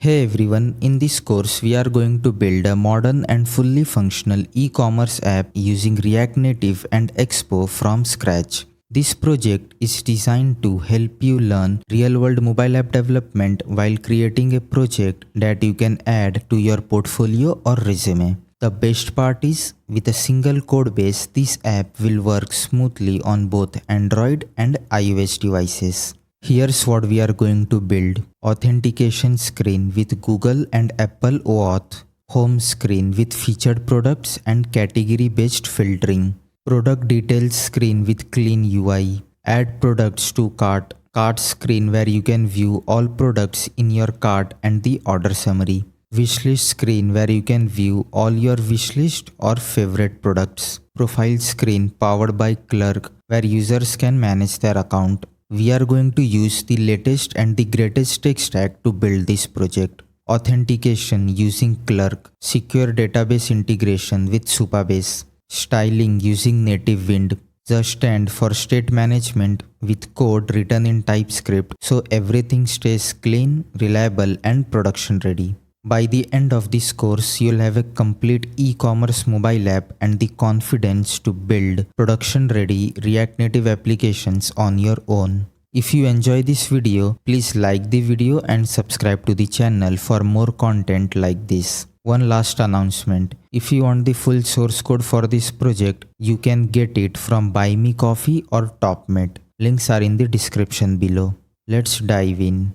Hey everyone, in this course we are going to build a modern and fully functional e-commerce app using React Native and Expo from scratch. This project is designed to help you learn real-world mobile app development while creating a project that you can add to your portfolio or resume. The best part is, with a single code base, this app will work smoothly on both Android and iOS devices. Here's what we are going to build. Authentication screen with Google and Apple OAuth. Home screen with featured products and category-based filtering. Product details screen with clean UI. Add products to cart. Cart screen where you can view all products in your cart and the order summary. Wishlist screen where you can view all your wishlist or favorite products. Profile screen powered by Clerk where users can manage their account. We are going to use the latest and the greatest tech stack to build this project. Authentication using Clerk, secure database integration with Supabase, styling using Nativewind, the stand for state management with code written in TypeScript so everything stays clean, reliable and production ready. By the end of this course, you'll have a complete e-commerce mobile app and the confidence to build production-ready React Native applications on your own. If you enjoy this video, please like the video and subscribe to the channel for more content like this. One last announcement. If you want the full source code for this project, you can get it from Buy Me Coffee or TopMate. Links are in the description below. Let's dive in.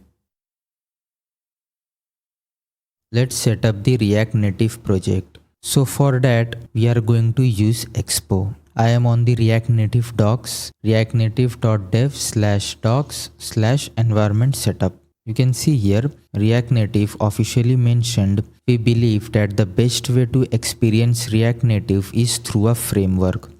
Let's set up the React Native project. So for that, we are going to use Expo. I am on the React Native docs, reactnative.dev/docs/environment setup. You can see here, React Native officially mentioned, we believe that the best way to experience React Native is through a framework,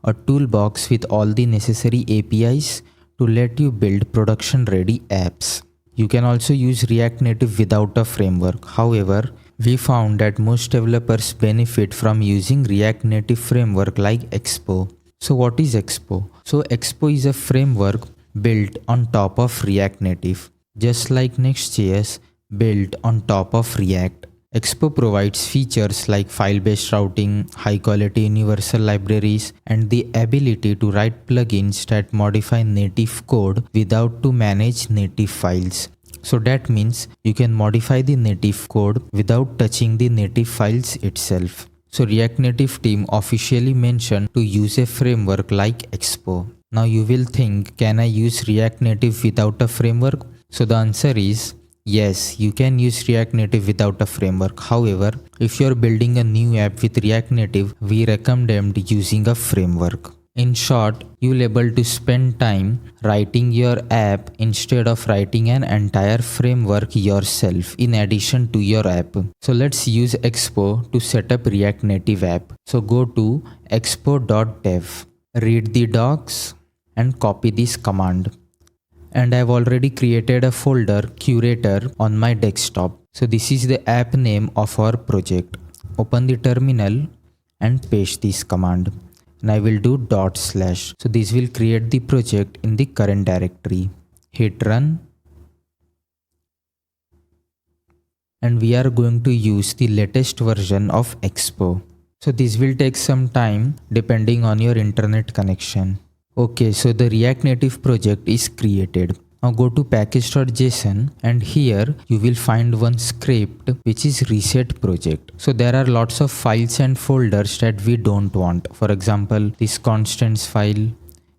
a toolbox with all the necessary APIs to let you build production-ready apps. You can also use React Native without a framework. However, we found that most developers benefit from using React Native framework like Expo. So what is Expo? So Expo is a framework built on top of React Native, just like Next.js built on top of React. Expo provides features like file-based routing, high-quality universal libraries, and the ability to write plugins that modify native code without to manage native files. So that means you can modify the native code without touching the native files itself. So React Native team officially mentioned to use a framework like Expo. Now you will think, can I use React Native without a framework? So the answer is yes, you can use React Native without a framework. However, if you are building a new app with React Native, we recommend using a framework. In short, you will able to spend time writing your app instead of writing an entire framework yourself in addition to your app. So let's use Expo to set up React Native app. So go to expo.dev, read the docs and copy this command. And I've already created a folder curator on my desktop. So this is the app name of our project. Open the terminal and paste this command. And I will do /. So this will create the project in the current directory. Hit run. And we are going to use the latest version of Expo. So this will take some time depending on your internet connection. Okay, so the React Native project is created. Now go to package.json and here you will find one script which is reset project. So there are lots of files and folders that we don't want. For example, this constants file.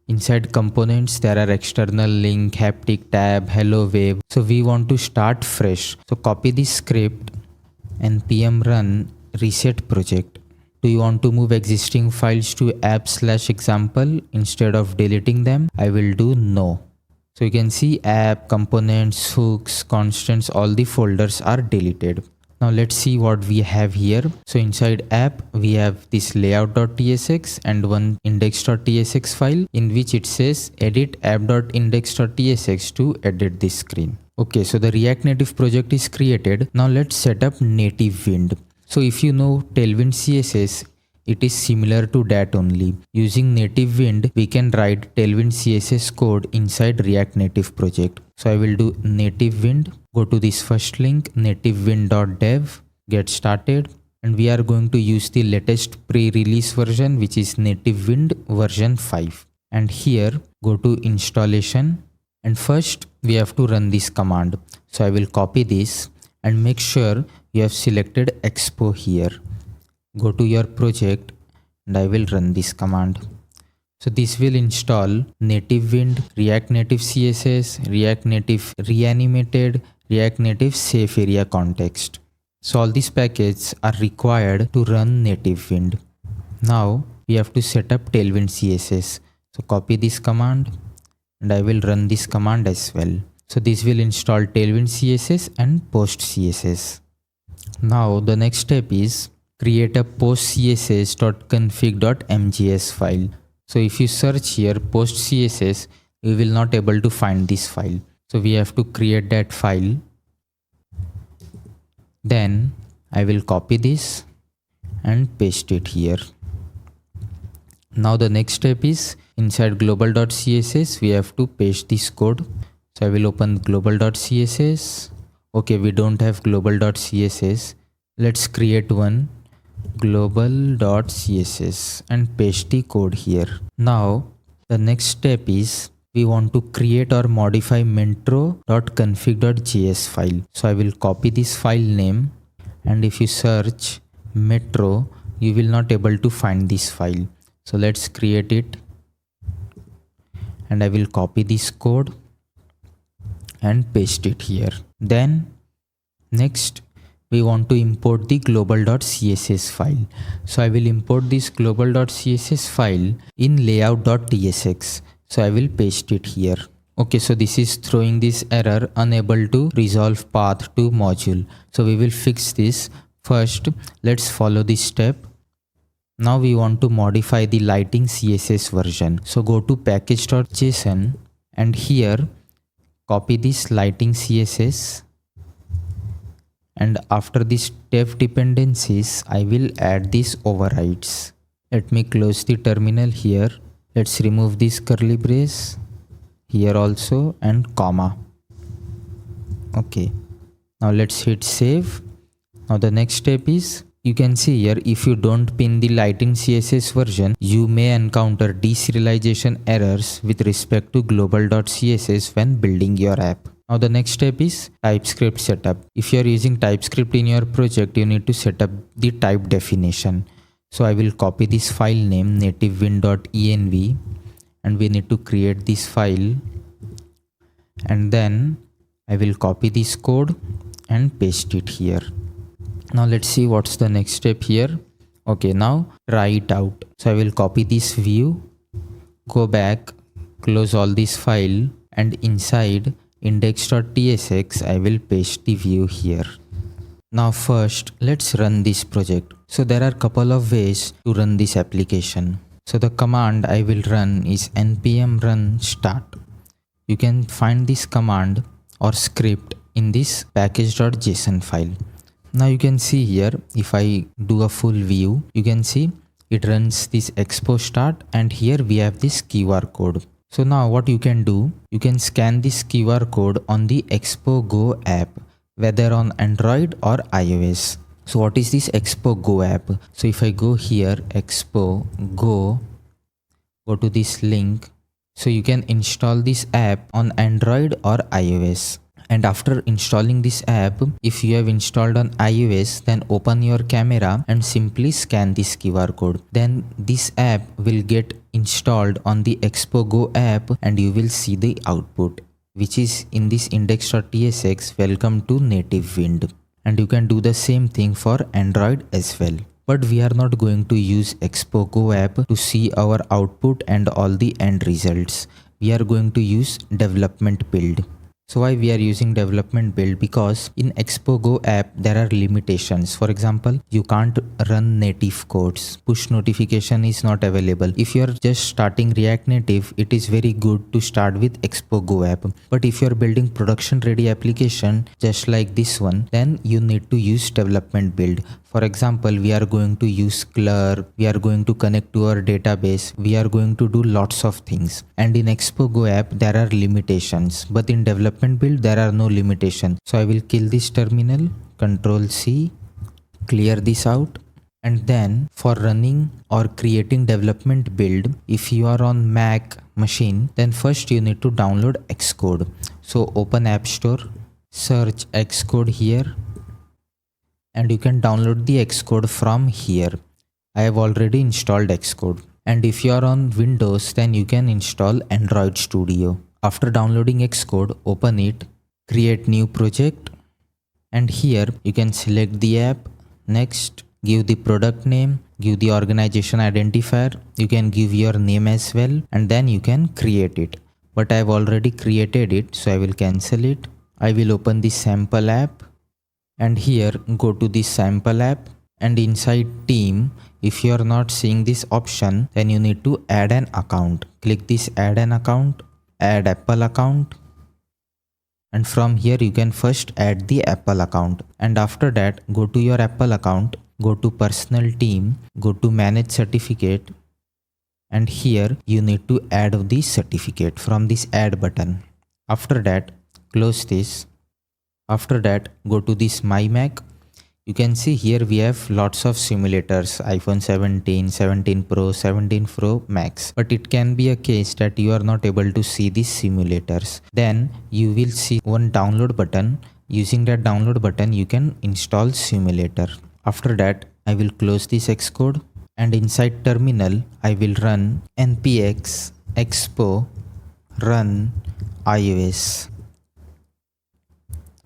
Inside components there are external link, haptic tab, hello web. So we want to start fresh. So copy this script and npm run reset project. Do you want to move existing files to app/example instead of deleting them? I will do no. So you can see app, components, hooks, constants, all the folders are deleted. Now let's see what we have here. So inside app, we have this layout.tsx and one index.tsx file in which it says edit app.index.tsx to edit this screen. Okay, so the React Native project is created. Now let's set up Nativewind. So if you know Tailwind CSS, it is similar to that only. Using Nativewind, we can write Tailwind CSS code inside React Native project. So I will do Nativewind Go to this first link, nativewind.dev, get started, and we are going to use the latest pre-release version, which is Nativewind version 5. And here go to installation, and first we have to run this command. So I will copy this and make sure you have selected Expo here. Go to your project and I will run this command. So this will install Nativewind, React Native CSS, React Native Reanimated, React Native Safe Area Context. So all these packages are required to run Nativewind. Now we have to set up Tailwind CSS. So copy this command and I will run this command as well. So this will install Tailwind CSS and Post CSS. Now the next step is create a postcss.config.mjs file. So if you search here post CSS, you will not able to find this file. So we have to create that file. Then I will copy this and paste it here. Now the next step is inside global.css, we have to paste this code. So I will open global.css. Okay, we don't have global.css. Let's create one, global.css, and paste the code here. Now the next step is we want to create or modify metro.config.js file. So I will copy this file name, and if you search metro, you will not able to find this file. So let's create it, and I will copy this code and paste it here. Then next we want to import the global.css file. So I will import this global.css file in layout.tsx. So I will paste it here. Okay, so this is throwing this error, unable to resolve path to module. So we will fix this. First, let's follow this step. Now we want to modify the lighting CSS version. So go to package.json and here copy this lighting CSS. And after this dev dependencies, I will add these overrides. Let me close the terminal here. Let's remove this curly brace here also and comma. Okay. Now let's hit save. Now the next step is, you can see here, if you don't pin the lighting CSS version, you may encounter deserialization errors with respect to global.css when building your app. Now the next step is TypeScript setup. If you are using TypeScript in your project, you need to set up the type definition. So I will copy this file name nativewind.env, and we need to create this file, and then I will copy this code and paste it here. Now let's see what's the next step here. Okay, now try it out. So I will copy this view, go back, close all this file, and inside index.tsx I will paste the view here. Now first let's run this project. So there are couple of ways to run this application. So the command I will run is npm run start. You can find this command or script in this package.json file. Now you can see here, if I do a full view, you can see it runs this Expo start, and here we have this QR code. So now what you can do, you can scan this QR code on the Expo Go app, whether on Android or iOS. So what is this Expo Go app? So if I go here, Expo Go, go to this link. So you can install this app on Android or iOS. And after installing this app, if you have installed on iOS, then open your camera and simply scan this QR code. Then this app will get installed on the Expo Go app, and you will see the output, which is in this index.tsx, welcome to Nativewind. And you can do the same thing for Android as well. But we are not going to use Expo Go app to see our output and all the end results. We are going to use development build. So why we are using development build? Because in Expo Go app there are limitations. For example, you can't run native codes. Push notification is not available. If you are just starting React Native, it is very good to start with Expo Go app. But if you are building production ready application just like this one, then you need to use development build. For example, we are going to use Clerk, we are going to connect to our database, we are going to do lots of things. And in Expo Go app, there are limitations, but in development build, there are no limitations. So I will kill this terminal, Control C, clear this out. And then for running or creating development build, if you are on Mac machine, then first you need to download Xcode. So open App Store, search Xcode here, and you can download the Xcode from here. I have already installed Xcode. And if you are on Windows, then you can install Android Studio. After downloading Xcode, open it, create new project, and here you can select the app. Next, give the product name, give the organization identifier, you can give your name as well, and then you can create it. But I have already created it, so I will cancel it. I will open the sample app, and here go to the sample app, and inside team, if you are not seeing this option, then you need to add an account. Click this add an account, add Apple account, and from here you can first add the Apple account, and after that go to your Apple account, go to personal team, go to manage certificate, and here you need to add the certificate from this add button. After that, close this. After that, go to this My Mac. You can see here we have lots of simulators, iPhone 17, 17 Pro, 17 Pro Max. But it can be a case that you are not able to see these simulators. Then you will see one download button. Using that download button, you can install simulator. After that, I will close this Xcode, and inside terminal, I will run npx expo run iOS.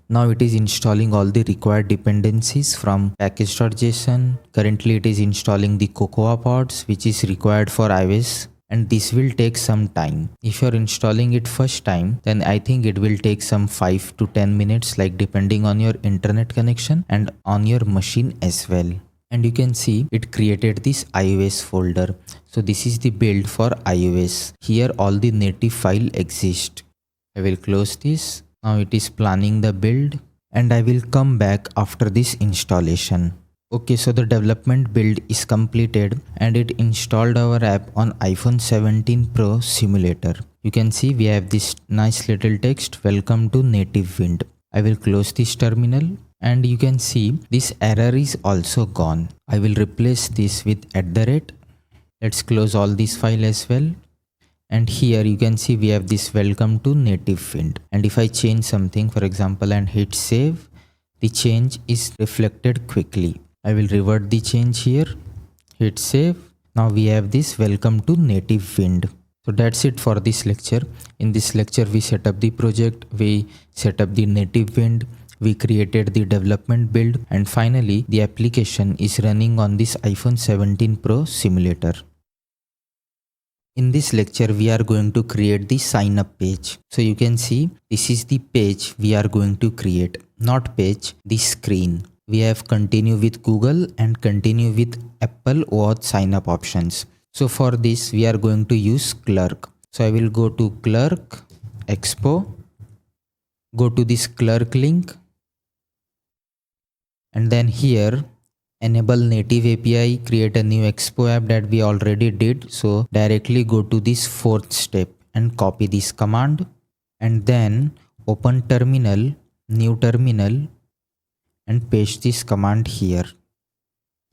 Now it is installing all the required dependencies from package.json. Currently it is installing the Cocoa pods, which is required for iOS, and this will take some time. If you are installing it first time, then I think it will take some 5 to 10 minutes, like depending on your internet connection and on your machine as well. And you can see it created this iOS folder. So this is the build for iOS. Here all the native file exist. I will close this. Now it is planning the build, and I will come back after this installation. Okay, so the development build is completed and it installed our app on iPhone 17 Pro simulator. You can see we have this nice little text, welcome to Nativewind. I will close this terminal, and you can see this error is also gone. I will replace this with @. Let's close all these files as well. And here you can see we have this welcome to Nativewind. And if I change something, for example, and hit save, the change is reflected quickly. I will revert the change here, hit save. Now we have this welcome to Nativewind. So that's it for this lecture. In this lecture, we set up the project, we set up the Nativewind, we created the development build, and finally the application is running on this iPhone 17 Pro simulator. In this lecture, we are going to create the sign up page. So you can see this is the page we are going to create, not page, the screen. We have continue with Google and continue with Apple OAuth sign up options. So for this, we are going to use Clerk. So I will go to Clerk, Expo, go to this Clerk link, and then here enable native API, create a new Expo app that we already did. So directly go to this fourth step and copy this command, and then open terminal, new terminal, and paste this command here.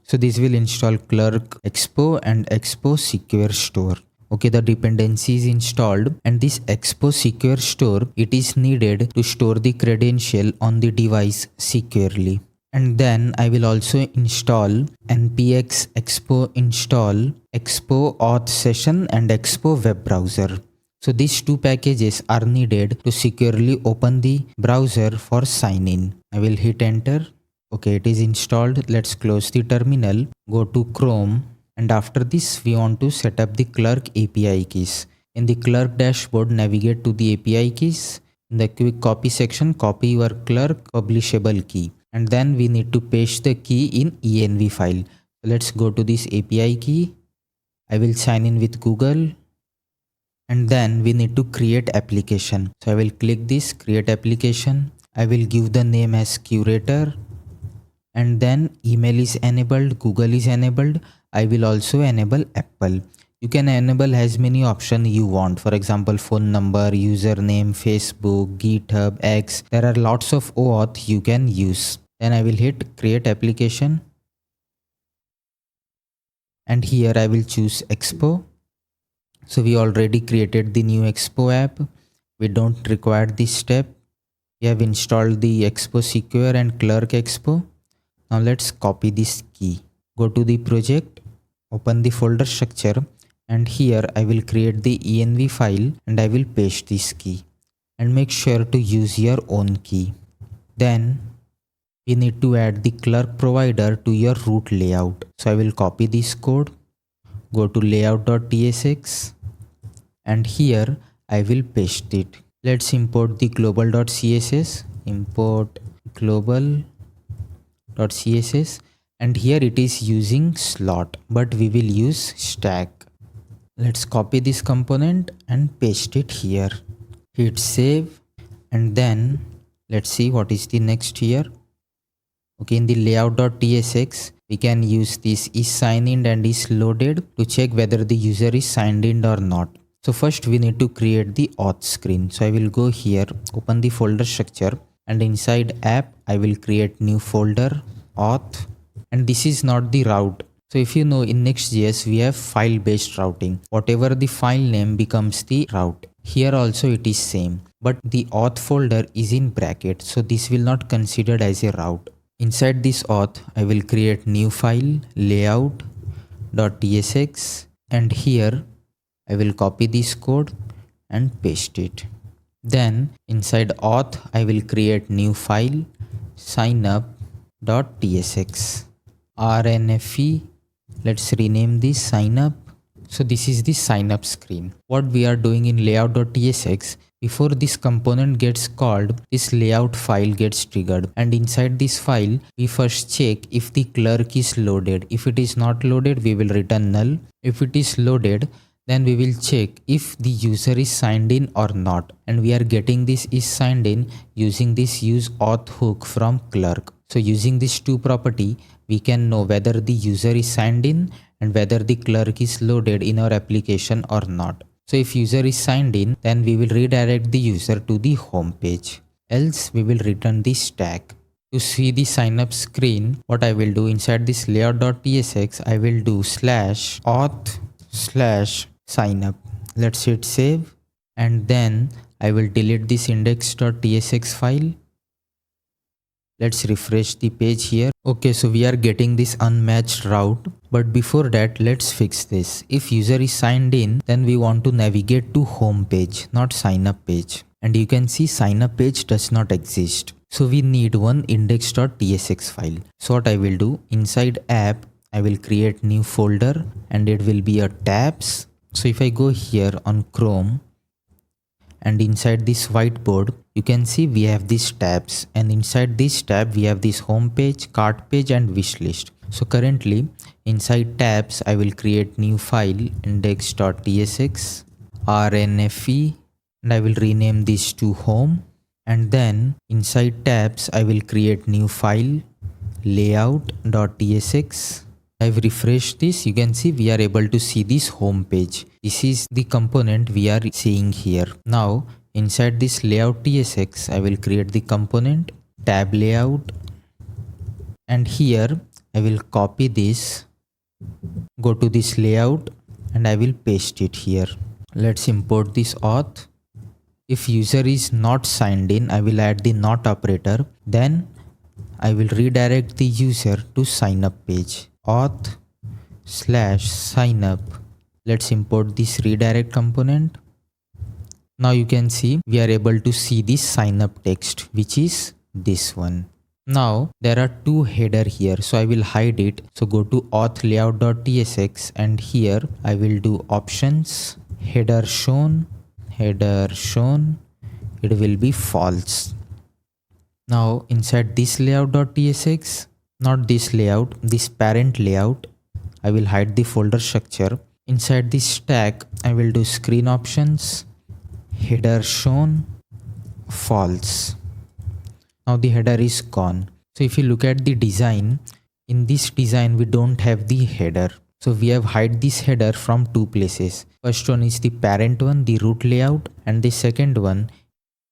So this will install Clerk, Expo, and Expo Secure Store. Okay, the dependency is installed, and this Expo Secure Store, it is needed to store the credential on the device securely. And then I will also install npx expo install expo auth session and expo web browser. So these two packages are needed to securely open the browser for sign in. I will hit enter. Okay, it is installed. Let's close the terminal, go to Chrome, and after this we want to set up the Clerk API keys. In the Clerk dashboard, navigate to the API keys. In the quick copy section, copy your Clerk publishable key. And then we need to paste the key in env file. So let's go to this API key. I will sign in with Google, and then we need to create application. So I will click this create application. I will give the name as curator, and then email is enabled, Google is enabled. I will also enable Apple. You can enable as many options you want. For example, phone number, username, Facebook, GitHub, X. There are lots of OAuth you can use. Then I will hit create application. And here I will choose Expo. So we already created the new Expo app. We don't require this step. We have installed the Expo Secure and Clerk Expo. Now let's copy this key. Go to the project, open the folder structure, and here I will create the env file and I will paste this key. And make sure to use your own key. Then we need to add the Clerk provider to your root layout. So I will copy this code, go to layout.tsx, and here I will paste it. Let's import the global.css, import global.css, and here it is using slot, but we will use stack. Let's copy this component and paste it here. Hit save, and then let's see what is the next here. Okay, in the layout.tsx, we can use this is signed in and is loaded to check whether the user is signed in or not. So first we need to create the auth screen. So I will go here, open the folder structure, and inside app, I will create new folder auth, and this is not the route. So if you know, in Next.js, we have file based routing. Whatever the file name becomes the route. Here also it is same, but the auth folder is in bracket. So this will not considered as a route. Inside this auth, I will create new file layout.tsx, and here I will copy this code and paste it. Then inside auth, I will create new file signup.tsx. RNFE, let's rename this signup. So this is the signup screen. What we are doing in layout.tsx, before this component gets called, this layout file gets triggered, and inside this file we first check if the clerk is loaded. If it is not loaded, we will return null. If it is loaded, then we will check if the user is signed in or not, and we are getting this is signed in using this use auth hook from Clerk. So using this two property, we can know whether the user is signed in and whether the clerk is loaded in our application or not. So if user is signed in, then we will redirect the user to the home page. Else we will return the stack. To see the signup screen, what I will do inside this layout.tsx, I will do /auth/signup. Let's hit save, and then I will delete this index.tsx file. Let's refresh the page here. Okay, so we are getting this unmatched route, but before that, let's fix this. If user is signed in, then we want to navigate to home page, not sign up page. And you can see sign up page does not exist. So we need one index.tsx file. So what I will do, inside app, I will create new folder and it will be a tabs. So if I go here on Chrome, and inside this whiteboard, you can see we have these tabs, and inside this tab we have this home page, cart page, and wish list. So currently inside tabs, I will create new file index.tsx rnfe, and I will rename this to home. And then inside tabs, I will create new file layout.tsx. I've refreshed this. You can see we are able to see this home page. This is the component we are seeing here. Now inside this layout.tsx, I will create the component tab layout, and here I will copy this, go to this layout, and I will paste it here. Let's import this auth. If user is not signed in, I will add the not operator. Then I will redirect the user to sign up page. Auth/signup. Let's import this redirect component. Now you can see we are able to see this sign up text, which is this one. Now there are two header here, so I will hide it. So go to auth layout.tsx, and here I will do options, header shown, it will be false. Now inside this layout.tsx, not this layout, this parent layout, I will hide the folder structure. Inside this stack, I will do screen options, header shown, false. Now the header is gone. So if you look at the design, in this design we don't have the header. So we have hide this header from two places. First one is the parent one, the root layout, and the second one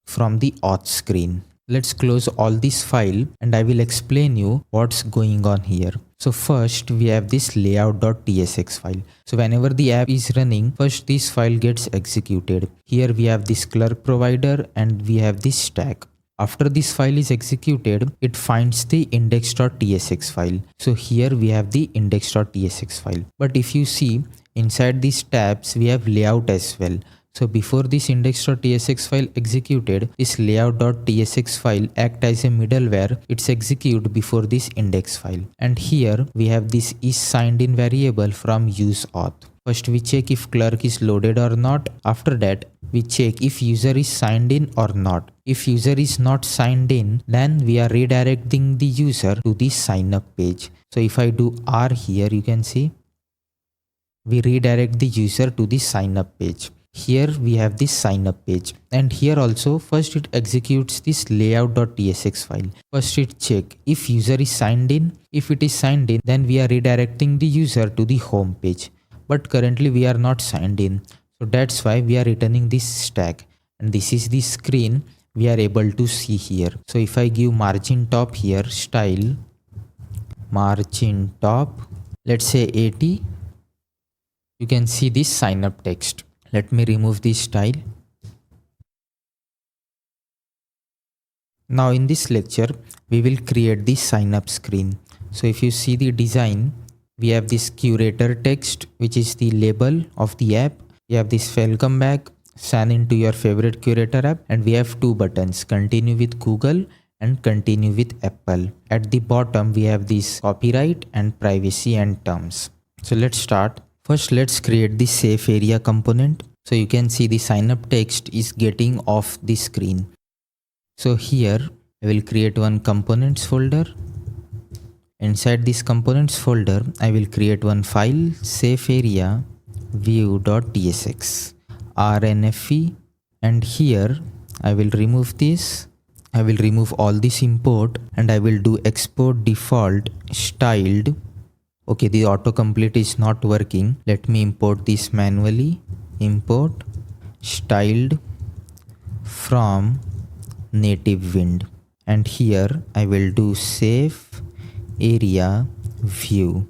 from the auth screen. Let's close all this file and I will explain you what's going on here. So first we have this layout.tsx file. So whenever the app is running, first this file gets executed. Here we have this clerk provider and we have this stack. After this file is executed, it finds the index.tsx file. So here we have the index.tsx file. But if you see inside these tabs, we have layout as well. So before this index.tsx file executed, this layout.tsx file act as a middleware. It's execute before this index file. And here we have this is signed in variable from use auth. First we check if clerk is loaded or not. After that we check if user is signed in or not. If user is not signed in, then we are redirecting the user to the sign up page. So if I do R here, you can see we redirect the user to the sign up page. Here we have this sign up page, and here also first it executes this layout.tsx file. First it check if user is signed in. If it is signed in, then we are redirecting the user to the home page. But currently we are not signed in, so that's why we are returning this stack, and this is the screen we are able to see here. So if I give margin top here, style margin top, let's say 80, you can see this sign up text. Let me remove this style. Now in this lecture, we will create the sign up screen. So if you see the design, we have this curator text, which is the label of the app. We have this welcome back, sign into your favorite curator app, and we have two buttons, continue with Google and continue with Apple. At the bottom, we have this copyright and privacy and terms. So let's start. First, let's create the safe area component. So you can see the sign up text is getting off the screen. So here I will create one components folder. Inside this components folder, I will create one file, safe area view.tsx rnfe, and here I will remove this. I will remove all this import and I will do export default styled. Okay, the autocomplete is not working. Let me import this manually. Import styled from Nativewind, and here I will do safe area view,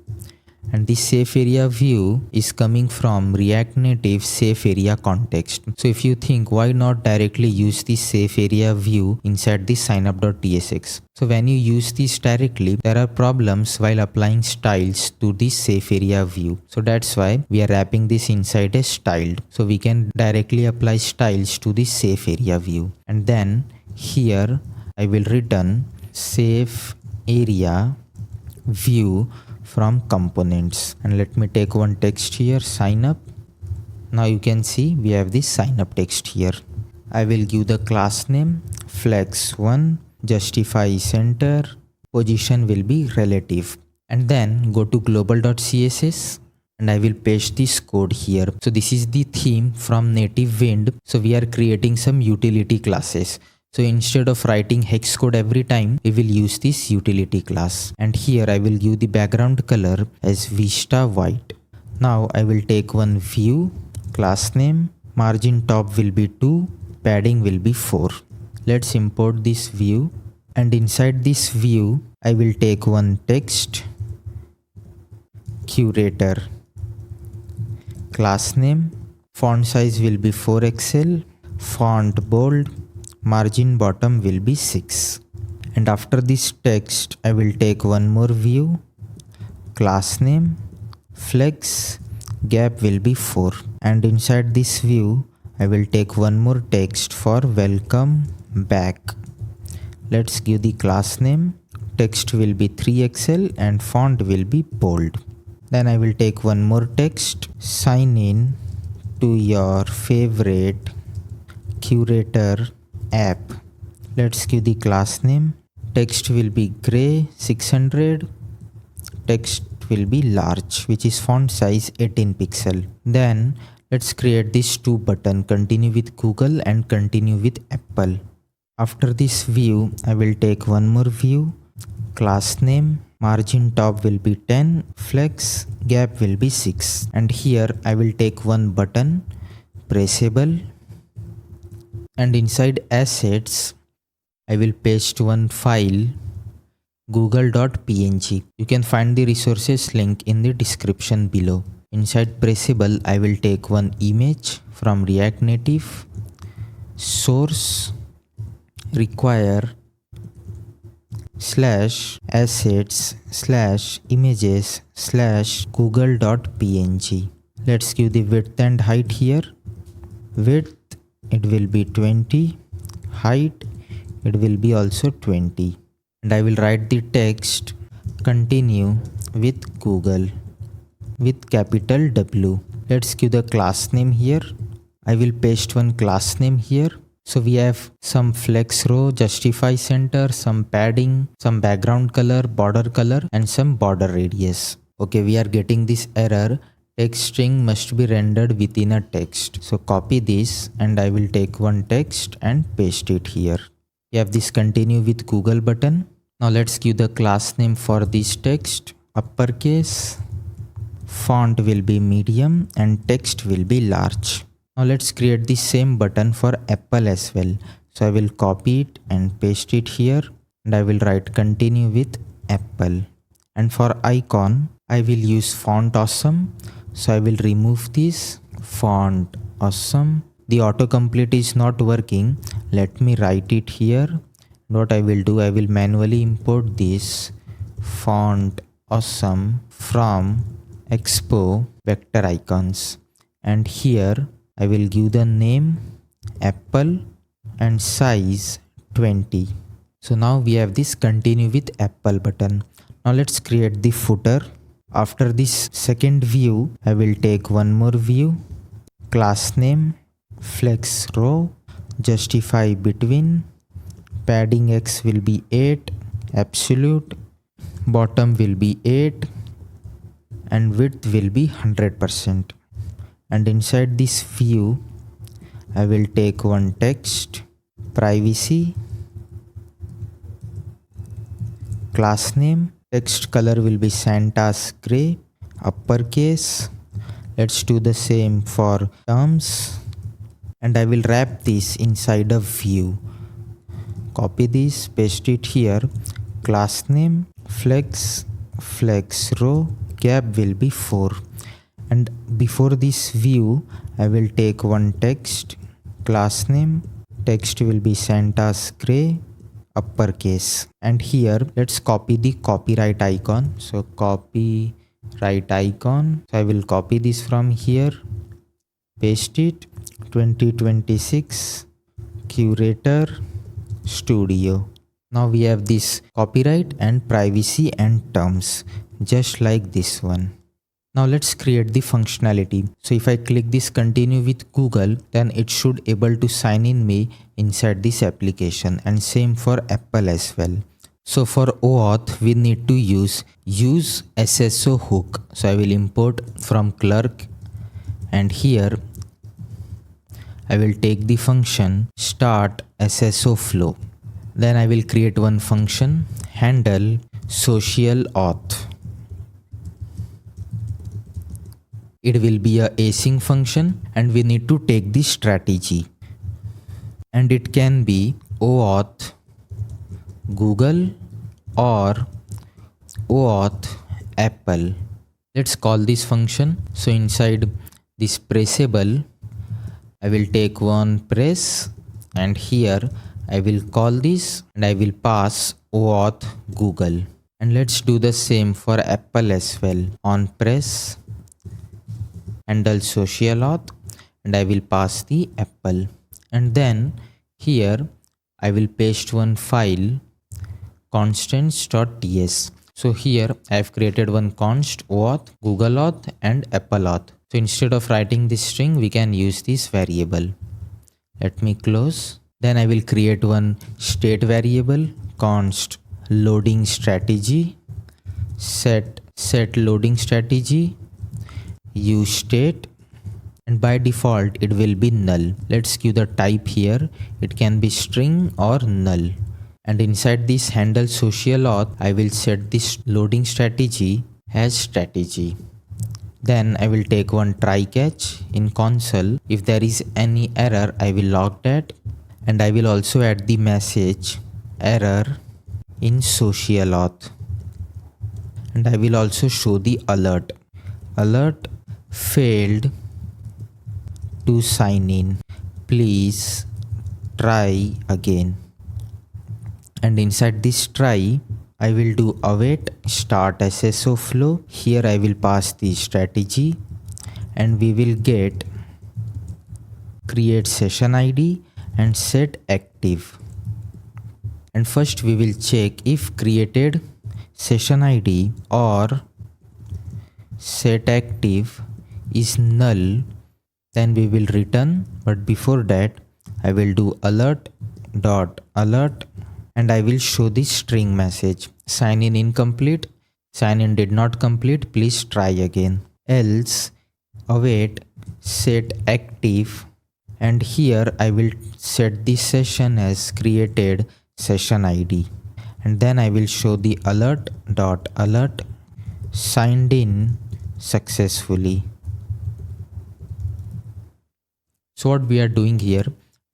and this safe area view is coming from React Native safe area context. So if you think why not directly use this safe area view inside this signup.tsx. So when you use this directly, there are problems while applying styles to this safe area view. So that's why we are wrapping this inside a styled. So we can directly apply styles to this safe area view. And then here I will return safe area view from components, and let me take one text here, sign up. Now you can see we have this sign up text here. I will give the class name flex1, justify center, position will be relative, and then go to global.css and I will paste this code here. So this is the theme from Nativewind. So we are creating some utility classes. So instead of writing hex code every time, we will use this utility class. And here I will give the background color as Vista white. Now I will take one view, class name, margin top will be 2, padding will be 4. Let's import this view, and inside this view, I will take one text, curator, class name, font size will be 4XL, font bold, margin bottom will be 6. And after this text, I will take one more view, class name, flex, gap will be 4. And inside this view, I will take one more text for welcome back. Let's give the class name, text will be 3XL and font will be bold. Then I will take one more text, sign in to your favorite curator app. Let's give the class name, text will be gray 600, text will be large, which is font size 18 pixel. Then let's create these two buttons, continue with Google and continue with Apple. After this view, I will take one more view, class name, margin top will be 10, flex, gap will be 6. And here I will take one button, pressable, and inside assets, I will paste one file, google.png. You can find the resources link in the description below. Inside pressable, I will take one image from React Native, source, require /assets/images/google.png. Let's give the width and height here. Width, it will be 20, height, it will be also 20. And I will write the text, continue with Google with capital W. Let's give the class name here. I will paste one class name here. So we have some flex row, justify center, some padding, some background color, border color, and some border radius. Okay, we are getting this error. Text string must be rendered within a text. So copy this and I will take one text and paste it here. We have this continue with Google button. Now let's give the class name for this text, uppercase, font will be medium and text will be large. Now let's create the same button for Apple as well. So I will copy it and paste it here and I will write continue with Apple. And for icon, I will use font awesome. So I will remove this font awesome. The autocomplete is not working. Let me write it here. What I will do, I will manually import this font awesome from Expo vector icons. And here I will give the name Apple and size 20. So now we have this continue with Apple button. Now let's create the footer. After this second view, I will take one more view, class name, flex row, justify between, padding X will be 8, absolute, bottom will be 8, and width will be 100%. And inside this view, I will take one text, privacy, class name, text color will be Santa's gray, uppercase. Let's do the same for terms. And I will wrap this inside a view. Copy this, paste it here, class name, flex row, gap will be 4. And before this view, I will take one text, class name, text will be Santa's gray, uppercase. And here let's copy the copyright icon. So copyright icon, so I will copy this from here, paste it, 2026 curator studio. Now we have this copyright and privacy and terms, just like this one. Now let's create the functionality. So if I click this continue with Google, then it should able to sign in me inside this application, and same for Apple as well. So for OAuth, we need to use SSO hook. So I will import from Clerk, and here I will take the function start SSO flow. Then I will create one function, handle social auth. It will be a async function and we need to take the strategy. And it can be OAuth Google or OAuth Apple. Let's call this function. So inside this pressable, I will take one press, and here I will call this and I will pass OAuth Google. And let's do the same for Apple as well. On press, handle social auth, and I will pass the Apple. And then here I will paste one file, constants.ts. So here I have created one const OAuth, Google auth, and Apple auth. So instead of writing this string, we can use this variable. Let me close. Then I will create one state variable, const loading strategy, set loading strategy, use state, and by default it will be null. Let's give the type here. It can be string or null. And inside this handle social auth, I will set this loading strategy as strategy. Then I will take one try catch in console. If there is any error, I will log that, and I will also add the message error in social auth, and I will also show the alert failed to sign in, please try again. And inside this try, I will do await start SSO flow. Here I will pass the strategy, and we will get create session ID and set active. And first we will check if created session ID or set active is null, then we will return. But before that, I will do alert and I will show the string message sign in incomplete, sign in did not complete, please try again. Else await set active, and here I will set the session as created session ID, and then I will show the alert signed in successfully. So what we are doing here,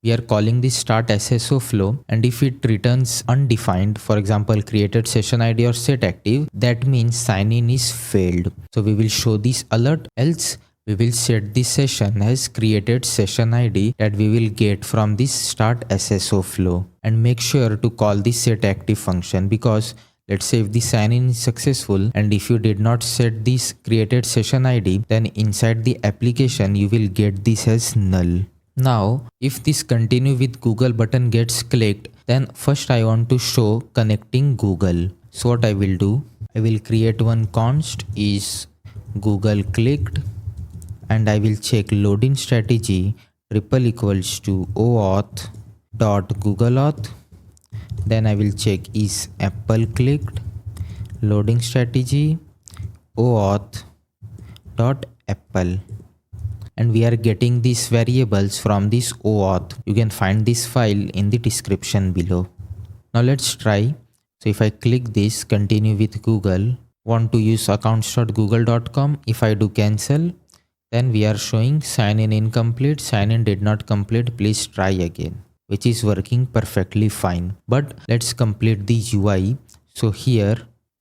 we are calling the start SSO flow, and if it returns undefined, for example created session ID or set active, that means sign in is failed. So we will show this alert, else we will set the session as created session ID that we will get from this start SSO flow. And make sure to call the set active function, because let's say if the sign in is successful and if you did not set this created session ID, then inside the application you will get this as null. Now if this continue with Google button gets clicked, then first I want to show connecting Google. So what I will do, I will create one const is Google clicked, and I will check loading strategy triple equals to OAuth dot Google auth. Then I will check is Apple clicked, loading strategy OAuth dot Apple, and we are getting these variables from this OAuth. You can find this file in the description below. Now let's try. So if I click this continue with Google, want to use accounts.google.com, if I do cancel, then we are showing sign in incomplete, sign in did not complete, please try again, which is working perfectly fine. But let's complete the UI. So here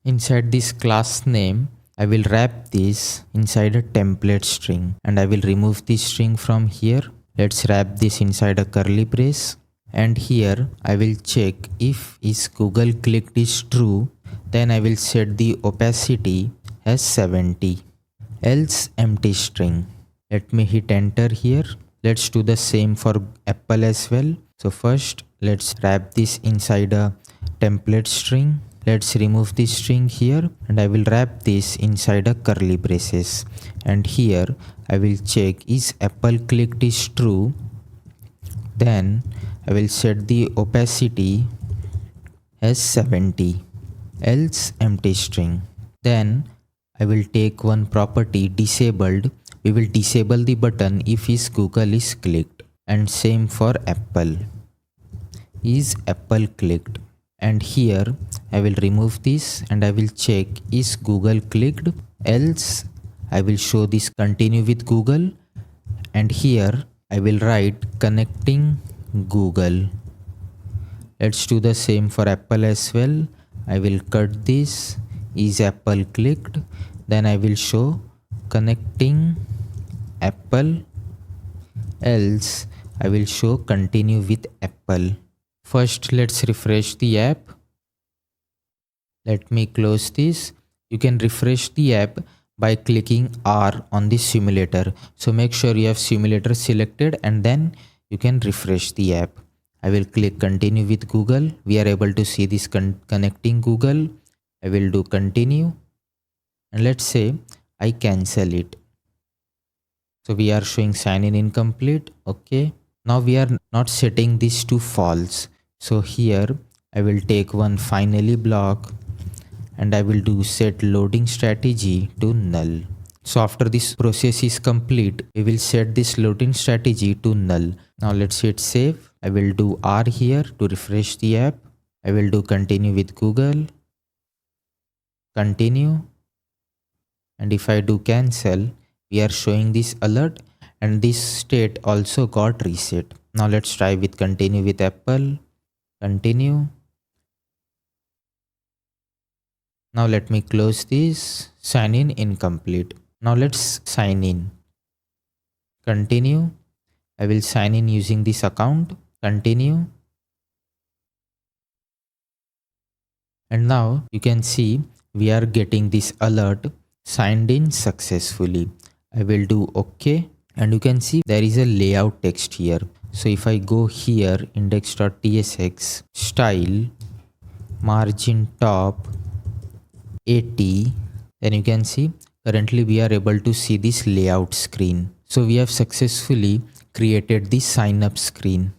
inside this class name, I will wrap this inside a template string, and I will remove this string from here. Let's wrap this inside a curly brace, and here I will check if is Google clicked is true, then I will set the opacity as 70, else empty string. Let me hit enter here. Let's do the same for Apple as well. So first let's wrap this inside a template string. Let's remove this string here, and I will wrap this inside a curly braces, and here I will check is Apple clicked is true, then I will set the opacity as 70, else empty string. Then I will take one property disabled. We will disable the button if is Google is clicked, and same for Apple, is Apple clicked. And here I will remove this, and I will check is Google clicked, else I will show this continue with Google, and here I will write connecting Google. Let's do the same for Apple as well. I will cut this is Apple clicked, then I will show connecting Apple, else I will show continue with Apple. First let's refresh the app. Let me close this. You can refresh the app by clicking R on the simulator. So make sure you have simulator selected, and then you can refresh the app. I will click continue with Google. We are able to see this connecting Google. I will do continue, and let's say I cancel it. So we are showing sign in incomplete. Okay. Now we are not setting this to false. So here I will take one finally block, and I will do set loading strategy to null. So after this process is complete, we will set this loading strategy to null. Now let's hit save. I will do R here to refresh the app. I will do continue with Google, continue, and if I do cancel, we are showing this alert and this state also got reset. Now let's try with continue with Apple, continue. Now let me close this, sign in incomplete. Now let's sign in, continue. I will sign in using this account, continue. And now you can see we are getting this alert, signed in successfully. I will do OK, and you can see there is a layout text here. So if I go here, index.tsx, style, margin top 80, then you can see currently we are able to see this layout screen. So we have successfully created the sign up screen.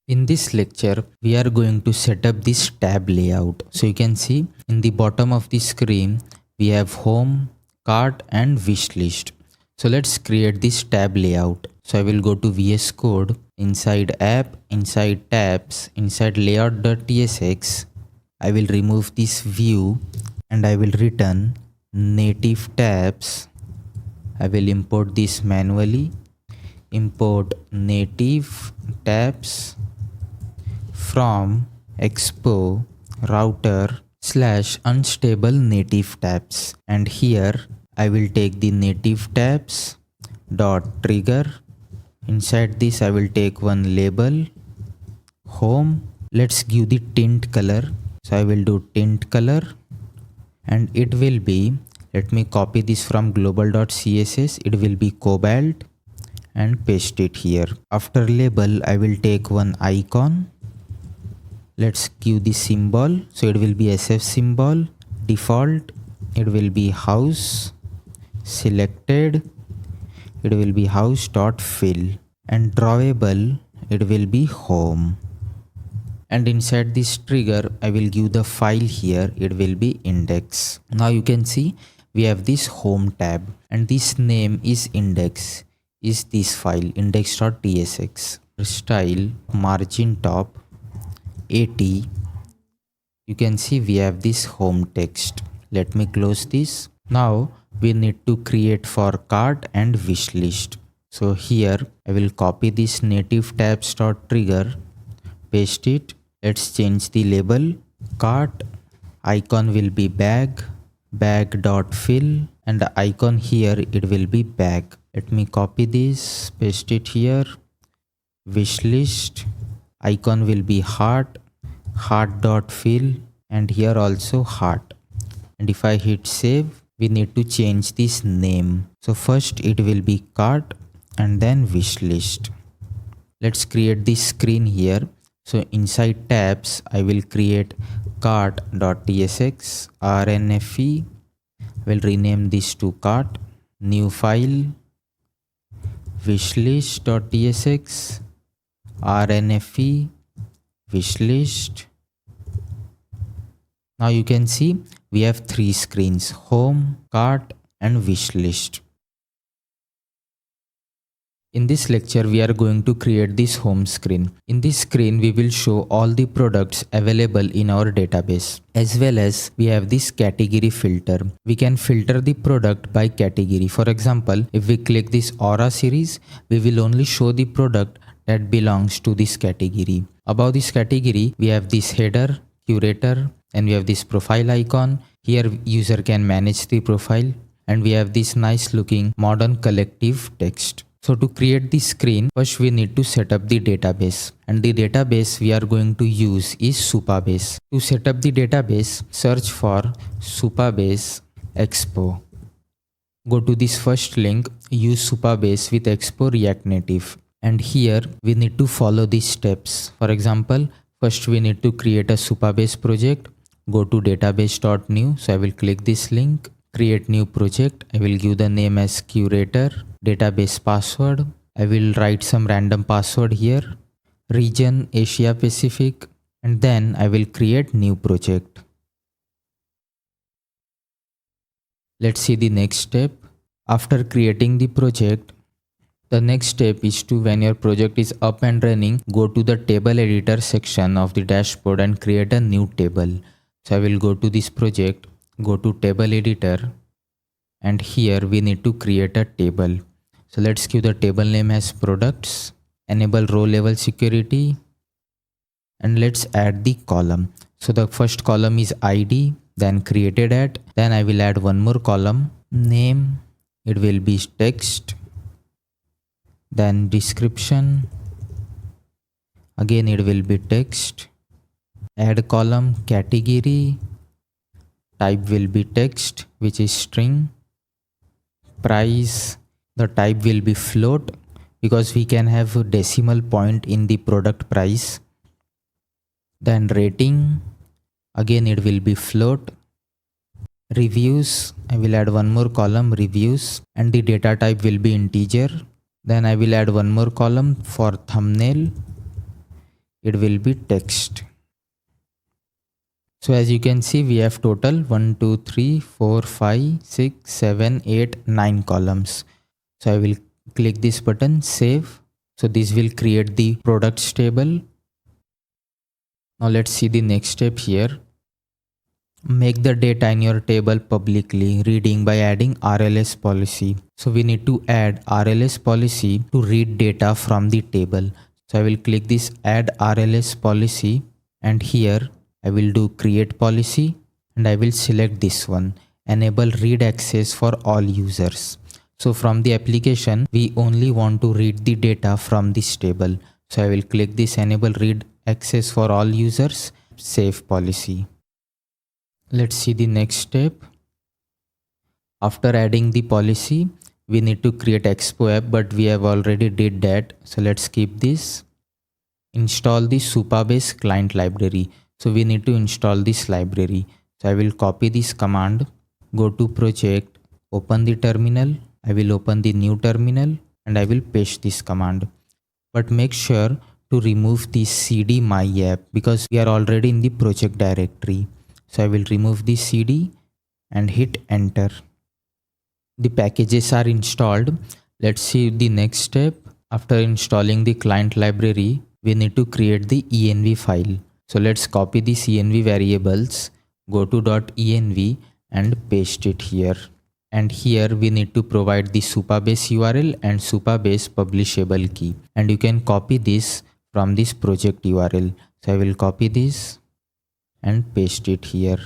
In this lecture, we are going to set up this tab layout. So you can see in the bottom of the screen, we have home, cart and wish list. So let's create this tab layout. So I will go to VS Code, inside app, inside tabs, inside layout.tsx. I will remove this view and I will return native tabs. I will import this manually. Import native tabs from Expo router / unstable native tabs, and here I will take the native tabs dot trigger. Inside this I will take one label, home. Let's give the tint color. So I will do tint color and it will be, let me copy this from global.css, it will be cobalt, and paste it here. After label I will take one icon. Let's give the symbol. So it will be SF symbol, default, it will be house, selected, it will be house.fill, and drawable, it will be home. And inside this trigger, I will give the file here, it will be index. Now you can see we have this home tab and this name is index, is this file index.tsx. Style margin top 80. You can see we have this home text. Let me close this. Now we need to create for cart and wish list. So here I will copy this native tabs.trigger, paste it. Let's change the label. Cart icon will be bag, bag.fill, and the icon here it will be bag. Let me copy this, paste it here. Wish list icon will be heart, heart.fill, and here also heart. And if I hit save, we need to change this name. So first it will be cart and then wish list. Let's create this screen here. So inside tabs, I will create cart.tsx, rnfe. I will rename this to cart. New file, wishlist.tsx, rnfe, wishlist. Now you can see we have three screens: home, cart and wishlist. In this lecture, we are going to create this home screen. In this screen, we will show all the products available in our database. As well as we have this category filter. We can filter the product by category. For example, if we click this Aura series, we will only show the product that belongs to this category. Above this category, we have this header, curator, and we have this profile icon. Here user can manage the profile, and we have this nice looking modern collective text. So to create the screen, first we need to set up the database, and the database we are going to use is Supabase. To set up the database, search for Supabase Expo. Go to this first link, use Supabase with Expo React Native, and here we need to follow these steps. For example, first we need to create a Supabase project. Go to database.new. So I will click this link, create new project. I will give the name as curator. Database password, I will write some random password here, region Asia Pacific, and then I will create new project. Let's see the next step. After creating the project, The next step is to, when your project is up and running, go to the table editor section of the dashboard and create a new table. So I will go to this project, go to table editor, and here we need to create a table. So let's give the table name as products, enable row level security, and let's add the column. So the first column is ID, then created at, then I will add one more column, name, it will be text, then description, again it will be text, add column, category, type will be text which is string, price, the type will be float because we can have a decimal point in the product price, then rating, again it will be float, reviews, I will add one more column, reviews, and the data type will be integer, then I will add one more column for thumbnail, it will be text. So as you can see, we have total 1 2 3 4 5 6 7 8 9 columns. So I will click this button, save. So this will create the products table. Now let's see the next step here. Make the data in your table publicly reading by adding RLS policy. So we need to add RLS policy to read data from the table. So I will click this add RLS policy, and here I will do create policy, and I will select this one, enable read access for all users. So from the application, we only want to read the data from this table. So I will click this enable read access for all users, save policy. Let's see the next step. After adding the policy, we need to create Expo app, but we have already did that. So let's skip this. Install the Supabase client library. So we need to install this library. So I will copy this command, go to project, open the terminal. I will open the new terminal and I will paste this command. But make sure to remove the cd my app because we are already in the project directory. So I will remove the cd and hit enter. The packages are installed. Let's see the next step. After installing the client library, we need to create the env file. So let's copy these env variables, go to .env and paste it here. And here we need to provide the Supabase URL and Supabase publishable key. And you can copy this from this project URL. So I will copy this and paste it here.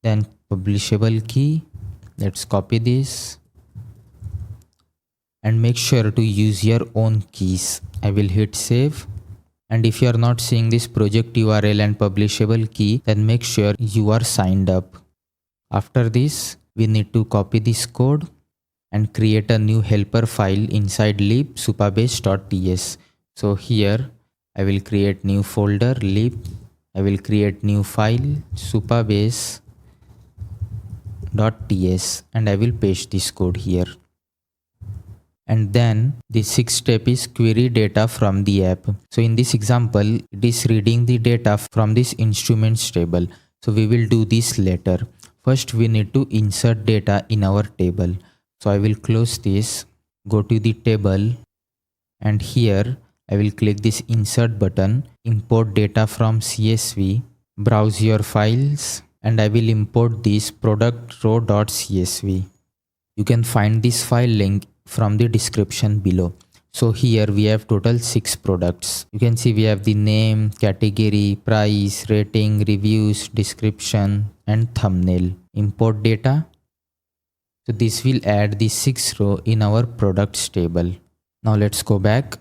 Then publishable key, let's copy this and make sure to use your own keys. I will hit save. And if you are not seeing this project URL and publishable key, then make sure you are signed up. After this, we need to copy this code and create a new helper file inside lib supabase.ts. So here I will create new folder lib. I will create new file supabase.ts and I will paste this code here. And then the sixth step is query data from the app. So in this example, it is reading the data from this instruments table. So we will do this later. First, we need to insert data in our table. So I will close this, go to the table, and here I will click this insert button, import data from CSV, browse your files, and I will import this product row.csv. You can find this file link from the description below. So here we have total 6 products. You can see we have the name, category, price, rating, reviews, description, and thumbnail. Import data. So this will add the 6th row in our products table. Now let's go back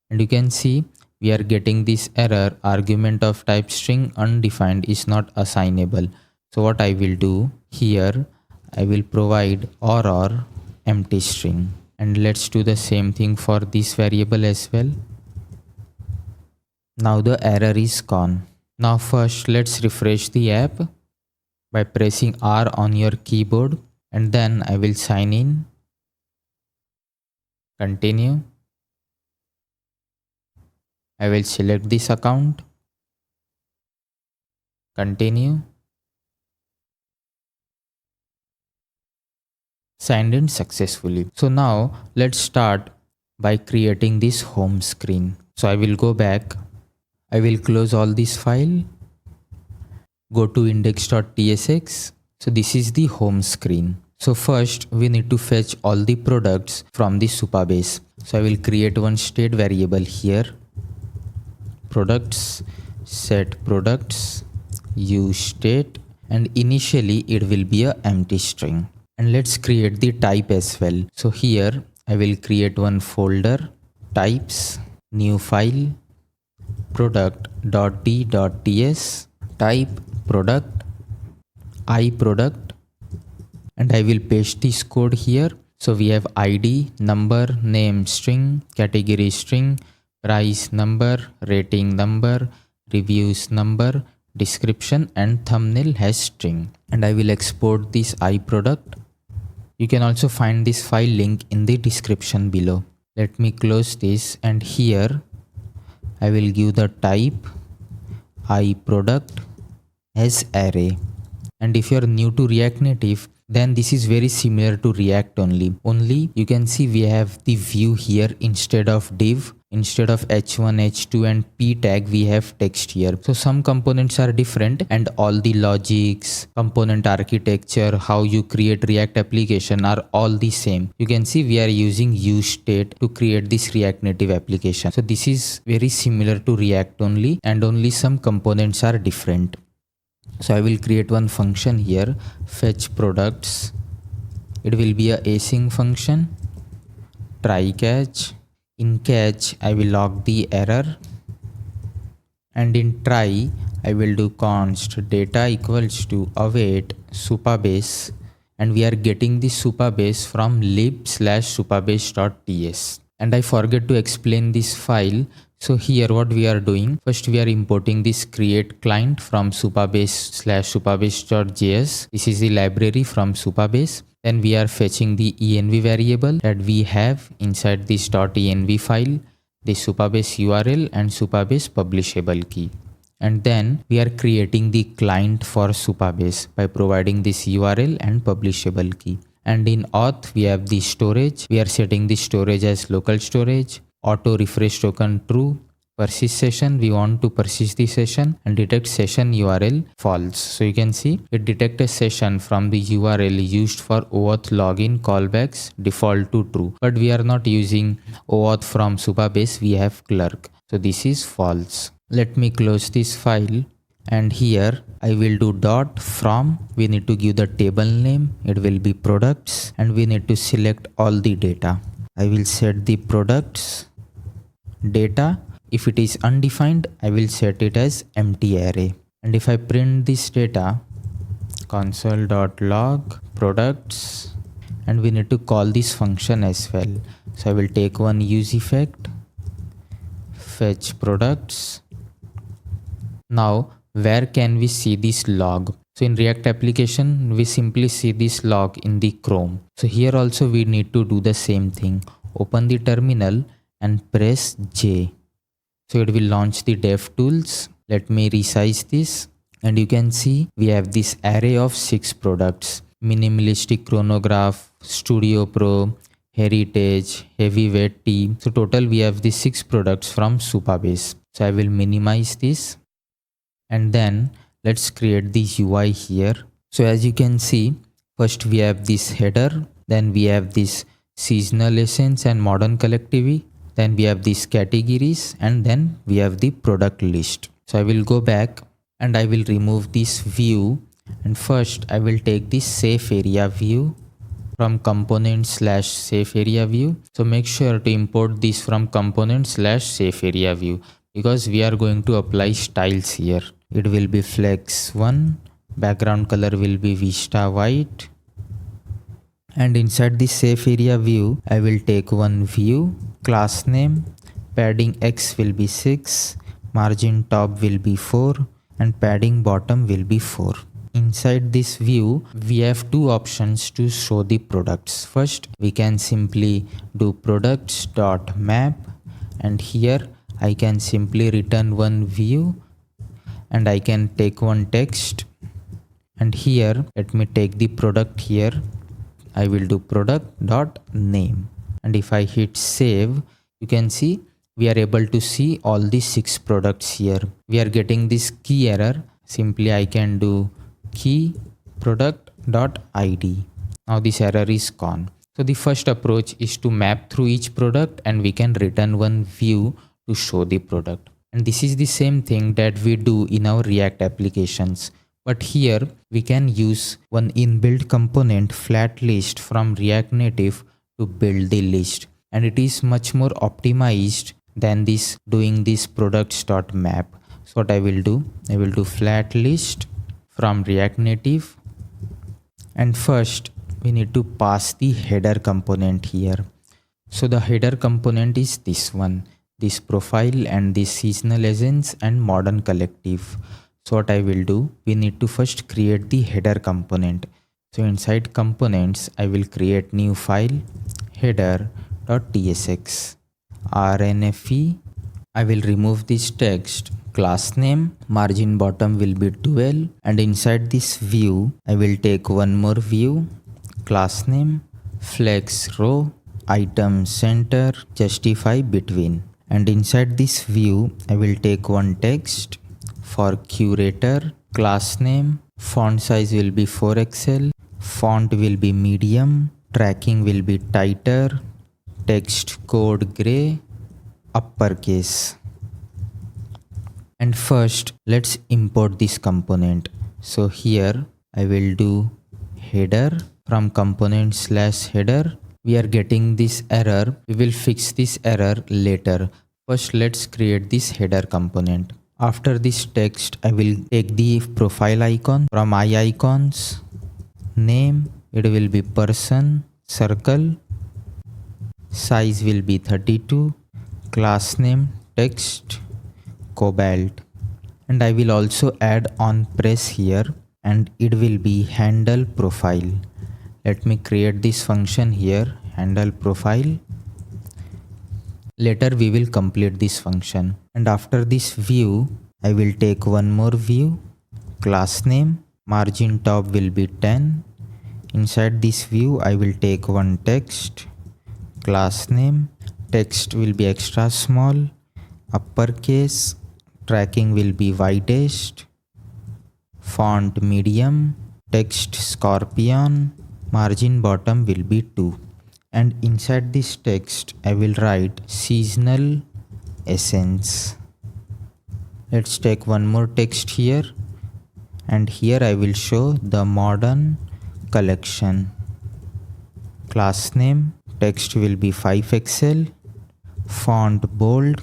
and you can see we are getting this error, argument of type string undefined is not assignable. So what I will do here, I will provide or empty string. And let's do the same thing for this variable as well. Now the error is gone. Now first let's refresh the app by pressing R on your keyboard, and then I will sign in. Continue. I will select this account. Continue. signed in successfully. So now let's start by creating this home screen. So I will go back, I will close all this file, go to index.tsx. So this is the home screen. So first we need to fetch all the products from the Supabase. So I will create one state variable here, products, set products, use state, and initially it will be a empty string. And let's create the type as well. So here I will create one folder, types, new file, product.d.ts, type product, iProduct, and I will paste this code here. So we have ID, number, name string, category string, price number, rating number, reviews number, description, and thumbnail has string. And I will export this iProduct. You can also find this file link in the description below. Let me close this, and here I will give the type iProduct as array. And if you are new to React Native, then this is very similar to React only you can see we have the view here instead of div. Instead of h1, h2 and p tag, we have text here. So some components are different, and all the logics, component architecture, how you create React application are all the same. You can see we are using use state to create this React Native application. So this is very similar to React only, and only some components are different. So I will create one function here, fetch products. It will be a async function, try catch. In catch, I will log the error, and in try, I will do const data equals to await Supabase, and we are getting the Supabase from lib/supabase.ts. And I forget to explain this file. So here what we are doing, first we are importing this create client from supabase/supabase.js. This is the library from Supabase. Then we are fetching the env variable that we have inside this .env file, the Supabase URL and Supabase publishable key. And then we are creating the client for Supabase by providing this URL and publishable key. And in auth, we have the storage. We are setting the storage as local storage, auto refresh token true, persist session, we want to persist the session, and detect session URL false. So you can see it detects a session from the URL used for OAuth login callbacks default to true. But we are not using OAuth from Supabase, we have Clerk. So this is false. Let me close this file, and here I will do dot from. We need to give the table name. It will be products, and we need to select all the data. I will set the products data. If it is undefined, I will set it as empty array. And if I print this data, console.log products, and we need to call this function as well. So I will take one use effect, fetch products. Now where can we see this log? So in React application, we simply see this log in the Chrome. So here also we need to do the same thing. Open the terminal and press J. So it will launch the DevTools. Let me resize this, and you can see we have this array of 6 products: minimalistic chronograph, Studio Pro, heritage, heavyweight tea. So total we have the 6 products from Supabase. So I will minimize this, and then let's create the UI here. So as you can see, first we have this header, then we have this seasonal essence and modern collectivity. Then we have these categories, and then we have the product list. So I will go back and I will remove this view, and first I will take this safe area view from component/safe area view. So make sure to import this from component/safe area view, because we are going to apply styles here. It will be flex 1, background color will be Vista white, and inside the safe area view I will take one view, class name, padding X will be 6, margin top will be 4, and padding bottom will be 4. Inside this view we have 2 options to show the products. First, we can simply do products.map, and here I can simply return one view, and I can take one text, and here let me take the product here. I will do product.name. And if I hit save, you can see we are able to see all the 6 products here. We are getting this key error. Simply I can do key product.id. Now this error is gone. So the first approach is to map through each product and we can return one view to show the product. And this is the same thing that we do in our React applications. But here we can use one inbuilt component flat list from React Native to build the list. And it is much more optimized than this doing this products.map. So what I will do flat list from React Native. And first we need to pass the header component here. So the header component is this one, this profile and this seasonal essence and modern collective. So what I will do, we need to first create the header component. So inside components, I will create new file header.tsx rnfe. I will remove this text, class name, margin bottom will be 12, and inside this view, I will take one more view, class name, flex row, item center, justify between. And inside this view, I will take one text for curator, class name, font size will be 4XL, font will be medium, tracking will be tighter, text code gray, uppercase. And first, let's import this component. So here I will do header from component/header. We are getting this error. We will fix this error later. First, let's create this header component. After this text, I will take the profile icon from icons, name, it will be person, circle, size will be 32, class name, text, cobalt. And I will also add on press here and it will be handle profile. Let me create this function here, handle profile. Later we will complete this function. And after this view, I will take one more view, class name, margin top will be 10. Inside this view, I will take one text, class name, text will be extra small, uppercase, tracking will be widest, font medium, text scorpion, margin bottom will be 2. And inside this text, I will write seasonal essence. Let's take one more text here. And here I will show the modern collection. Class name, text will be 5XL, font bold,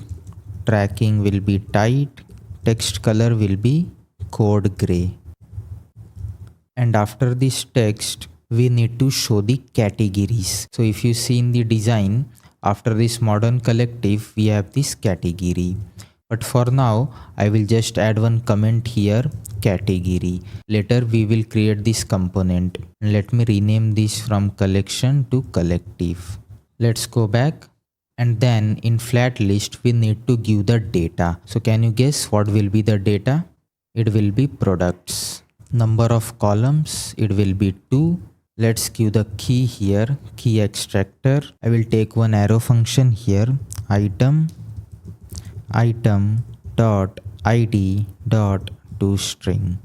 tracking will be tight, text color will be code gray. And after this text, we need to show the categories. So if you see in the design, after this modern collective, we have this category. But for now, I will just add one comment here, category. Later we will create this component. Let me rename this from collection to collective. Let's go back. And then in flat list, we need to give the data. So can you guess what will be the data? It will be products. Number of columns, it will be 2. Let's give the key here, key extractor. I will take one arrow function here, item dot id dot toString.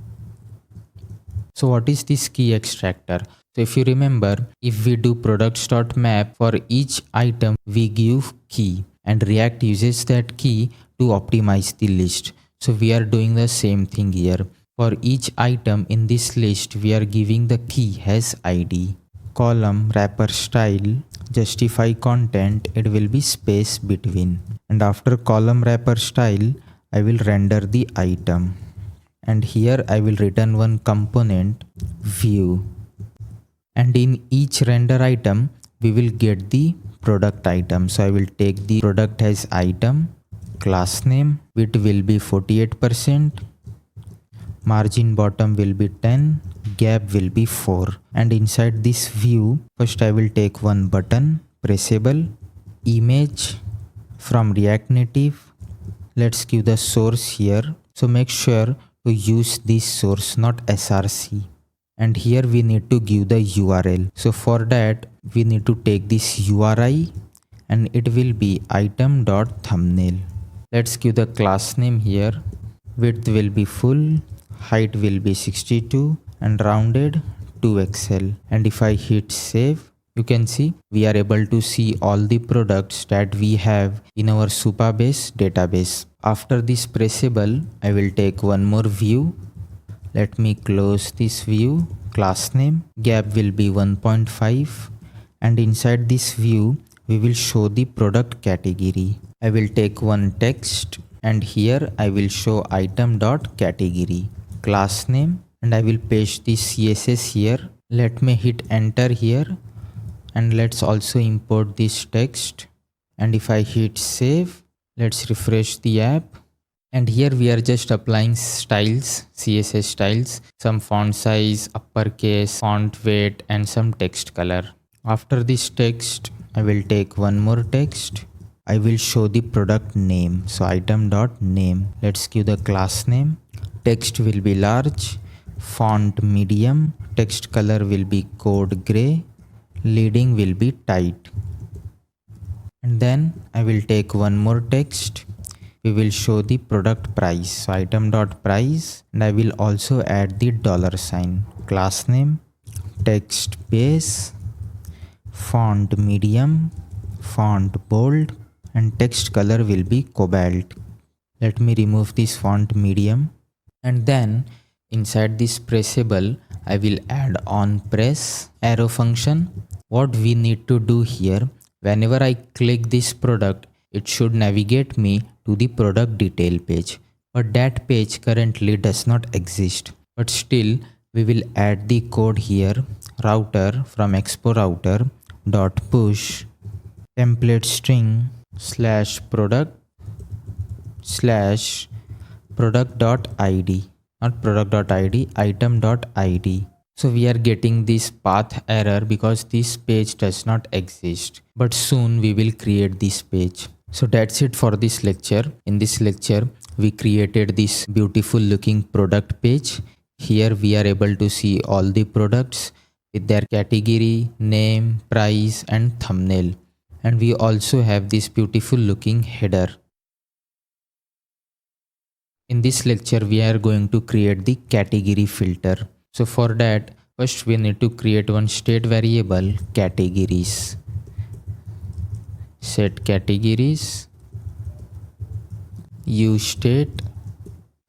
So what is this key extractor? So if you remember, if we do products.map, for each item we give key and React uses that key to optimize the list. So we are doing the same thing here. For each item in this list, we are giving the key as ID. Column wrapper style, justify content, it will be space between. And after column wrapper style, I will render the item. And here I will return one component, view. And in each render item, we will get the product item. So I will take the product as item, class name, width will be 48%. Margin bottom will be 10, gap will be 4. And inside this view, first I will take one button, pressable, image from React Native. Let's give the source here. So make sure to use this source, not src. and here we need to give the URL. So for that we need to take this URI and it will be item.thumbnail. Let's give the class name here. Width will be full, height will be 62 and rounded to XL. And if I hit save, you can see we are able to see all the products that we have in our Supabase database. After this pressable, I will take one more view. Let me close this view. Class name, gap will be 1.5 and inside this view we will show the product category. I will take one text and here I will show item.category, class name, and I will paste the CSS here. Let me hit enter here and let's also import this text. And if I hit save, let's refresh the app. And here we are just applying styles, CSS styles, some font size, uppercase, font weight, and some text color. After this text, I will take one more text. I will show the product name. So item.name. Let's give the class name. Text will be large, font medium, text color will be code gray, leading will be tight. And then I will take one more text. We will show the product price. So item.price, and I will also add the $sign. Class name, text base, font medium, font bold, and text color will be cobalt. Let me remove this font medium. And then inside this pressable, I will add on press arrow function. What we need to do here, whenever I click this product, it should navigate me to the product detail page. But that page currently does not exist. But still, we will add the code here, router from Expo router dot push template string /product /product.id, not product.id, item.id. So we are getting this path error because this page does not exist, but soon we will create this page. So that's it for this lecture. In this lecture, we created this beautiful looking product page. Here we are able to see all the products with their category, name, price, and thumbnail. And we also have this beautiful looking header. In this lecture, we are going to create the category filter. So for that, first we need to create one state variable, categories. Set categories, use state.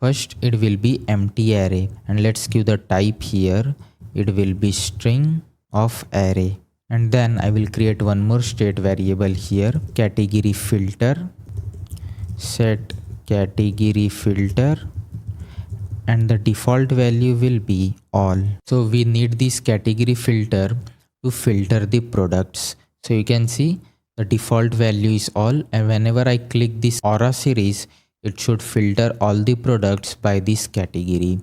First it will be empty array, and let's give the type here. It will be string of array. And then I will create one more state variable here, category filter. Set category filter, and the default value will be all. So we need this category filter to filter the products. So you can see the default value is all, and whenever I click this aura series, it should filter all the products by this category.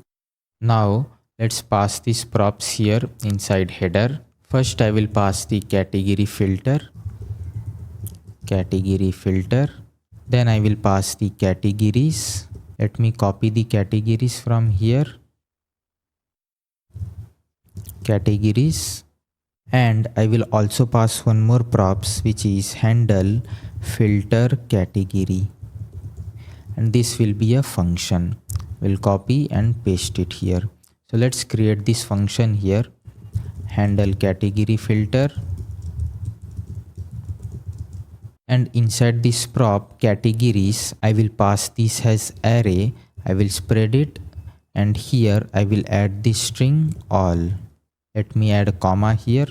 Now let's pass these props here inside header. First I will pass the category filter. Then I will pass the categories. Let me copy the categories from here. Categories. And I will also pass one more props, which is handle filter category. And this will be a function. We'll copy and paste it here. So let's create this function here. Handle category filter. And inside this prop categories, I will pass this as array. I will spread it, and here I will add the string all. Let me add a comma here.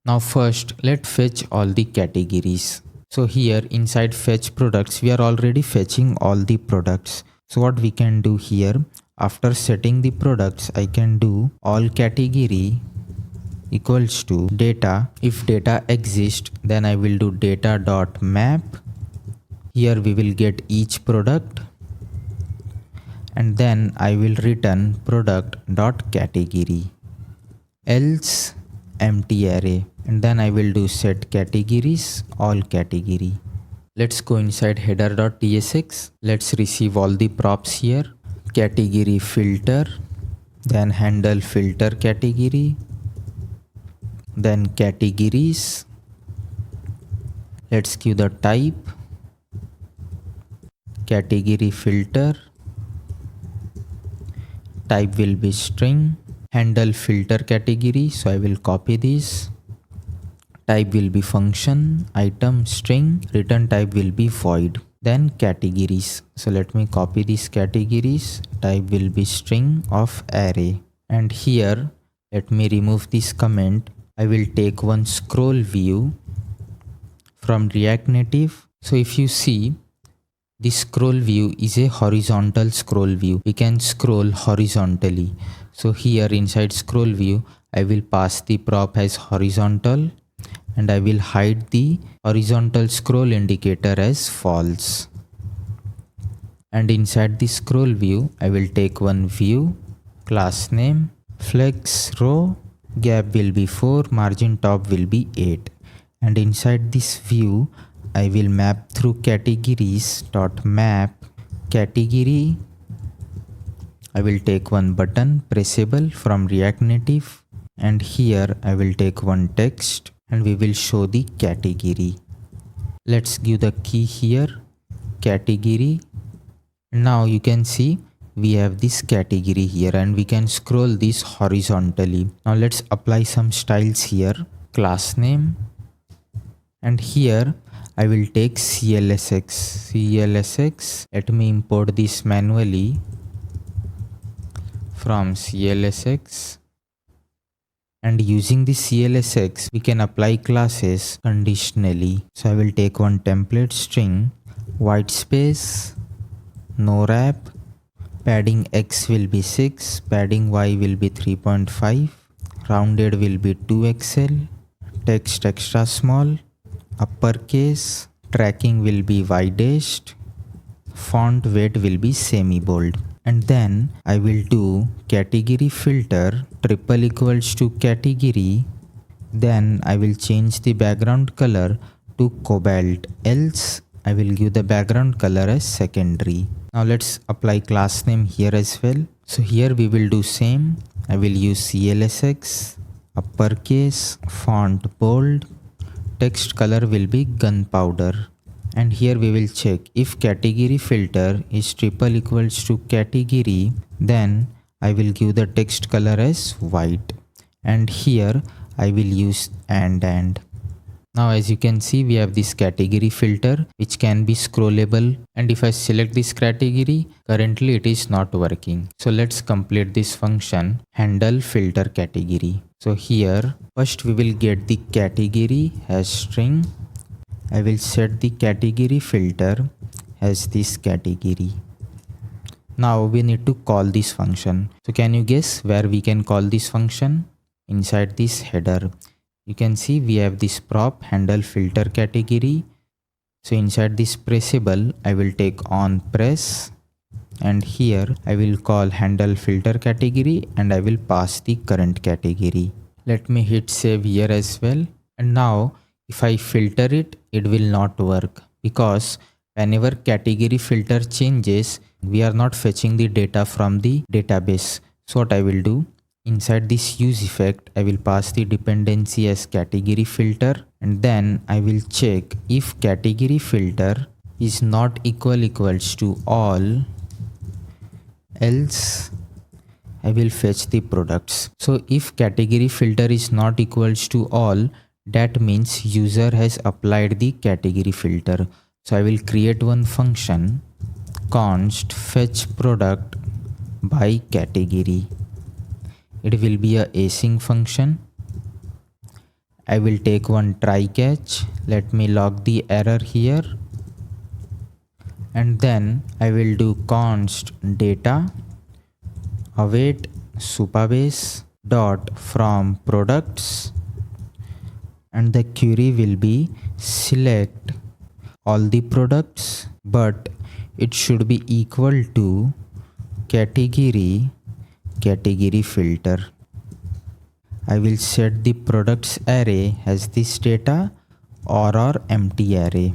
Now first let's fetch all the categories. So here inside fetch products, we are already fetching all the products. So what we can do here, after setting the products, I can do all category equals to data. If data exists, then I will do data.map. Here we will get each product, and then I will return product.category. Else empty array, and then I will do set categories, all category. Let's go inside header.tsx. Let's receive all the props here. Category filter, then handle filter category, then categories. Let's give the type, category filter, type will be string, handle filter category, so I will copy this. Type will be function, item, string, return type will be void. Then categories, so let me copy these categories. Type will be string of array, and here let me remove this comment. I will take one scroll view from React Native. So if you see, this scroll view is a horizontal scroll view. We can scroll horizontally. So here inside scroll view, I will pass the prop as horizontal, and I will hide the horizontal scroll indicator as false. And inside the scroll view, I will take one view, class name, flex row, gap will be 4, margin top will be 8. And inside this view, I will map through categories dot map category. I will take one button pressable from React Native, and here I will take one text, and we will show the category. Let's give the key here, category. Now you can see we have this category here, and we can scroll this horizontally. Now let's apply some styles here, class name, and here I will take CLSX. Let me import this manually from CLSX. And using the CLSX, we can apply classes conditionally. So I will take one template string, white space, no wrap, padding X will be 6, padding Y will be 3.5, rounded will be 2XL, text extra small, uppercase, tracking will be widest, font weight will be semi bold. And then I will do category filter triple equals to category. Then I will change the background color to cobalt, else I will give the background color as secondary. Now let's apply class name here as well. So here we will do same. I will use CLSX, uppercase, font bold, text color will be gunpowder. And here we will check if category filter is triple equals to category, then I will give the text color as white, and here I will use and. Now as you can see, we have this category filter which can be scrollable, and if I select this category, currently it is not working. So let's complete this function, handle filter category. So here first we will get the category as string. I will set the category filter as this category. Now we need to call this function. So can you guess where we can call this function? Inside this header. You can see we have this prop handle filter category. So inside this pressable, I will take on press, and here I will call handle filter category, and I will pass the current category. Let me hit save here as well. And now if I filter it, it will not work, because whenever category filter changes, we are not fetching the data from the database. So what I will do, inside this use effect, I will pass the dependency as category filter, and then I will check if category filter is not equals to all, else I will fetch the products. So if category filter is not equals to all, that means user has applied the category filter. So I will create one function, const fetch product by category. It will be a async function. I will take one try catch. Let me log the error here, and then I will do const data await Supabase dot from products, and the query will be select all the products, but it should be equal to category filter. I will set the products array as this data or empty array,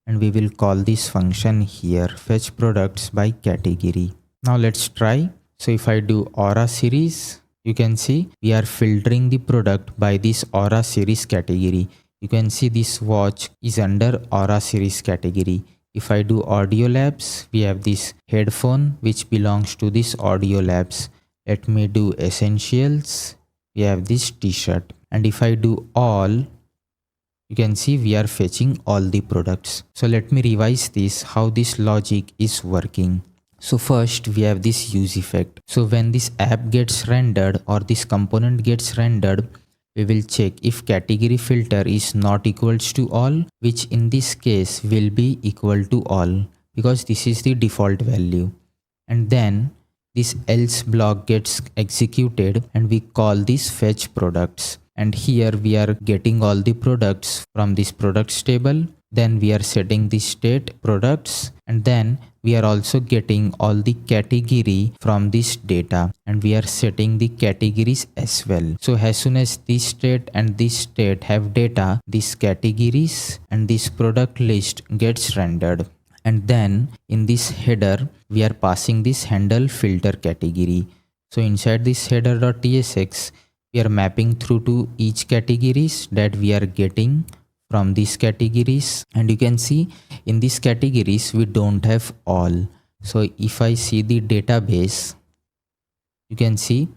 and we will call this function here, fetch products by category. Now let's try. So if I do Aura series, you can see we are filtering the product by this Aura series category. You can see this watch is under Aura series category. If I do Audio Labs, we have this headphone which belongs to this Audio Labs. Let me do Essentials. We have this t-shirt. And if I do all, you can see we are fetching all the products. So let me revise this, how this logic is working. So first we have this use effect. So when this app gets rendered or this component gets rendered, we will check if category filter is not equals to all, which in this case will be equal to all because this is the default value. And then this else block gets executed and we call this fetch products. And here we are getting all the products from this products table. Then we are setting the state products, and then we are also getting all the category from this data, and we are setting the categories as well. So as soon as this state and this state have data, these categories and this product list gets rendered. And then in this header we are passing this handle filter category. So inside this header.tsx we are mapping through to each categories that we are getting from these categories. And you can see in these categories we don't have all. So if I see the database, you can see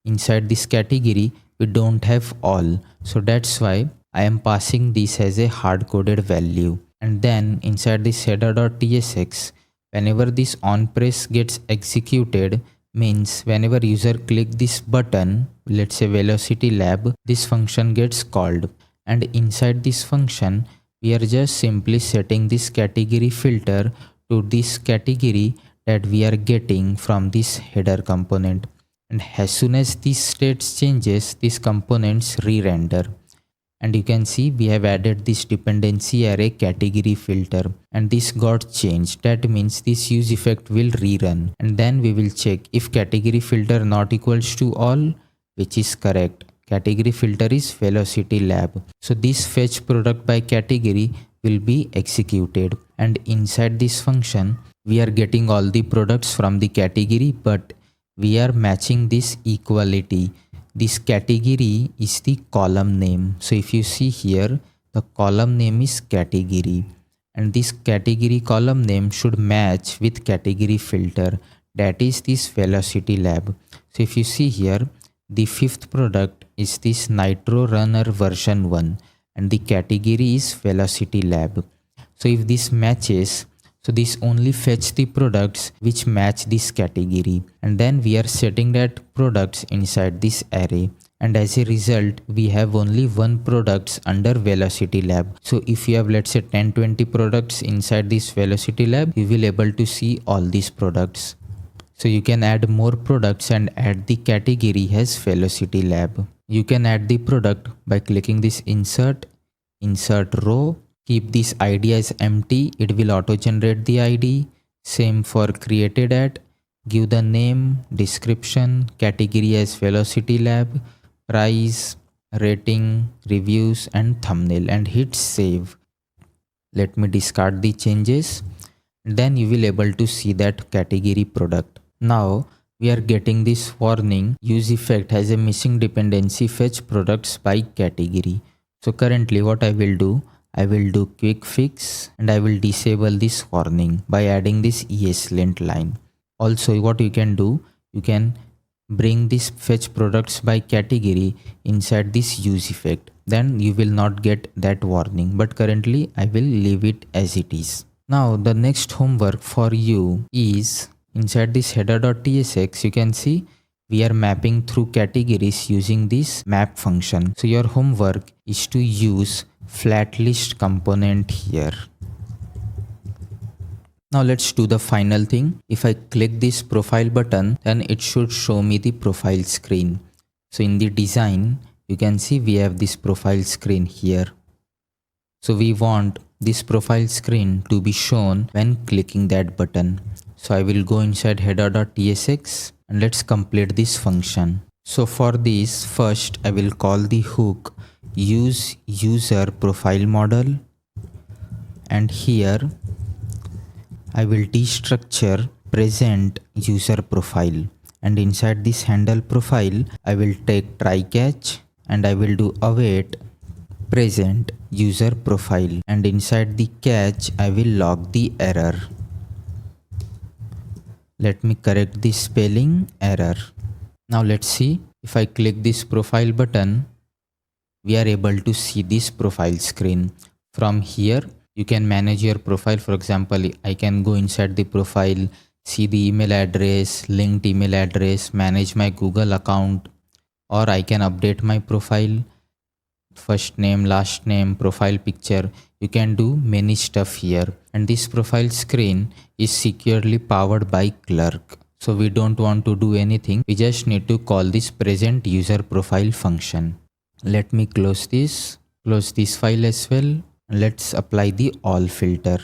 inside this category we don't have all. So that's why I am passing this as a hard-coded value. And then inside this header.tsx, whenever this onPress gets executed, means whenever user click this button, let's say velocity lab, this function gets called. And inside this function we are just simply setting this category filter to this category that we are getting from this header component. And as soon as this state changes, these components re-render. And you can see we have added this dependency array category filter, and this got changed. That means this use effect will rerun, and then we will check if category filter not equals to all, which is correct. Category filter is velocity lab. So this fetch product by category will be executed, and inside this function we are getting all the products from the category, but we are matching this equality. This category is the column name. So if you see here, the column name is category, and this category column name should match with category filter, that is this velocity lab. So if you see here, the fifth product is this Nitro Runner version 1 and the category is velocity lab. So if this matches, so this only fetch the products which match this category, and then we are setting that products inside this array, and as a result we have only one products under velocity lab. So if you have, let's say, 10-20 products inside this velocity lab, you will able to see all these products. So you can add more products and add the category as velocity lab. You can add the product by clicking this insert row. Keep this ID as empty, it will auto generate the ID. Same for created at. Give the name, description, category as velocity lab, price, rating, reviews and thumbnail, and hit save. Let me discard the changes. Then you will able to see that category product. Now we are getting this warning, use effect has a missing dependency, fetch products by category. So currently what I will do quick fix, and I will disable this warning by adding this ESLint line. Also what you can do, you can bring this fetch products by category inside this use effect, then you will not get that warning, but currently I will leave it as it is. Now the next homework for you is inside this header.tsx, you can see we are mapping through categories using this map function. So your homework is to use flat list component here. Now let's do the final thing. If I click this profile button, then it should show me the profile screen. So in the design, you can see we have this profile screen here. So we want this profile screen to be shown when clicking that button. So I will go inside header.tsx and let's complete this function. So for this, first I will call the hook use user profile model, and here I will destructure present user profile, and inside this handle profile I will take try catch and I will do await present user profile, and inside the catch I will log the error. Let me correct the spelling error. Now let's see, if I click this profile button, we are able to see this profile screen. From here you can manage your profile. For example, I can go inside the profile, see the email address, linked email address, manage my Google account, or I can update my profile, first name, last name, profile picture. You can do many stuff here, and this profile screen is securely powered by Clerk. So we don't want to do anything, we just need to call this present user profile function. Let me close this file as well. Let's apply the all filter.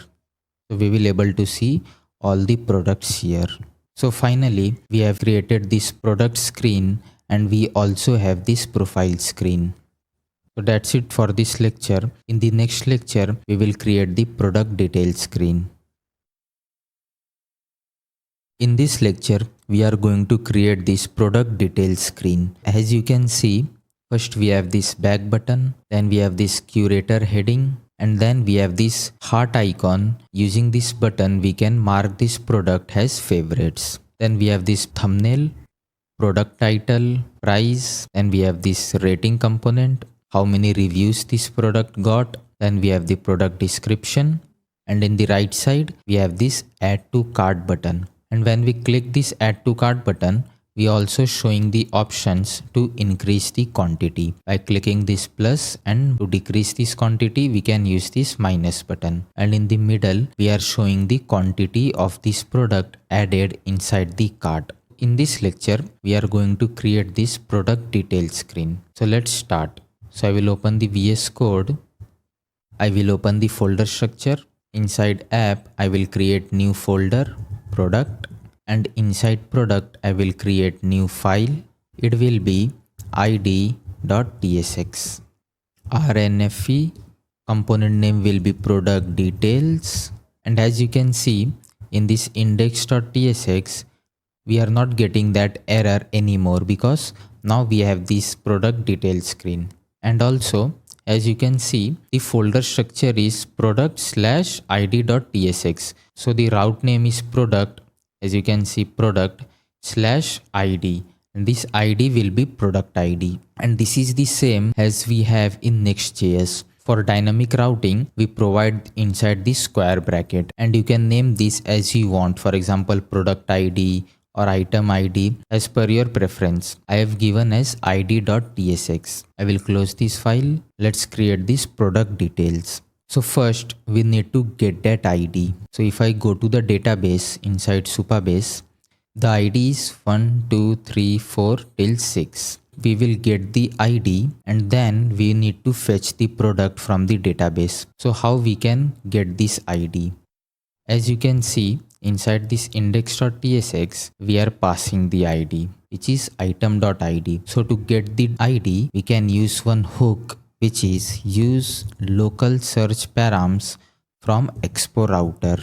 So we will able to see all the products here. So finally we have created this product screen and we also have this profile screen. So that's it for this lecture. In the next lecture we will create the product details screen. In this lecture we are going to create this product details screen. As you can see, first we have this back button, then we have this curator heading, and then we have this heart icon. Using this button we can mark this product as favorites. Then we have this thumbnail, product title, price, and we have this rating component, how many reviews this product got. Then we have the product description, and in the right side we have this add to cart button. And when we click this add to cart button, we also showing the options to increase the quantity. By clicking this plus, and to decrease this quantity we can use this minus button. And in the middle we are showing the quantity of this product added inside the cart. In this lecture we are going to create this product details screen. So let's start. So I will open the VS Code. I will open the folder structure. Inside app I will create new folder, product, and inside product I will create new file. It will be id.tsx. rnfe component name will be product details, and as you can see in this index.tsx we are not getting that error anymore because now we have this product details screen. And also as you can see, the folder structure is product/id.tsx. So the route name is product. As you can see, product/id, and this id will be product id. And this is the same as we have in Next.js. For dynamic routing, we provide inside this square bracket, and you can name this as you want. For example, product id or item id as per your preference. I have given as id.tsx. I will close this file. Let's create this product details. So first we need to get that ID. So if I go to the database inside Supabase, the ID is 1, 2, 3, 4 till 6. We will get the ID and then we need to fetch the product from the database. So how we can get this ID? As you can see inside this index.tsx, we are passing the ID, which is item.id. So to get the ID, we can use one hook, which is use local search params from Expo router.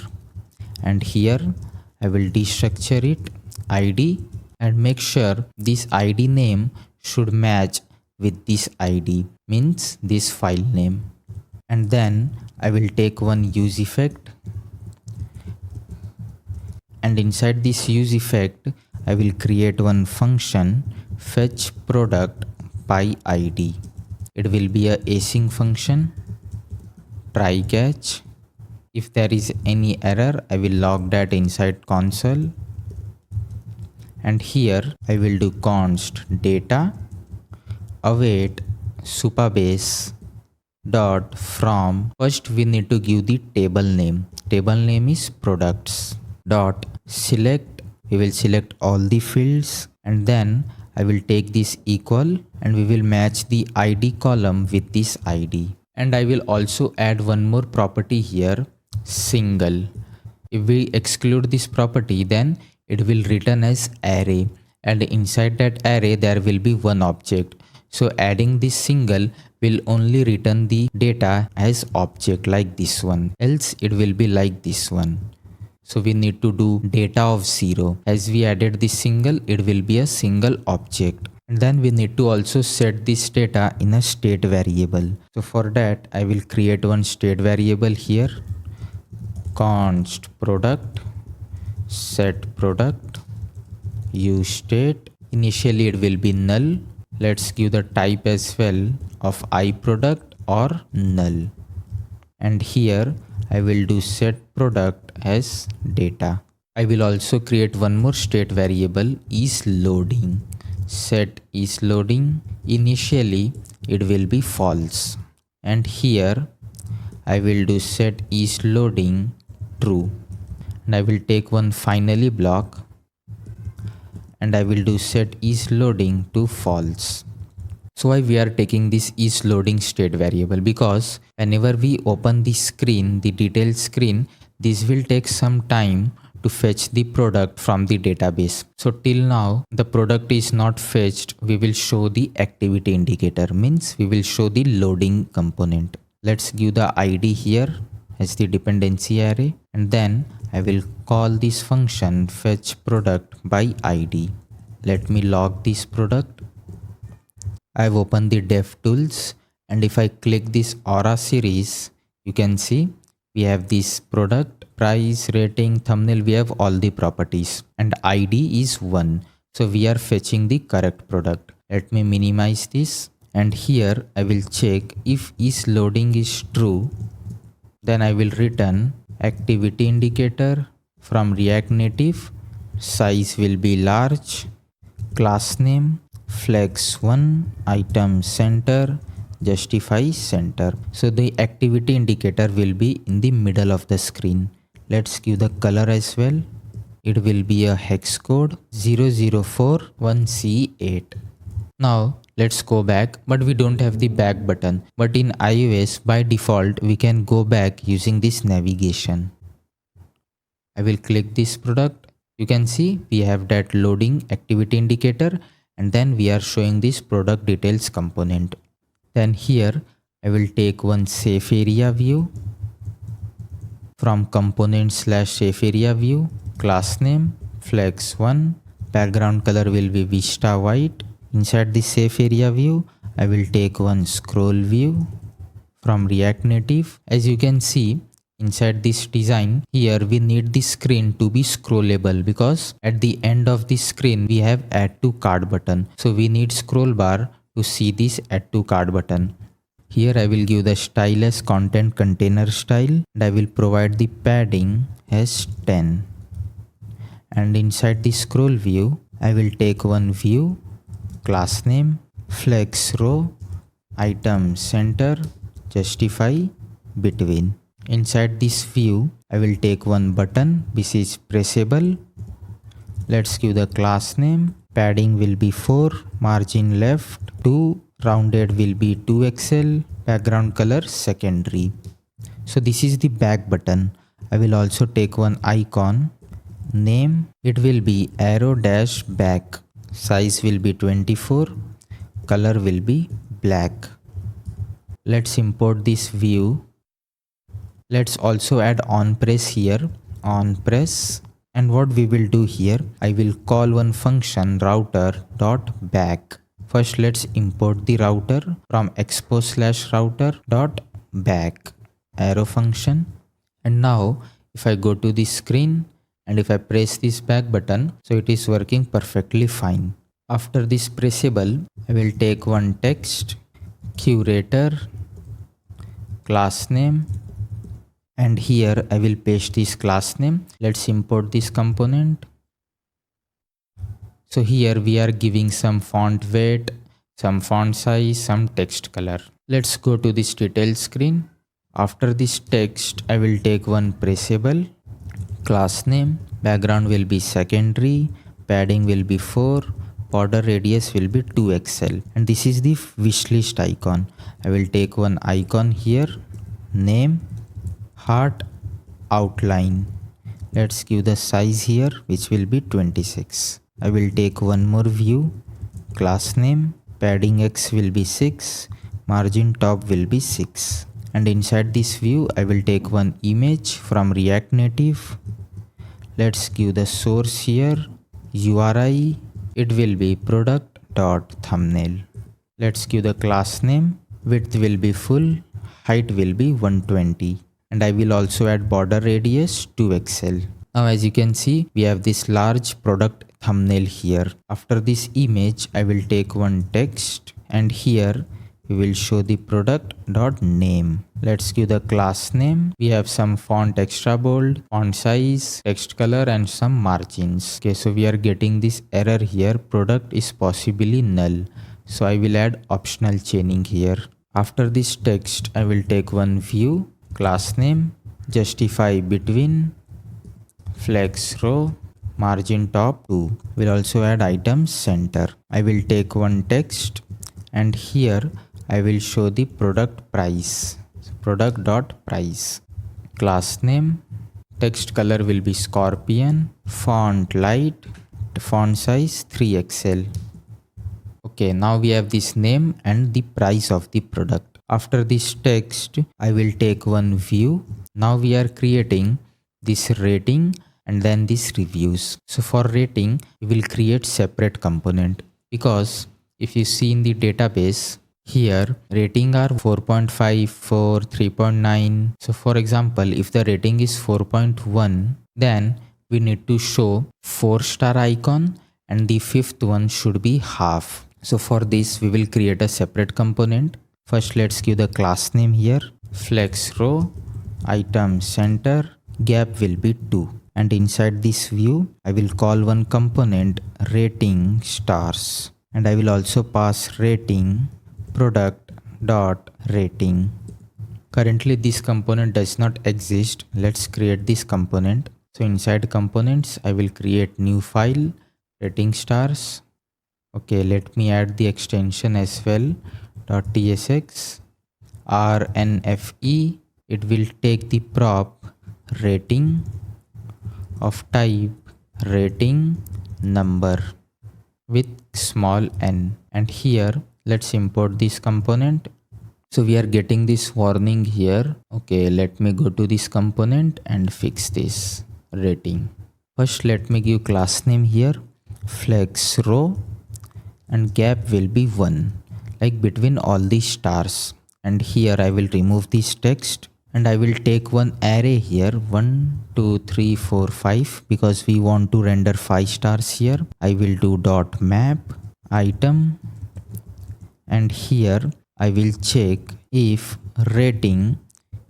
And here I will destructure it ID and make sure this ID name should match with this ID, means this file name. And then I will take one use effect, and inside this use effect I will create one function fetch product by ID. It will be a async function, try catch. If there is any error I will log that inside console, and here I will do const data await supabase dot from. First we need to give the table name. Table name is products dot select. We will select all the fields, and then I will take this equal and we will match the ID column with this ID. And I will also add one more property here, single. If we exclude this property, then it will return as array, and inside that array there will be one object. So adding this single will only return the data as object like this one, else it will be like this one. So we need to do data of 0. As we added this single, it will be a single object. And then we need to also set this data in a state variable. So for that, I will create one state variable here. Const product set product use state. Initially it will be null. Let's give the type as well of iProduct or null. And here I will do set product as data. I will also create one more state variable is loading. Set is loading. Initially it will be false. And here I will do set is loading true. And I will take one finally block and I will do set is loading to false. So why we are taking this is loading state variable? Because whenever we open the screen, the detailed screen, this will take some time to fetch the product from the database. So till now the product is not fetched. We will show the activity indicator, means we will show the loading component. Let's give the ID here as the dependency array, and then I will call this function fetch product by ID. Let me log this product. I've opened the DevTools, and if I click this aura series, you can see we have this product, price, rating, thumbnail, we have all the properties, and ID is 1. So we are fetching the correct product. Let me minimize this, and here I will check if is loading is true. Then I will return activity indicator from React Native. Size will be large. Class name flex 1, item center, justify center. So the activity indicator will be in the middle of the screen. Let's give the color as well. It will be a hex code 0041C8. Now let's go back, but we don't have the back button. But in iOS by default we can go back using this navigation. I will click this product. You can see we have that loading activity indicator, and then we are showing this product details component. Then here I will take one safe area view. From component / safe area view, class name flex 1, background color will be Vista white. Inside the safe area view, I will take one scroll view from React Native. As you can see, inside this design, here we need the screen to be scrollable, because at the end of the screen we have add to cart button. So we need scroll bar to see this add to cart button. Here I will give the style as content container style, and I will provide the padding as 10. And inside the scroll view, I will take one view, class name flex row, item center, justify between. Inside this view, I will take one button. This is pressable. Let's give the class name. Padding will be 4, margin left 2, rounded will be 2XL, background color secondary. So this is the back button. I will also take one icon. Name, it will be arrow dash back. Size will be 24. Color will be black. Let's import this view. Let's also add on press here, on press. And what we will do here, I will call one function router.back. First let's import the router from expo / router.back arrow function. And now if I go to the screen and if I press this back button, so it is working perfectly fine. After this pressable, I will take one text, curator, class name, and here I will paste this class name. Let's import this component. So here we are giving some font weight, some font size, some text color. Let's go to this detail screen. After this text, I will take one pressable, class name, background will be secondary, padding will be 4, border radius will be 2XL, and this is the wishlist icon. I will take one icon here, name, heart, outline. Let's give the size here, which will be 26. I will take one more view, class name, padding X will be 6, margin top will be 6. And inside this view, I will take one image from React Native. Let's give the source here, URI, it will be product.thumbnail. Let's give the class name, width will be full, height will be 120, and I will also add border radius 2 pixel. Now as you can see, we have this large product thumbnail here. After this image, I will take one text and here we will show the product.name. Let's give the class name. We have some font extra bold, font size, text color and some margins. Okay, so we are getting this error here. Product is possibly null. So I will add optional chaining here. After this text, I will take one view, class name, justify between, flex row, margin top 2. We'll also add items center. I will take one text and here I will show the product price. So product.price. Class name, text color will be scorpion, font light, font size 3XL. Okay, now we have this name and the price of the product. After this text, I will take one view. Now we are creating this rating and then this reviews. So for rating, we will create separate component because if you see in the database, here rating are 4.5, 4, 3.9. So for example, if the rating is 4.1, then we need to show 4-star icon and the fifth one should be half. So for this, we will create a separate component. First, let's give the class name here, flex row, item center, gap will be 2. And inside this view, I will call one component rating stars. And I will also pass rating product.rating. Currently, this component does not exist. Let's create this component. So inside components, I will create new file, rating stars. Okay, let me add the extension as well. .tsx rnfe. It will take the prop rating of type rating number with small n, and here let's import this component. So we are getting this warning here. Okay, let me go to this component and fix this rating. First, let me give class name here, flex row, and gap will be 1, like between all these stars. And here I will remove this text and I will take one array here, 1, 2, 3, 4, 5, because we want to render 5 stars here. I will do dot map item, and here I will check if rating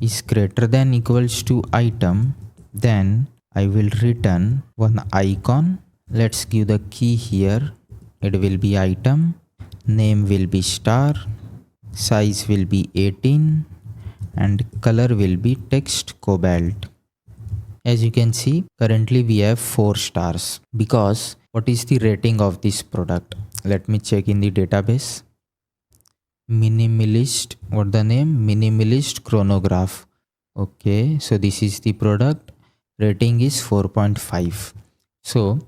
is greater than equals to item, then I will return one icon. Let's give the key here. It will be item, name will be star, size will be 18, and color will be text cobalt. As you can see, currently we have 4 stars because what is the rating of this product? Let me check in the database. Minimalist, what the name? Minimalist chronograph. Okay, so this is the product. Rating is 4.5. So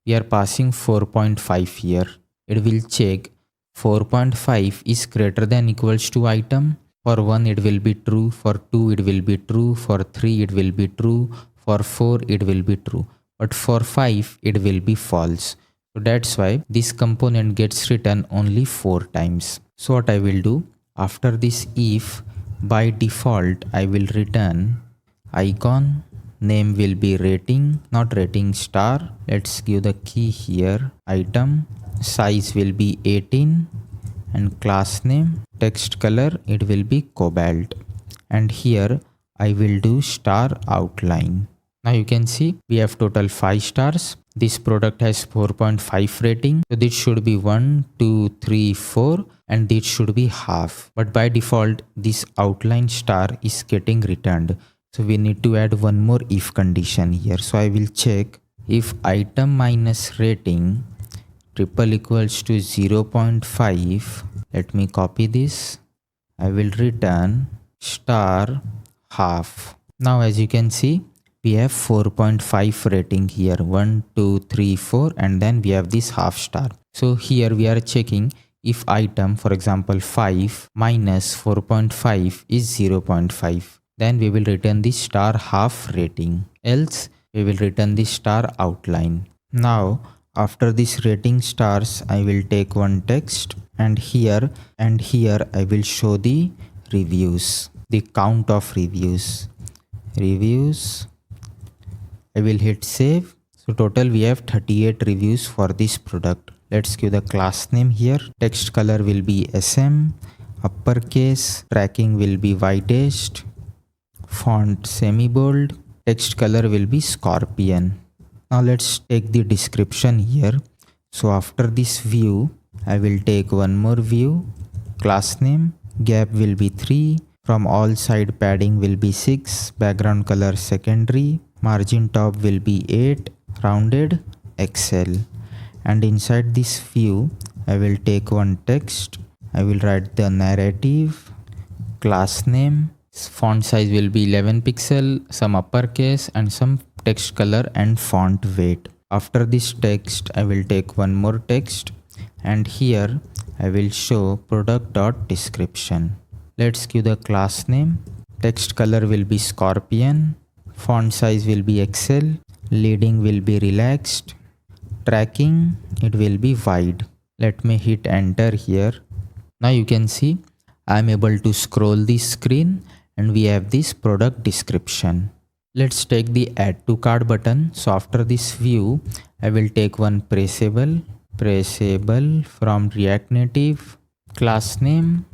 we are passing 4.5 here. It will check 4.5 is greater than equals to item. For 1 it will be true, for 2 it will be true, for 3 it will be true, for 4 it will be true, but for 5 it will be false. So that's why this component gets written only 4 times. So what I will do, after this if, by default I will return icon, name will be rating, not rating star. Let's give the key here, item, size will be 18, and class name, text color, it will be cobalt, and here I will do star outline. Now you can see we have total 5 stars. This product has 4.5 rating, so this should be 1, 2, 3, 4, and this should be half, but by default this outline star is getting returned. So we need to add one more if condition here. So I will check if item minus rating triple equals to 0.5. Let me copy this. I will return star half. Now as you can see, we have 4.5 rating here, 1, 2, 3, 4, and then we have this half star. So here we are checking if item, for example 5 minus 4.5 is 0.5. Then we will return the star half rating. Else We will return the star outline. Now after this rating stars, I will take one text and here I will show the reviews, the count of reviews. I will hit save. So total we have 38 reviews for this product. Let's give the class name here. Text color will be SM, uppercase, tracking will be widest, font semi bold, text color will be scorpion. Now let's take the description here. So after this view, I will take one more view. Class name, gap will be 3, from all side padding will be 6, background color secondary, margin top will be 8, rounded XL. And inside this view, I will take one text. I will write the narrative, class name, font size will be 11 pixel, some uppercase and some text color and font weight. After this text, I will take one more text and here I will show product.description. Let's give the class name. Text color will be scorpion, font size will be XL, leading will be relaxed, tracking it will be wide. Let me hit enter here. Now you can see I am able to scroll this screen and we have this product description. Let's take the add to cart button. So after this view, I will take one pressable from React Native, class name.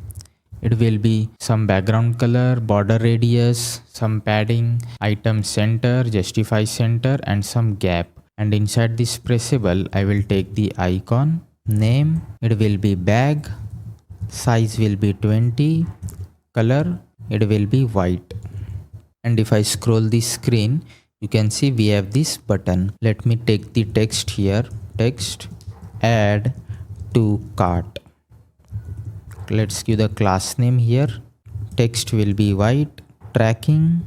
It will be some background color, border radius, some padding, item center, justify center and some gap. And inside this pressable, I will take the icon, name, it will be bag, size will be 20, color, it will be white. And if I scroll this screen, you can see we have this button. Let me take the text here, text, add to cart. Let's give the class name here. Text will be white, tracking,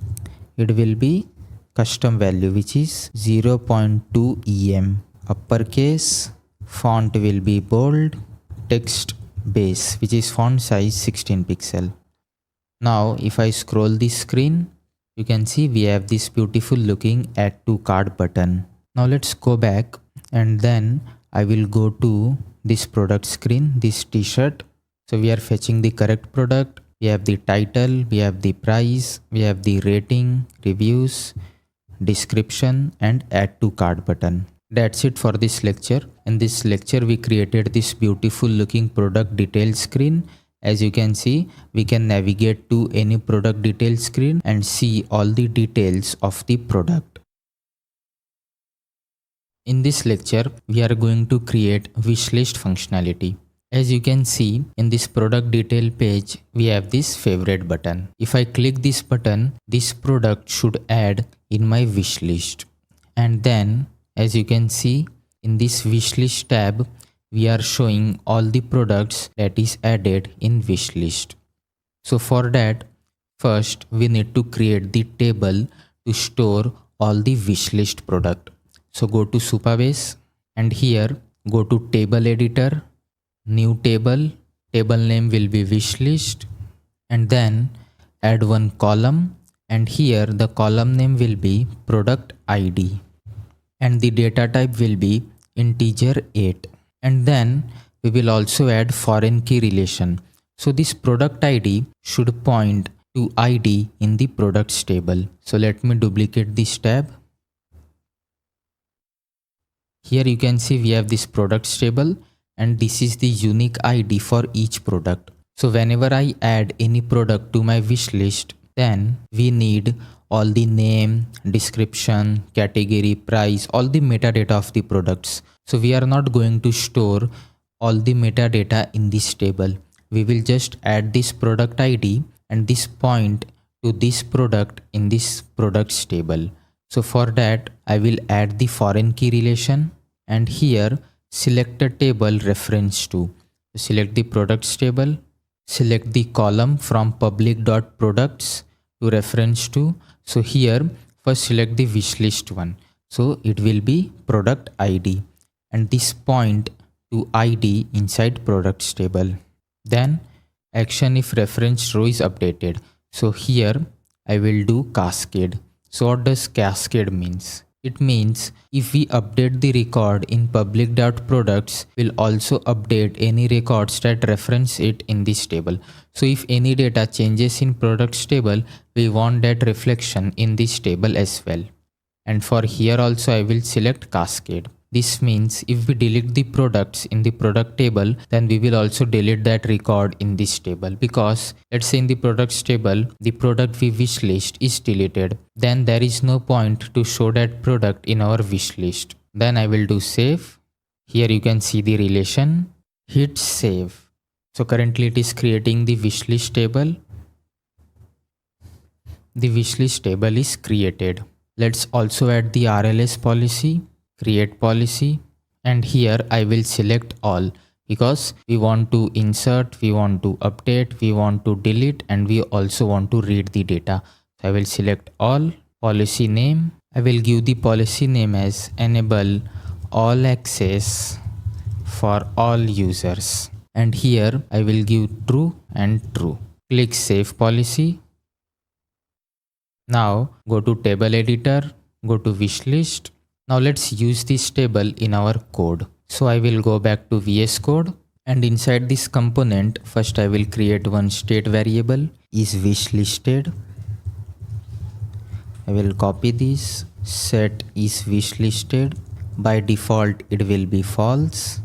it will be custom value which is 0.2 em, uppercase, font will be bold, text base which is font size 16 pixel. Now if I scroll this screen, you can see we have this beautiful looking add to cart button. Now let's go back and then I will go to this product screen, this t-shirt. So we are fetching the correct product. We have the title, we have the price, we have the rating, reviews, description and add to cart button. That's it for this lecture. In this lecture we created this beautiful looking product details screen. As you can see, we can navigate to any product details screen and see all the details of the product. In this lecture, we are going to create wishlist functionality. As you can see in this product detail page, we have this favorite button. If I click this button, this product should add in my wishlist. And then as you can see in this wishlist tab, we are showing all the products that is added in wishlist. So for that, first we need to create the table to store all the wishlist product. So go to Supabase and here go to table editor, new table, table name will be wishlist and then add one column and here the column name will be product ID and the data type will be integer 8. And then we will also add foreign key relation. So this product ID should point to ID in the products table. So let me duplicate this tab. Here you can see we have this products table and this is the unique ID for each product. So whenever I add any product to my wish list, then we need all the name, description, category, price, all the metadata of the products. So we are not going to store all the metadata in this table. We will just add this product ID and this point to this product in this products table. So for that, I will add the foreign key relation and here select a table reference to. Select the products table, select the column from public.products to reference to. So here first select the wishlist one. So it will be product ID and this point to ID inside products table. Then action if reference row is updated. So here I will do cascade. So what does cascade means? It means if we update the record in public.products, we'll also update any records that reference it in this table. So if any data changes in products table, we want that reflection in this table as well. And for here also I will select cascade. This means if we delete the products in the product table, then we will also delete that record in this table, because let's say in the products table, the product we wish list is deleted. Then there is no point to show that product in our wish list. Then I will do save. Here you can see the relation. Hit save. So currently it is creating the wish list table. The wish list table is created. Let's also add the RLS policy, create policy, and here I will select all, because we want to insert, we want to update, we want to delete, and we also want to read the data. So I will select all. Policy name, I will give the policy name as enable all access for all users, and here I will give true and true. Click save policy. Now go to table editor, go to wishlist. Now let's use this table in our code. So I will go back to VS Code, and inside this component, first I will create one state variable is wishlisted. I will copy this, set is wishlisted. By default it will be false.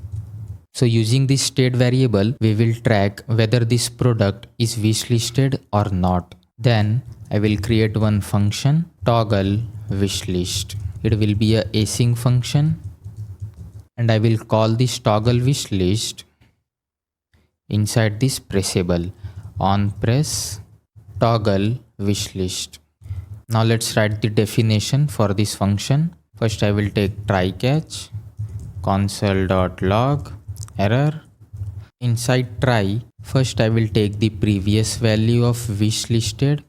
So using this state variable, we will track whether this product is wishlisted or not. Then I will create one function, toggle wishlist. It will be a async function, and I will call this toggle wishlist inside this pressable on press toggle wishlist. Now let's write the definition for this function. First I will take try catch console.log error. Inside try, first I will take the previous value of wishlisted,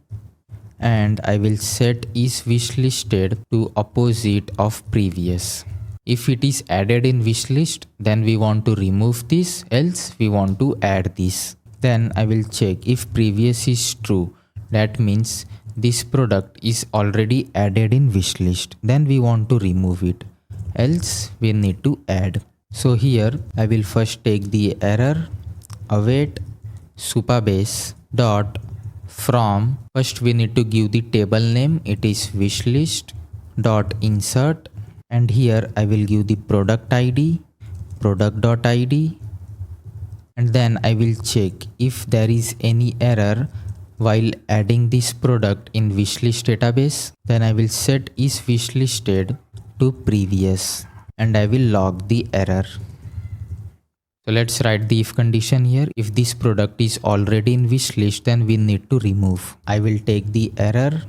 and I will set is wishlisted to opposite of previous. If it is added in wishlist, then we want to remove this, else we want to add this. Then I will check if previous is true. That means this product is already added in wishlist. Then we want to remove it, else we need to add. So here I will first take the error await Supabase dot from, first we need to give the table name, it is wishlist dot insert, and here I will give the product ID product.id, and then I will check if there is any error while adding this product in wishlist database. Then I will set is wishlisted to previous, and I will log the error. So let's write the if condition here. If this product is already in wish list, then we need to remove. I will take the error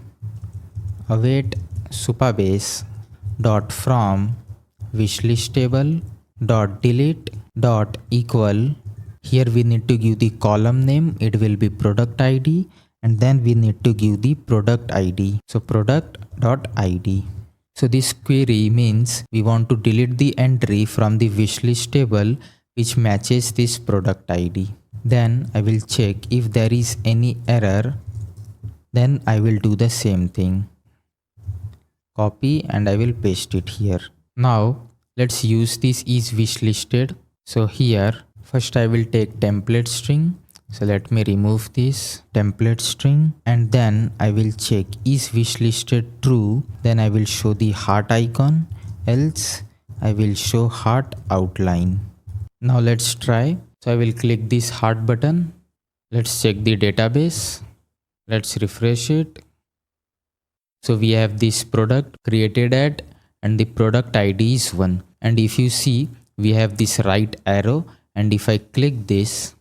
await Supabase dot from wishlist table dot delete dot equal. Here we need to give the column name. It will be product ID, and then we need to give the product ID. So product dot ID. So this query means we want to delete the entry from the wishlist table which matches this product ID. Then I will check if there is any error. Then I will do the same thing. Copy and I will paste it here. Now let's use this is wishlisted. So here first I will take template string. So let me remove this template string, and then I will check is wishlisted true. Then I will show the heart icon, else I will show heart outline. Now let's try. So I will click this heart button. Let's check the database. Let's refresh it. So we have this product created at, and the product ID is 1. And if you see, we have this right arrow, and if I click this,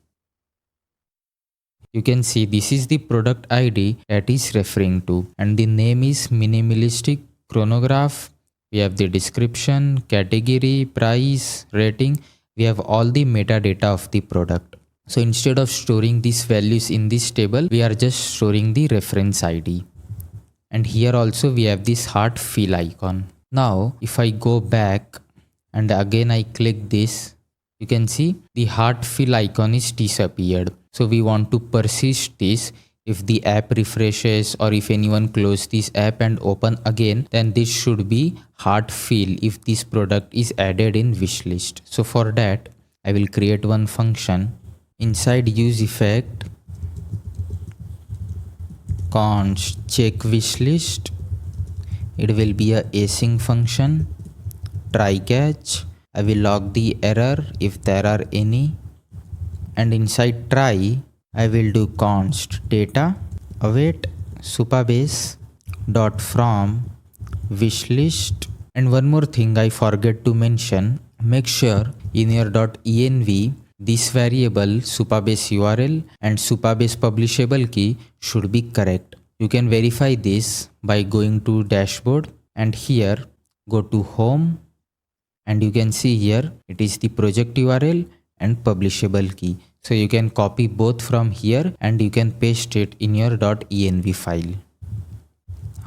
you can see this is the product ID that is referring to, and the name is minimalistic chronograph. We have the description, category, price, rating. We have all the metadata of the product. So instead of storing these values in this table, we are just storing the reference ID. And here also we have this heart fill icon. Now if I go back and again I click this, you can see the heart fill icon is disappeared. So we want to persist this If the app refreshes or if anyone close this app and open again, then this should be heart feel if this product is added in wishlist. So for that, I will create one function inside use effect const check wishlist. It will be a async function. Try catch. I will log the error if there are any. And inside try, I will do const data await Supabase dot from wishlist. And one more thing I forget to mention, make sure in your .env this variable Supabase URL and Supabase publishable key should be correct. You can verify this by going to dashboard and here go to home, and you can see here it is the project URL and publishable key. So you can copy both from here and you can paste it in your .env file.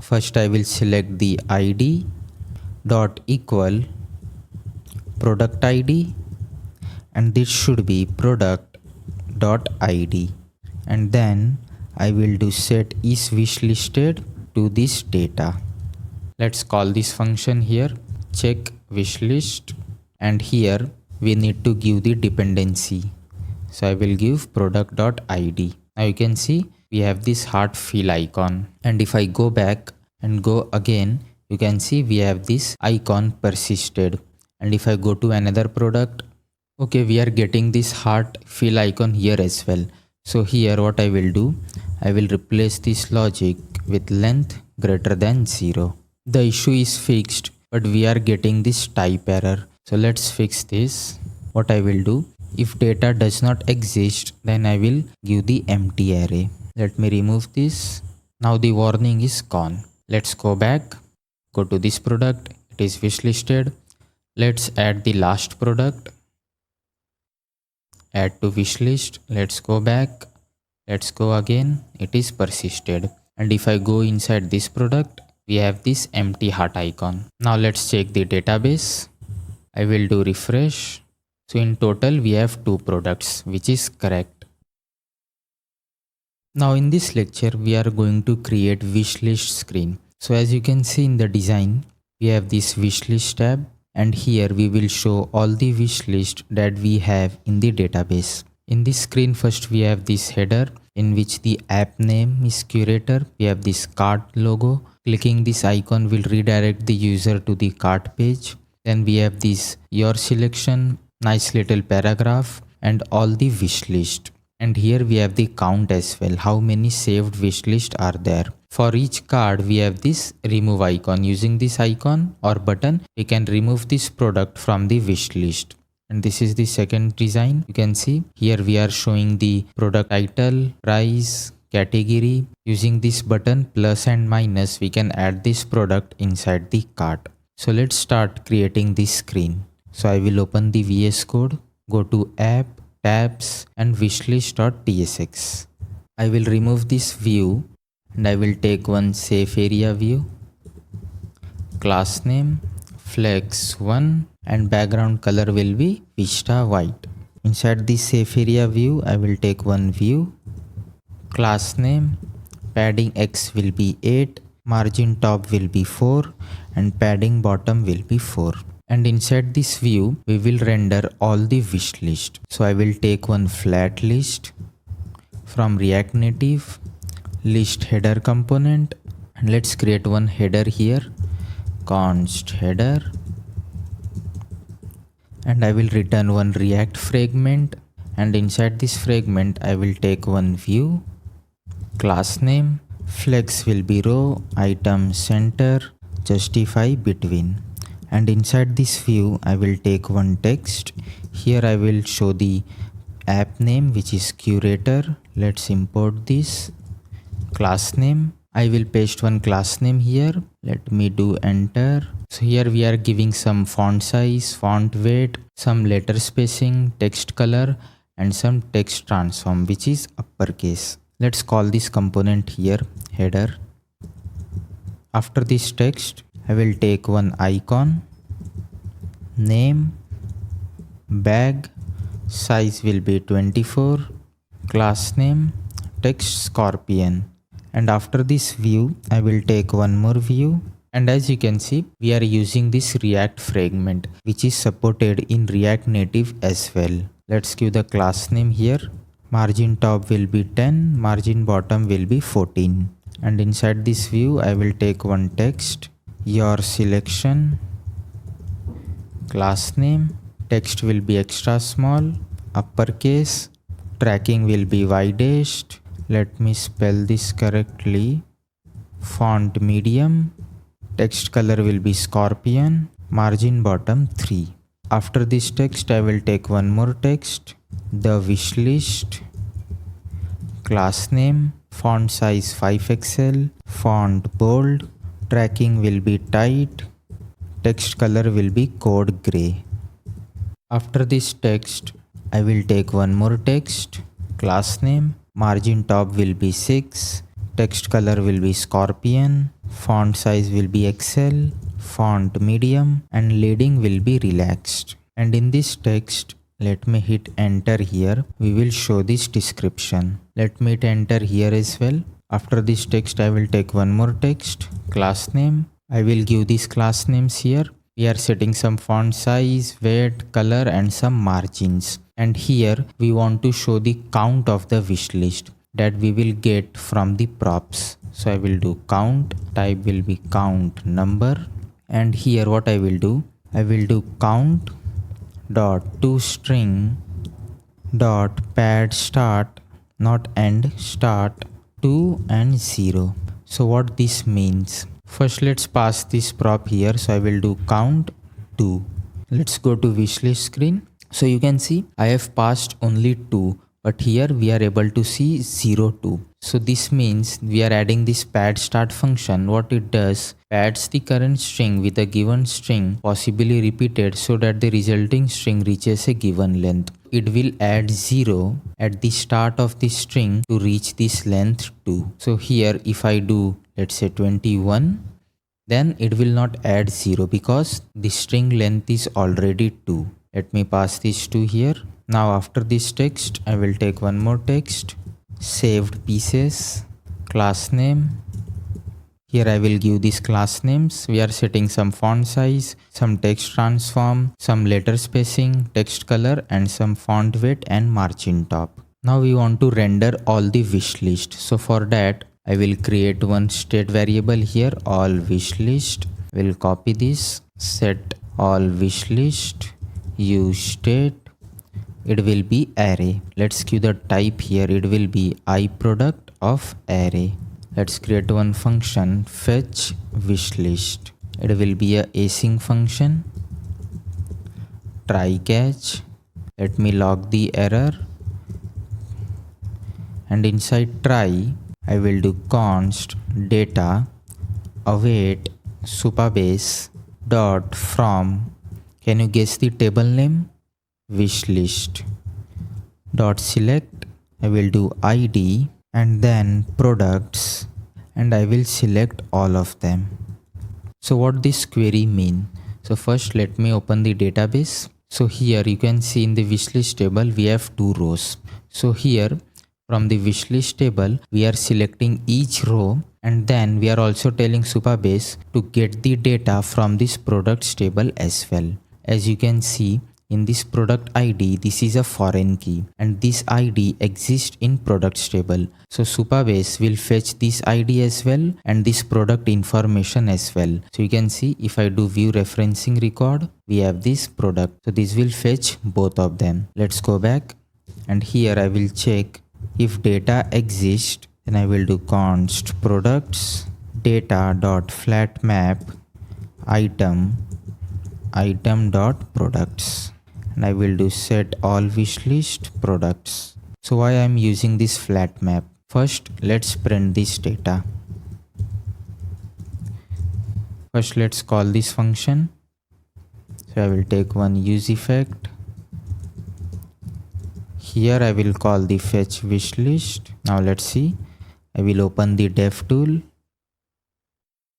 First I will select the ID dot equal product ID, and this should be product dot ID, and then I will do set is wishlisted to this data. Let's call this function here check wishlist, and here we need to give the dependency. So I will give product.id. Now you can see we have this heart feel icon, and if I go back and go again, you can see we have this icon persisted. And if I go to another product, okay, we are getting this heart feel icon here as well. So here what I will do, I will replace this logic with length greater than 0. The issue is fixed, but we are getting this type error. So let's fix this. What I will do, if data does not exist, then I will give the empty array. Let me remove this. Now the warning is gone. Let's go back, go to this product, it is wishlisted. Let's add the last product, add to wishlist. Let's go back, let's go again, it is persisted. And if I go inside this product, we have this empty heart icon. Now let's check the database. I will do refresh. So in total we have 2 products, which is correct. Now in this lecture we are going to create wishlist screen. So as you can see in the design, we have this wishlist tab, and here we will show all the wishlist that we have in the database. In this screen, first we have this header in which the app name is curator. We have this cart logo. Clicking this icon will redirect the user to the cart page. Then we have this your selection, nice little paragraph, and all the wish list. And here we have the count as well, how many saved wish list are there. For each card we have this remove icon. Using this icon or button, we can remove this product from the wish list. And this is the second design. You can see here we are showing the product title, price, category. Using this button plus and minus, we can add this product inside the cart. So let's start creating this screen. So I will open the VS Code, go to app, tabs, and wishlist.tsx. I will remove this view and I will take one safe area view, class name, flex 1, and background color will be Vista white. Inside this safe area view, I will take one view, class name, padding X will be 8, margin top will be 4, and padding bottom will be 4. And inside this view, we will render all the wish list. So I will take one flat list from React Native, list header component, and let's create one header here, const header, and I will return one React fragment, and inside this fragment I will take one view, class name, flex will be row, item center, justify between. And inside this view I will take one text. Here I will show the app name, which is curator. Let's import this class name. I will paste one class name here. Let me do enter. So here we are giving some font size, font weight, some letter spacing, text color, and some text transform, which is uppercase. Let's call this component here header. After this text, I will take one icon, name, bag, size will be 24, class name, text scorpion. And after this view, I will take one more view. And as you can see, we are using this React fragment, which is supported in React Native as well. Let's give the class name here. Margin top will be 10, margin bottom will be 14. And inside this view, I will take one text, your selection, class name, text will be extra small, uppercase, tracking will be widest. Let me spell this correctly. Font medium, text color will be scorpion, margin bottom 3. After this text, I will take one more text, the wishlist, class name, font size 5XL, font bold, tracking will be tight, text color will be code gray. After this text, I will take one more text, class name, margin top will be 6, text color will be scorpion, font size will be XL, font medium, and leading will be relaxed. And in this text, let me hit enter here. We will show this description. Let me hit enter here as well. After this text, I will take one more text, class name. I will give these class names here. We are setting some font size, weight, color, and some margins. And here we want to show the count of the wish list that we will get from the props. So I will do count, type will be count number, and here what I will do count dot toString dot pad start, not end, start 2 and 0. So what this means, first let's pass this prop here. So I will do count 2. Let's go to wishlist screen. So you can see I have passed only 2, but here we are able to see 0, 2. So this means we are adding this pad start function. What it does, pads the current string with a given string, possibly repeated, so that the resulting string reaches a given length. It will add 0 at the start of the string to reach this length 2. So here if I do, let's say 21, then it will not add 0 because the string length is already 2. Let me pass this 2 here. Now after this text, I will take one more text, saved pieces, class name. Here I will give these class names. We are setting some font size, some text transform, some letter spacing, text color, and some font weight and margin top. Now we want to render all the wish list. So for that, I will create one state variable here, all wish list. We'll copy this, set all wish list, use state. It will be array. Let's give the type here. It will be iProduct of array. Let's create one function, fetch wishlist. It will be a async function. Try catch. Let me log the error. And inside try, I will do const data await Supabase dot from. Can you guess the table name? Wishlist dot select. I will do ID and then products, and I will select all of them. So what this query mean? So first let me open the database. So here you can see in the wishlist table we have 2 rows. So here from the wishlist table we are selecting each row, and then we are also telling Supabase to get the data from this products table as well. As you can see, in this product ID, this is a foreign key, and this ID exists in products table. So Supabase will fetch this ID as well and this product information as well. So you can see if I do view referencing record, we have this product. So this will fetch both of them. Let's go back, and here I will check if data exists. Then I will do const products data.flatMap item dot products, and I will do set all wishlist products. So why I am using this flat map? First let's print this data. First let's call this function. So I will take one use effect. Here I will call the fetch wishlist. Now let's see. I will open the dev tool.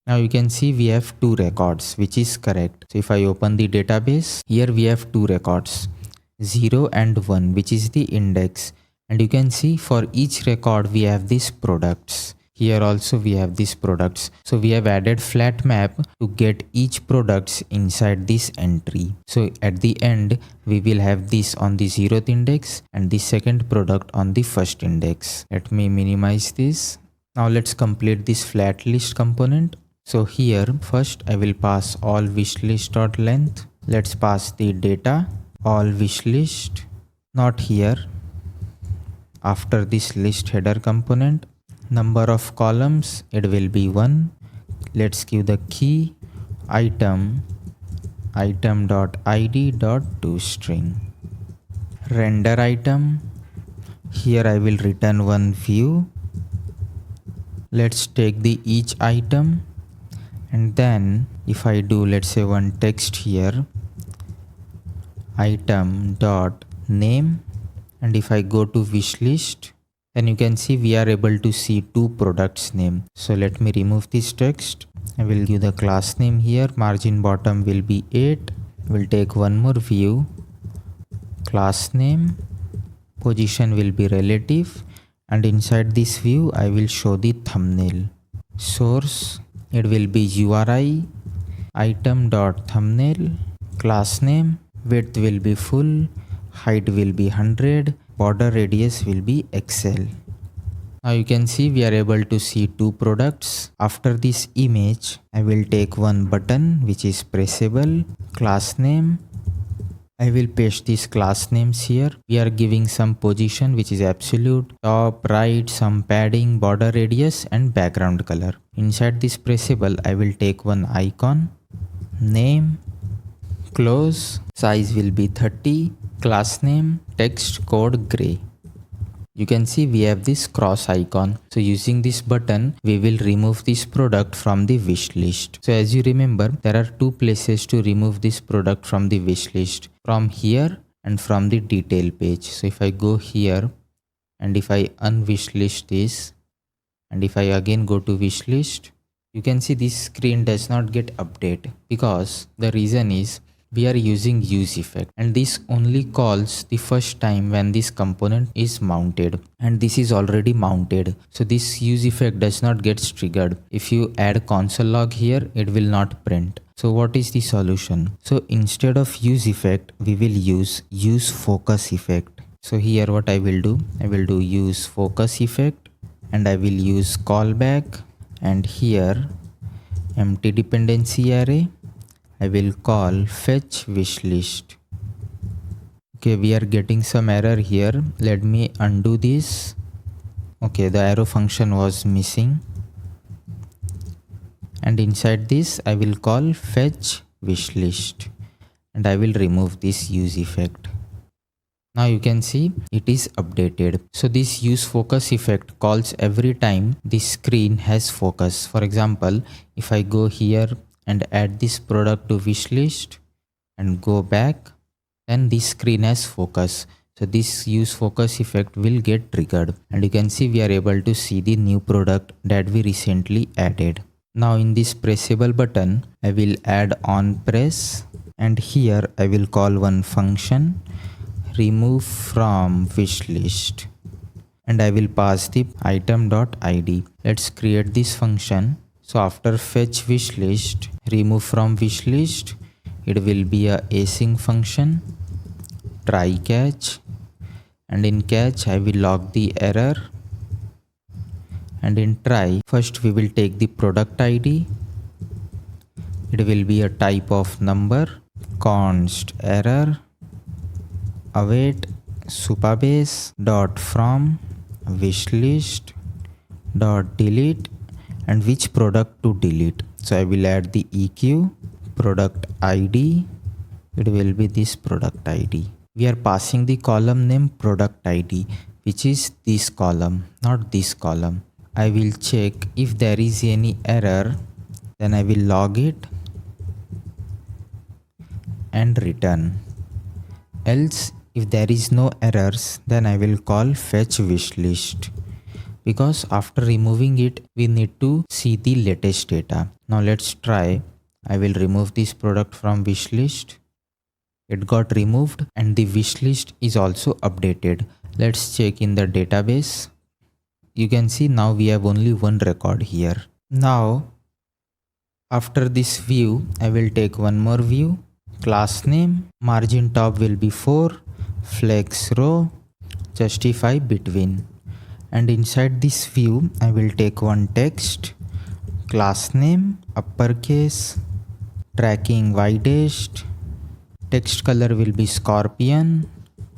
Now you can see we have 2 records, which is correct. So if I open the database, here we have 2 records, 0 and 1, which is the index, And you can see for each record we have these products. Here also we have these products. So we have added flat map to get each products inside this entry. So at the end we will have this on the 0th index and the second product on the first index. Let me minimize this. Now let's complete this flat list component. So here first I will pass all wishlist.length. Let's pass the data all wishlist, not here. After this list header component, number of columns, it will be 1. Let's give the key item item.id.toString. Render item, here I will return one view. Let's take the each item, and then if I do, let's say, one text here, item.name, and if I go to wishlist, then you can see we are able to see two products name. So let me remove this text. I will give the class name here. Margin bottom will be 8. We'll take one more view. Class name. Position will be relative. And inside this view, I will show the thumbnail. Source. It will be URI. Item.thumbnail. Class name. Width will be full. Height will be 100. Border radius will be XL. Now you can see we are able to see two products. After this image, I will take one button which is pressable. Class name. I will paste these class names here. We are giving some position which is absolute, top, right, some padding, border radius and background color. Inside this pressable, I will take one icon. Name. Close. Size will be 30. Class name, text, code, gray. You can see we have this cross icon. So using this button, we will remove this product from the wish list. So as you remember, there are two places to remove this product from the wish list. From here and from the detail page. So if I go here and if I unwish list this, and if I again go to wish list, you can see this screen does not get updated because the reason is we are using use effect, and this only calls the first time when this component is mounted, and this is already mounted. So this use effect does not get triggered. If you add console log here, it will not print. So what is the solution? So instead of use effect, we will use focus effect. So here what I will do use focus effect, and I will use callback, and here empty dependency array. I will call fetch wishlist. Okay, we are getting some error here. Let me undo this. Okay, the arrow function was missing. And inside this, I will call fetch wishlist. And I will remove this use effect. Now you can see it is updated. So this use focus effect calls every time the screen has focus. For example, if I go here and add this product to wish list and go back, then this screen has focus. So this use focus effect will get triggered, and you can see we are able to see the new product that we recently added. Now in this pressable button, I will add on press, and here I will call one function remove from wish list, and I will pass the item.id. Let's create this function. So after fetch wishlist, remove from wishlist, it will be a async function, try catch, and in catch I will log the error, and in try, first we will take the product ID, it will be a type of number, const error, await supabase dot from wishlist dot delete, and which product to delete. So I will add the EQ, product ID, it will be this product ID. We are passing the column name product ID, which is this column, not this column. I will check if there is any error, then I will log it and return. Else if there is no errors, then I will call fetch wishlist. Because after removing it, we need to see the latest data. Now let's try. I will remove this product from wishlist. It got removed and the wishlist is also updated. Let's check in the database. You can see now we have only one record here. Now after this view, I will take one more view. Class name, margin top will be 4, flex row, justify between. And inside this view, I will take one text, class name, uppercase, tracking widest, text color will be scorpion,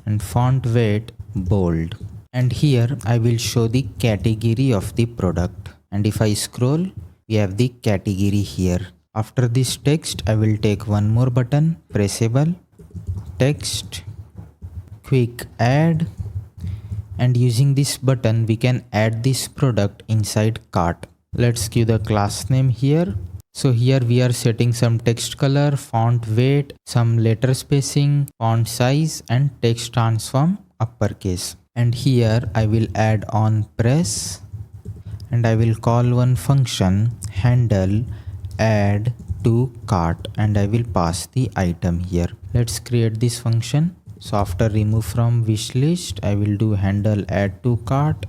and font weight bold. And here I will show the category of the product. And if I scroll, we have the category here. After this text, I will take one more button, pressable, text, quick add, and using this button we can add this product inside cart. Let's give the class name here. So here we are setting some text color, font weight, some letter spacing, font size, and text transform uppercase. And here I will add on press, and I will call one function handle add to cart, and I will pass the item here. Let's create this function. So after remove from wishlist, I will do handle add to cart.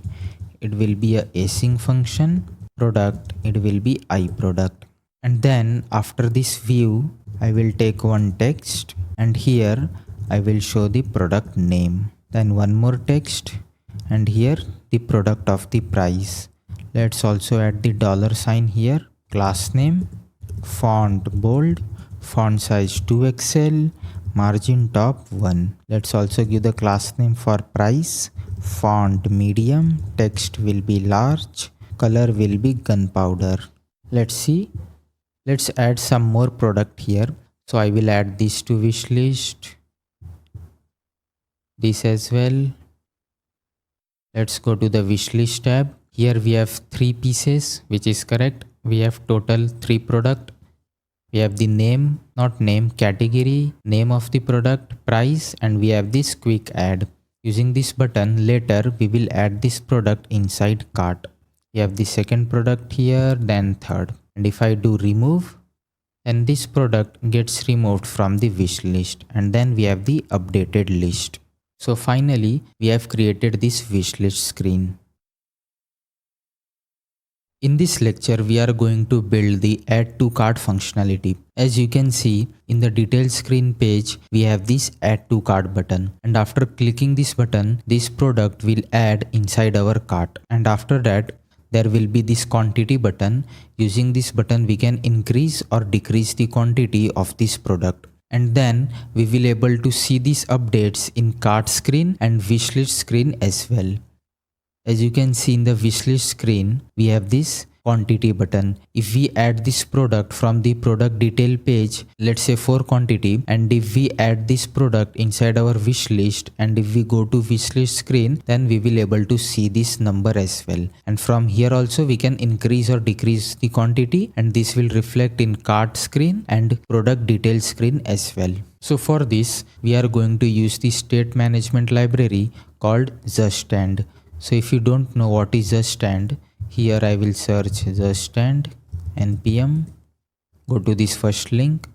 It will be a async function. Product, it will be iProduct. And then after this view, I will take one text, and here I will show the product name. Then one more text, and here the product of the price. Let's also add the $sign here. Class name, font bold, font size 2XL, margin top 1. Let's also give the class name for price, font medium, text will be large, color will be gunpowder. Let's see. Let's add some more product here. So I will add this to wish list, this as well. Let's go to the wish list tab. Here we have 3 pieces, which is correct. We have total 3 product. We have the name, not name, category, name of the product, price, and we have this quick add. Using this button, later we will add this product inside cart. We have the second product here, then third. And if I do remove, then this product gets removed from the wish list, and then we have the updated list. So finally, we have created this wishlist screen. In this lecture, we are going to build the add to cart functionality. As you can see, in the details screen page, we have this add to cart button. And after clicking this button, this product will add inside our cart. And after that, there will be this quantity button. Using this button, we can increase or decrease the quantity of this product. And then we will able to see these updates in cart screen and wishlist screen as well. As you can see in the wishlist screen, we have this quantity button. If we add this product from the product detail page, let's say for quantity, and if we add this product inside our wish list, and if we go to wishlist screen, then we will able to see this number as well. And from here also we can increase or decrease the quantity, and this will reflect in cart screen and product detail screen as well. So for this, we are going to use the state management library called TheStand. So if you don't know what is TheStand, here I will search TheStand npm, go to this first link.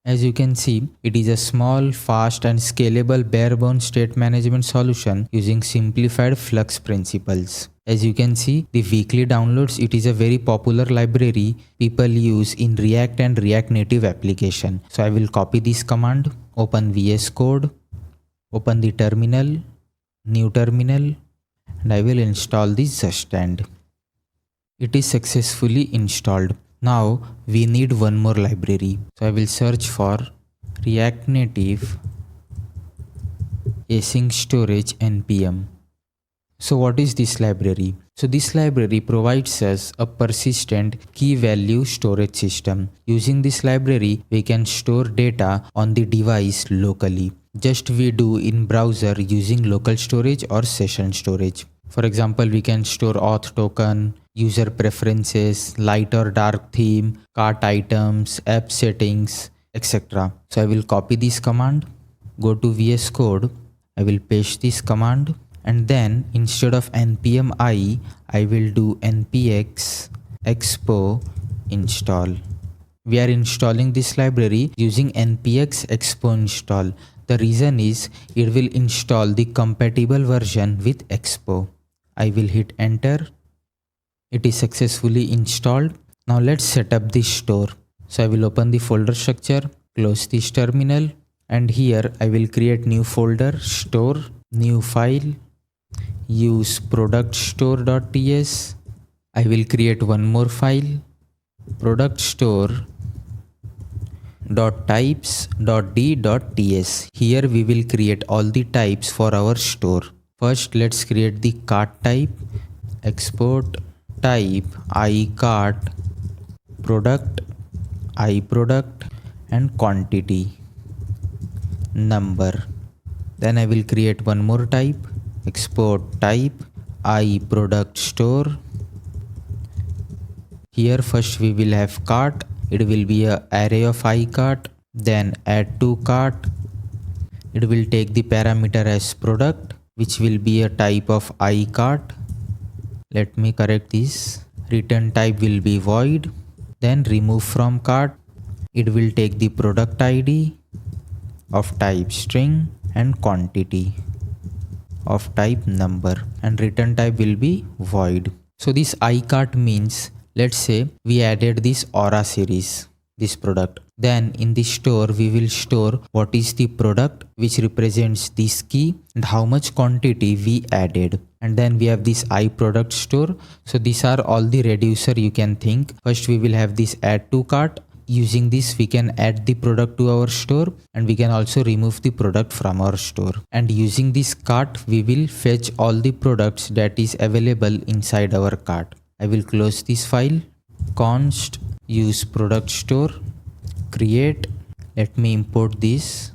As you can see, it is a small, fast and scalable bare-bones state management solution using simplified Flux principles. As you can see, the weekly downloads, it is a very popular library people use in React and React Native application. So I will copy this command, open VS Code, open the terminal, new terminal, and I will install this TheStand. It is successfully installed. Now we need one more library. So I will search for React Native async storage npm. So what is this library? So this library provides us a persistent key value storage system. Using this library, we can store data on the device locally. Just we do in browser using local storage or session storage. For example, we can store auth token, user preferences, light or dark theme, cart items, app settings, etc. So I will copy this command, go to VS Code, I will paste this command, and then instead of npm I will do npx expo install. We are installing this library using npx expo install. The reason is it will install the compatible version with Expo. I will hit enter. It is successfully installed. Now let's set up the store. So I will open the folder structure, close this terminal, and here I will create new folder, store, new file, use product store.ts. I will create one more file, product store.types.d.ts. Here we will create all the types for our store. First let's create the cart type, export type iCart, product iProduct, and quantity number. Then I will create one more type, export type iProduct store. Here first we will have cart. It will be an array of iCart. Then add to cart. It will take the parameter as product, which will be a type of iCart. Let me correct this. Return type will be void. Then remove from cart. It will take the product ID of type string and quantity of type number, and return type will be void. So this iCart means, let's say we added this aura series, this product. Then in the store we will store what is the product, which represents this key, and how much quantity we added. And then we have this iProduct store. So these are all the reducer you can think. First we will have this add to cart. Using this we can add the product to our store, and we can also remove the product from our store. And using this cart we will fetch all the products that is available inside our cart. I will close this file. Const use product store create. Let me import this.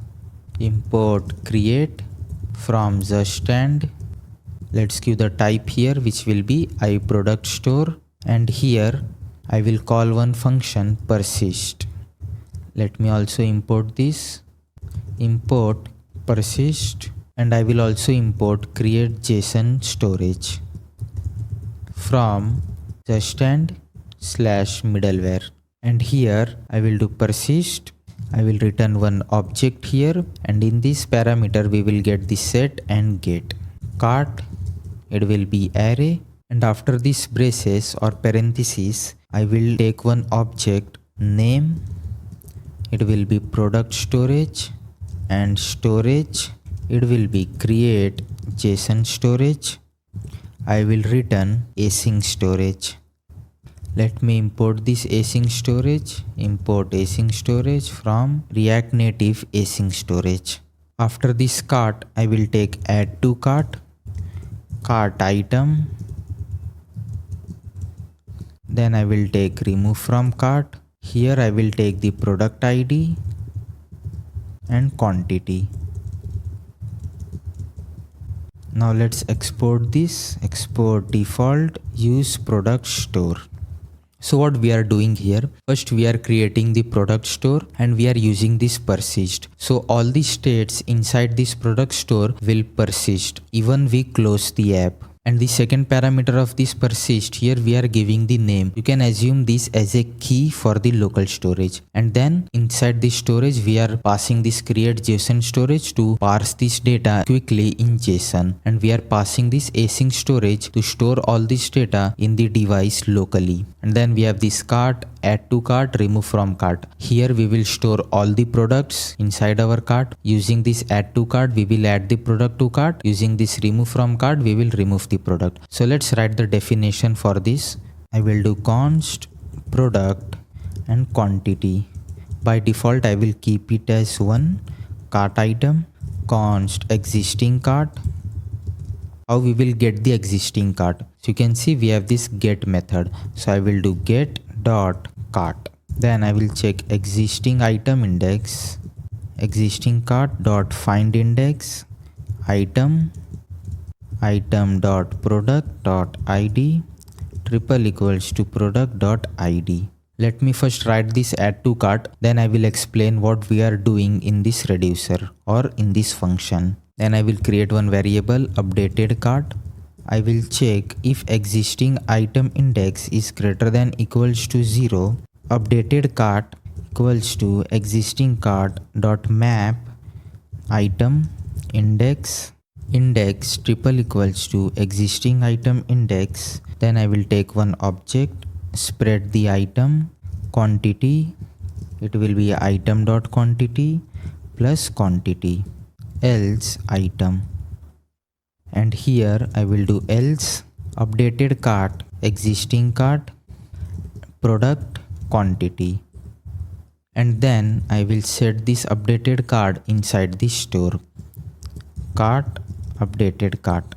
Import create from the stand. Let's give the type here, which will be iProduct store, and here I will call one function persist. Let me also import this. Import persist, and I will also import create JSON storage from the stand /middleware. And here I will do persist. I will return one object here, and in this parameter we will get the set and get. Cart, it will be array, and after this braces or parentheses I will take one object name. It will be product storage, and storage, it will be create JSON storage. I will return async storage. Let me import this async storage. Import async storage from React Native async storage. After this cart I will take add to cart, cart item. Then I will take remove from cart. Here I will take the product ID and quantity. Now let's export this. Export default, use product store. So what we are doing here, first we are creating the product store and we are using this persist. So all the states inside this product store will persist even we close the app. And the second parameter of this persist, here we are giving the name. You can assume this as a key for the local storage. And then inside this storage, we are passing this create JSON storage to parse this data quickly in JSON. And we are passing this async storage to store all this data in the device locally. And then we have this cart, add to cart, remove from cart. Here we will store all the products inside our cart. Using this add to cart, we will add the product to cart. Using this remove from cart, we will remove the product. So let's write the definition for this. I will do const product and quantity. By default, I will keep it as 1 cart item. Const existing cart. How we will get the existing cart? So you can see we have this get method. So I will do get dot cart. Then I will check existing item index, existing cart dot find index, item dot product dot id triple equals to product dot id. Let me first write this add to cart, then I will explain what we are doing in this reducer or in this function. Then I will create one variable updated cart. I will check if existing item index is greater than equals to 0. Updated cart equals to existing cart dot map item index triple equals to existing item index. Then I will take one object, spread the item quantity. It will be item dot quantity plus quantity else item, and here I will do else updated cart existing cart product quantity, and then I will set this updated cart inside the store cart updated cart.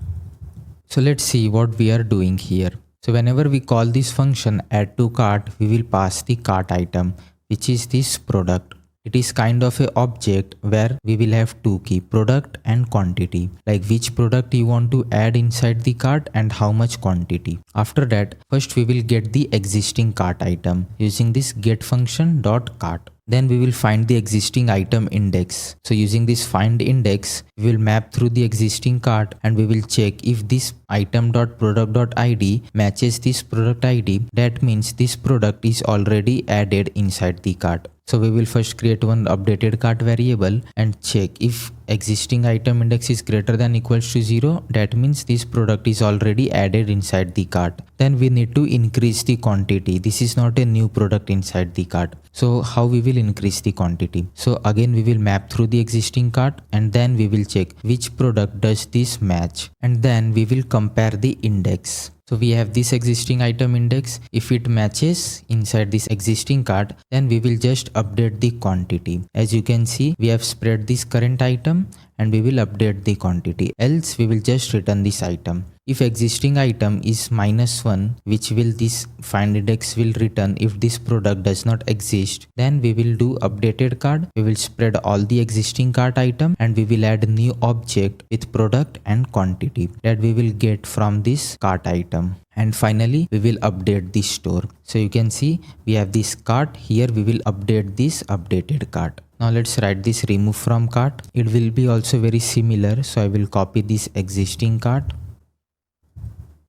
So let's see what we are doing here. So whenever we call this function add to cart, we will pass the cart item, which is this product. It is kind of a object where we will have two key, product and quantity, like which product you want to add inside the cart and how much quantity. After that, first we will get the existing cart item using this get function dot cart. Then we will find the existing item index. So using this find index, we will map through the existing cart and we will check if this item.product.id matches this product ID. That means this product is already added inside the cart. So we will first create one updated cart variable and check if existing item index is greater than equals to 0. That means this product is already added inside the cart. Then we need to increase the quantity. This is not a new product inside the cart. So how we will increase the quantity? So again we will map through the existing cart and then we will check which product does this match, and then we will compare the index. So we have this existing item index. If it matches inside this existing cart, then we will just update the quantity. As you can see, we have spread this current item and we will update the quantity. Else we will just return this item. If existing item is -1, which will this find index will return if this product does not exist, then we will do updated cart. We will spread all the existing cart item and we will add new object with product and quantity that we will get from this cart item. And finally we will update the store. So you can see we have this cart. Here we will update this updated cart. Now let's write this remove from cart. It will be also very similar. So I will copy this existing cart,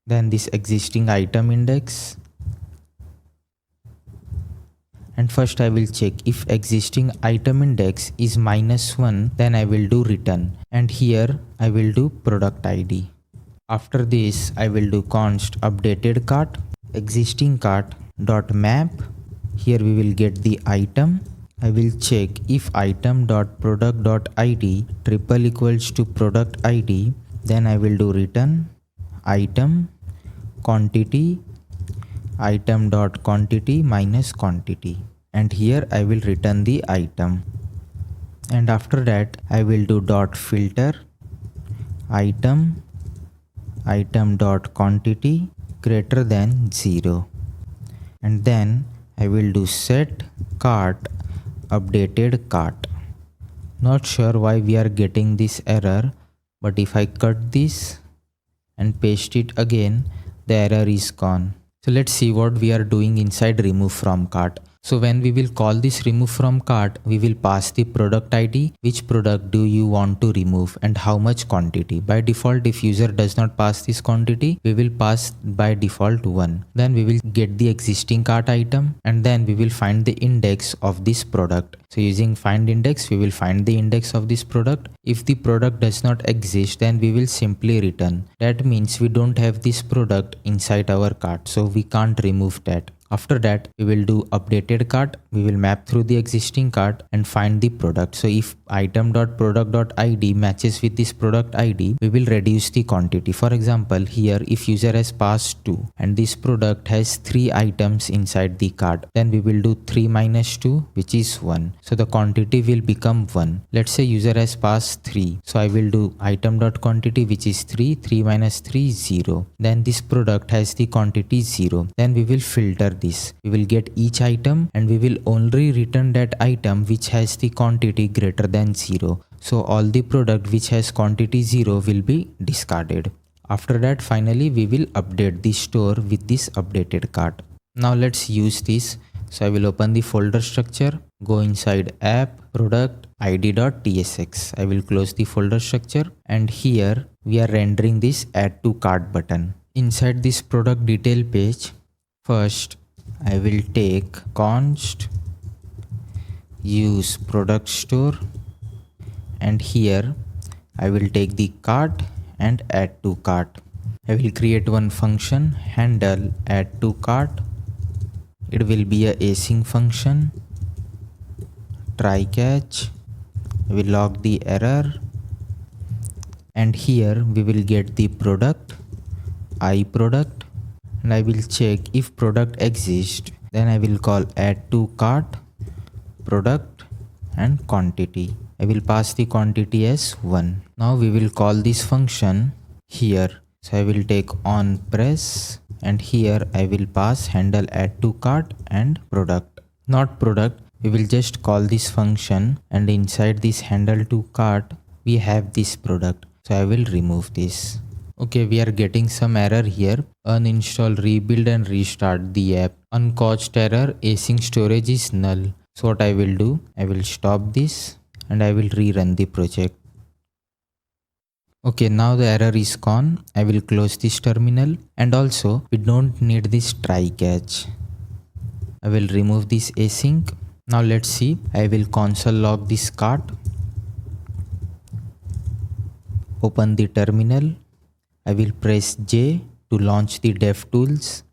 then this existing item index, and first I will check if existing item index is -1, then I will do return, and here I will do product ID. After this I will do const updated cart existing cart dot map. Here we will get the item. I will check if item dot product dot id triple equals to product id, then I will do return item quantity item dot quantity minus quantity, and here I will return the item. And after that I will do dot filter item dot quantity greater than 0, and then I will do set cart updated cart. Not sure why we are getting this error, but if I cut this and paste it again, the error is gone. So let's see what we are doing inside remove from cart. So when we will call this remove from cart, we will pass the product ID, which product do you want to remove and how much quantity. By default, if user does not pass this quantity, we will pass by default 1. Then we will get the existing cart item and then we will find the index of this product. So using find index, we will find the index of this product. If the product does not exist, then we will simply return. That means we don't have this product inside our cart, so we can't remove that. After that, we will do updated cart. We will map through the existing cart and find the product. So if item.product.id matches with this product ID, we will reduce the quantity. For example, here if user has passed 2 and this product has 3 items inside the cart, then we will do 3 minus 2, which is 1. So the quantity will become 1. Let's say user has passed 3. So I will do item.quantity, which is 3. 3 minus 3 is 0. Then this product has the quantity 0. Then we will filter this. We will get each item and we will only return that item which has the quantity greater than 0. So all the product which has quantity 0 will be discarded. After that, finally we will update the store with this updated cart. Now let's use this. So I will open the folder structure, go inside app product id.tsx. I will close the folder structure, and here we are rendering this add to cart button. Inside this product detail page, first I will take const use product store and here I will take the cart and add to cart. I will create one function handle add to cart. It will be a async function. Try catch. I will log the error, and here we will get the product product, and I will check if product exists. Then I will call add to cart product and quantity. I will pass the quantity as 1. Now we will call this function here. So I will take on press, and here I will pass handle add to cart and product. Not product, we will just call this function, and inside this handle to cart we have this product. So I will remove this. Okay, we are getting some error here. Uninstall, rebuild and restart the app. Uncaused error, async storage is null. So what I will do, I will stop this and I will rerun the project. Okay, now the error is gone. I will close this terminal, and also we don't need this try catch. I will remove this async. Now let's see. I will console log this cart. Open the terminal. I will press J to launch the DevTools.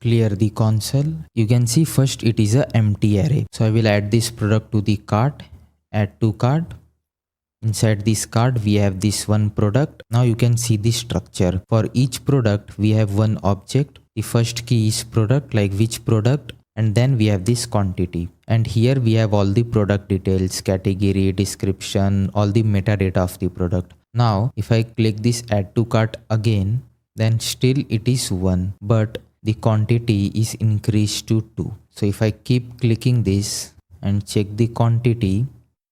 Clear the console. You can see first it is a empty array. So I will add this product to the cart. Add to cart. Inside this cart we have this one product. Now you can see the structure. For each product we have one object. The first key is product, like which product, and then we have this quantity. And here we have all the product details, category, description, all the metadata of the product. Now if I click this add to cart again, then still it is 1, but the quantity is increased to 2. So if I keep clicking this and check the quantity,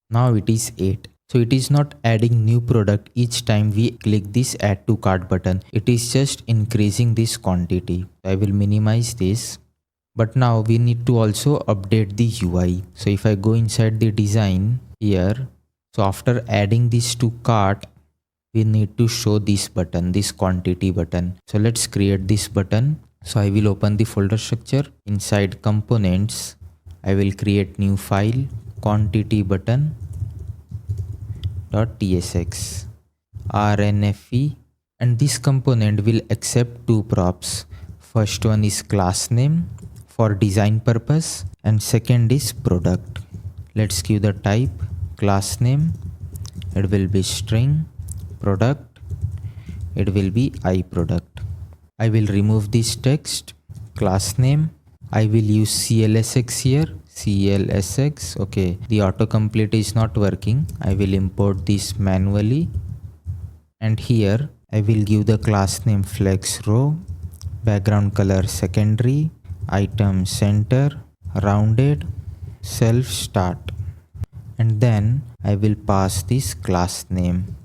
now it is 8. So it is not adding new product each time we click this add to cart button. It is just increasing this quantity. I will minimize this. But now we need to also update the UI. So if I go inside the design here, so after adding this to cart, we need to show this button, this quantity button. So let's create this button. So I will open the folder structure. Inside components, I will create new file, quantity button .tsx rnfe, and this component will accept two props. First one is class name for design purpose, and second is product. Let's give the type class name. It will be string. Product, it will be iProduct. I will remove this text. Class name, I will use CLSX here. CLSX. Okay, the autocomplete is not working. I will import this manually, and here I will give the class name flex row, background color secondary, item center, rounded, self start, and then I will pass this class name.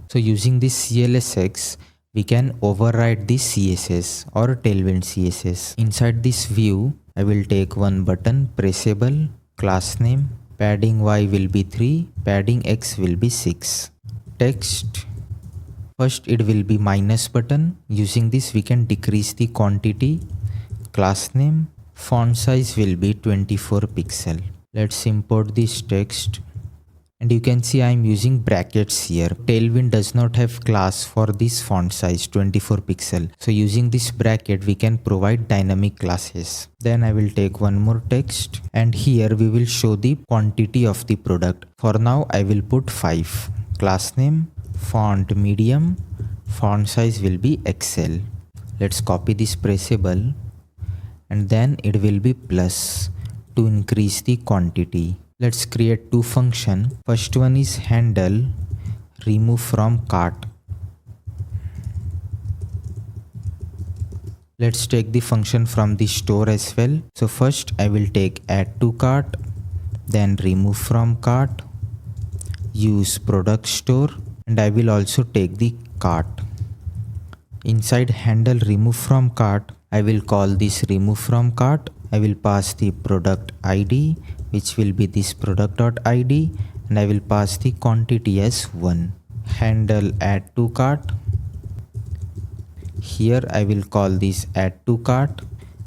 So using this CLSX, we can override this CSS or Tailwind CSS. Inside this view, I will take one button, pressable, class name, padding Y will be 3, padding X will be 6. Text, first it will be minus button. Using this we can decrease the quantity. Class name, font size will be 24 pixel. Let's import this text. And you can see I am using brackets here. Tailwind does not have class for this font size 24 pixel. So using this bracket we can provide dynamic classes. Then I will take one more text, and here we will show the quantity of the product. For now I will put 5. Class name, font medium, font size will be XL. Let's copy this pressable, and then it will be plus to increase the quantity. Let's create two functions. First one is handle remove from cart. Let's take the function from the store as well. So first I will take add to cart, then remove from cart, use product store, and I will also take the cart. Inside handle remove from cart, I will call this remove from cart. I will pass the product ID, which will be this product.id, and I will pass the quantity as 1. Handle add to cart. Here I will call this add to cart.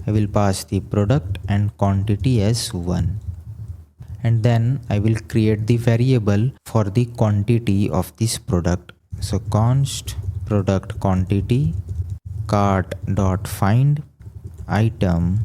I will pass the product and quantity as 1. and then I will create the variable for the quantity of this product. So const product quantity cart dot find item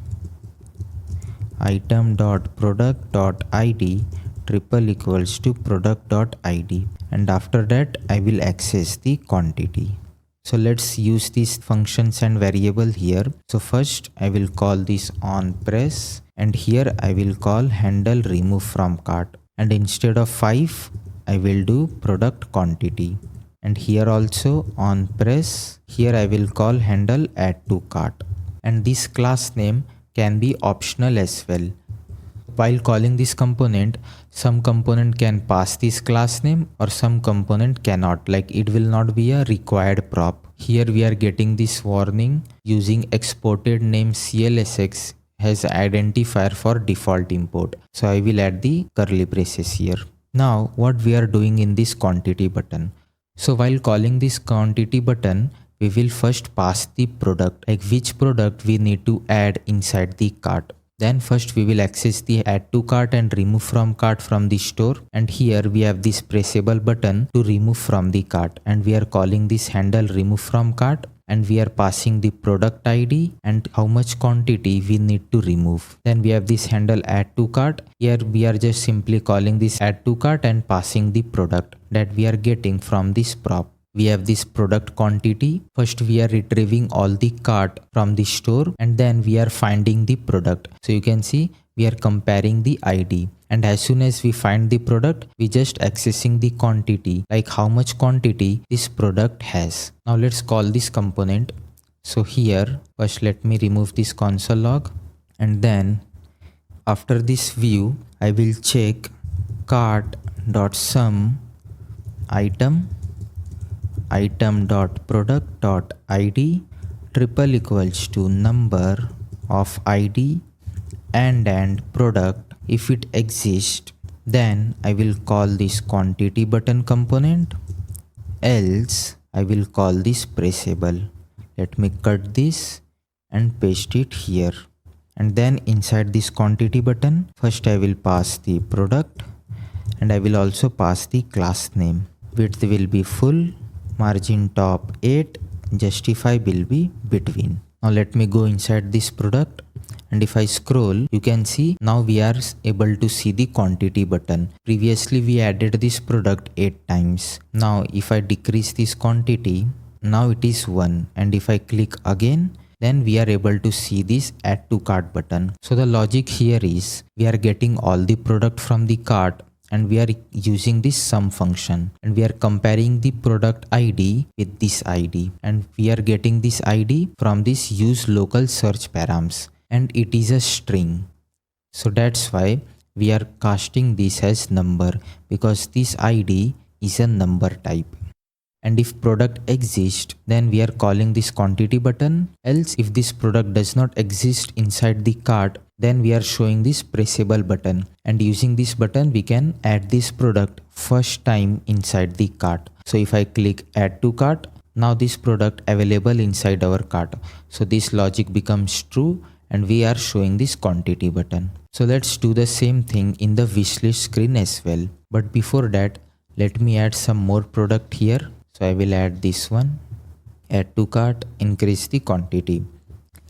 dot product dot id triple equals to product dot id, and after that I will access the quantity. So let's use these functions and variable here. So first I will call this on press, and here I will call handle remove from cart, and instead of 5 I will do product quantity, and here also on press, here I will call handle add to cart, and this class name can be optional as well. While calling this component, some component can pass this class name or some component cannot, like it will not be a required prop. Here we are getting this warning using exported name CLSX has identifier for default import. So I will add the curly braces here. Now what we are doing in this quantity button. So while calling this quantity button, we will first pass the product, like which product we need to add inside the cart. Then first we will access the add to cart and remove from cart from the store, and here we have this pressable button to remove from the cart, and we are calling this handle remove from cart, and we are passing the product ID and how much quantity we need to remove. Then we have this handle add to cart. Here we are just simply calling this add to cart and passing the product that we are getting from this prop. We have this product quantity. First we are retrieving all the cart from the store, and then we are finding the product. So you can see we are comparing the ID, and as soon as we find the product, we just accessing the quantity, like how much quantity this product has. Now let's call this component. So here first let me remove this console log, and then after this view I will check cart.sum item dot product dot id triple equals to number of id and product. If it exists, then I will call this quantity button component, else I will call this pressable. Let me cut this and paste it here, and then inside this quantity button, first I will pass the product, and I will also pass the class name. Width will be full, margin top 8, justify will be between. Now let me go inside this product, and if I scroll, you can see now we are able to see the quantity button. Previously we added this product 8 times. Now if I decrease this quantity, now it is 1, and if I click again, then we are able to see this add to cart button. So the logic here is we are getting all the product from the cart, and we are using this sum function, and we are comparing the product ID with this ID, and we are getting this ID from this use local search params, and it is a string. So that's why we are casting this as number, because this ID is a number type. And if product exists, then we are calling this quantity button, else if this product does not exist inside the cart, then we are showing this pressable button, and using this button we can add this product first time inside the cart. So if I click add to cart, now this product available inside our cart. So this logic becomes true, and we are showing this quantity button. So let's do the same thing in the wishlist screen as well. But before that, let me add some more product here. So I will add this one, add to cart, increase the quantity.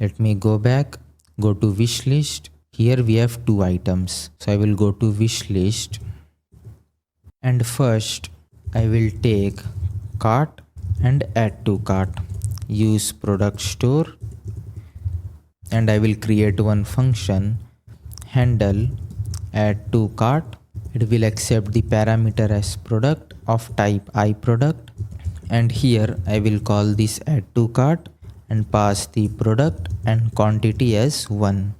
Let me go back, go to wishlist. Here we have 2 items. So I will go to wishlist, and first I will take cart and add to cart. Use product store, and I will create one function, handle add to cart. It will accept the parameter as product of type iProduct, and here I will call this add to cart and pass the product and quantity as 1.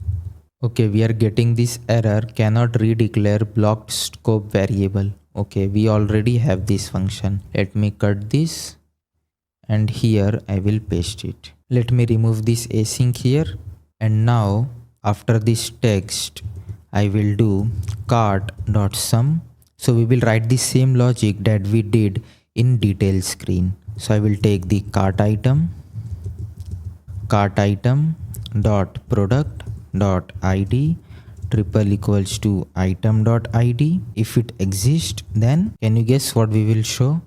Okay, we are getting this error, cannot redeclare blocked scope variable. Okay, we already have this function. Let me cut this, and here I will paste it. Let me remove this async here, and now after this text I will do cart.sum. So we will write the same logic that we did in detail screen. So I will take the cart item dot product dot id triple equals to item.id. If it exists, then can you guess what we will show?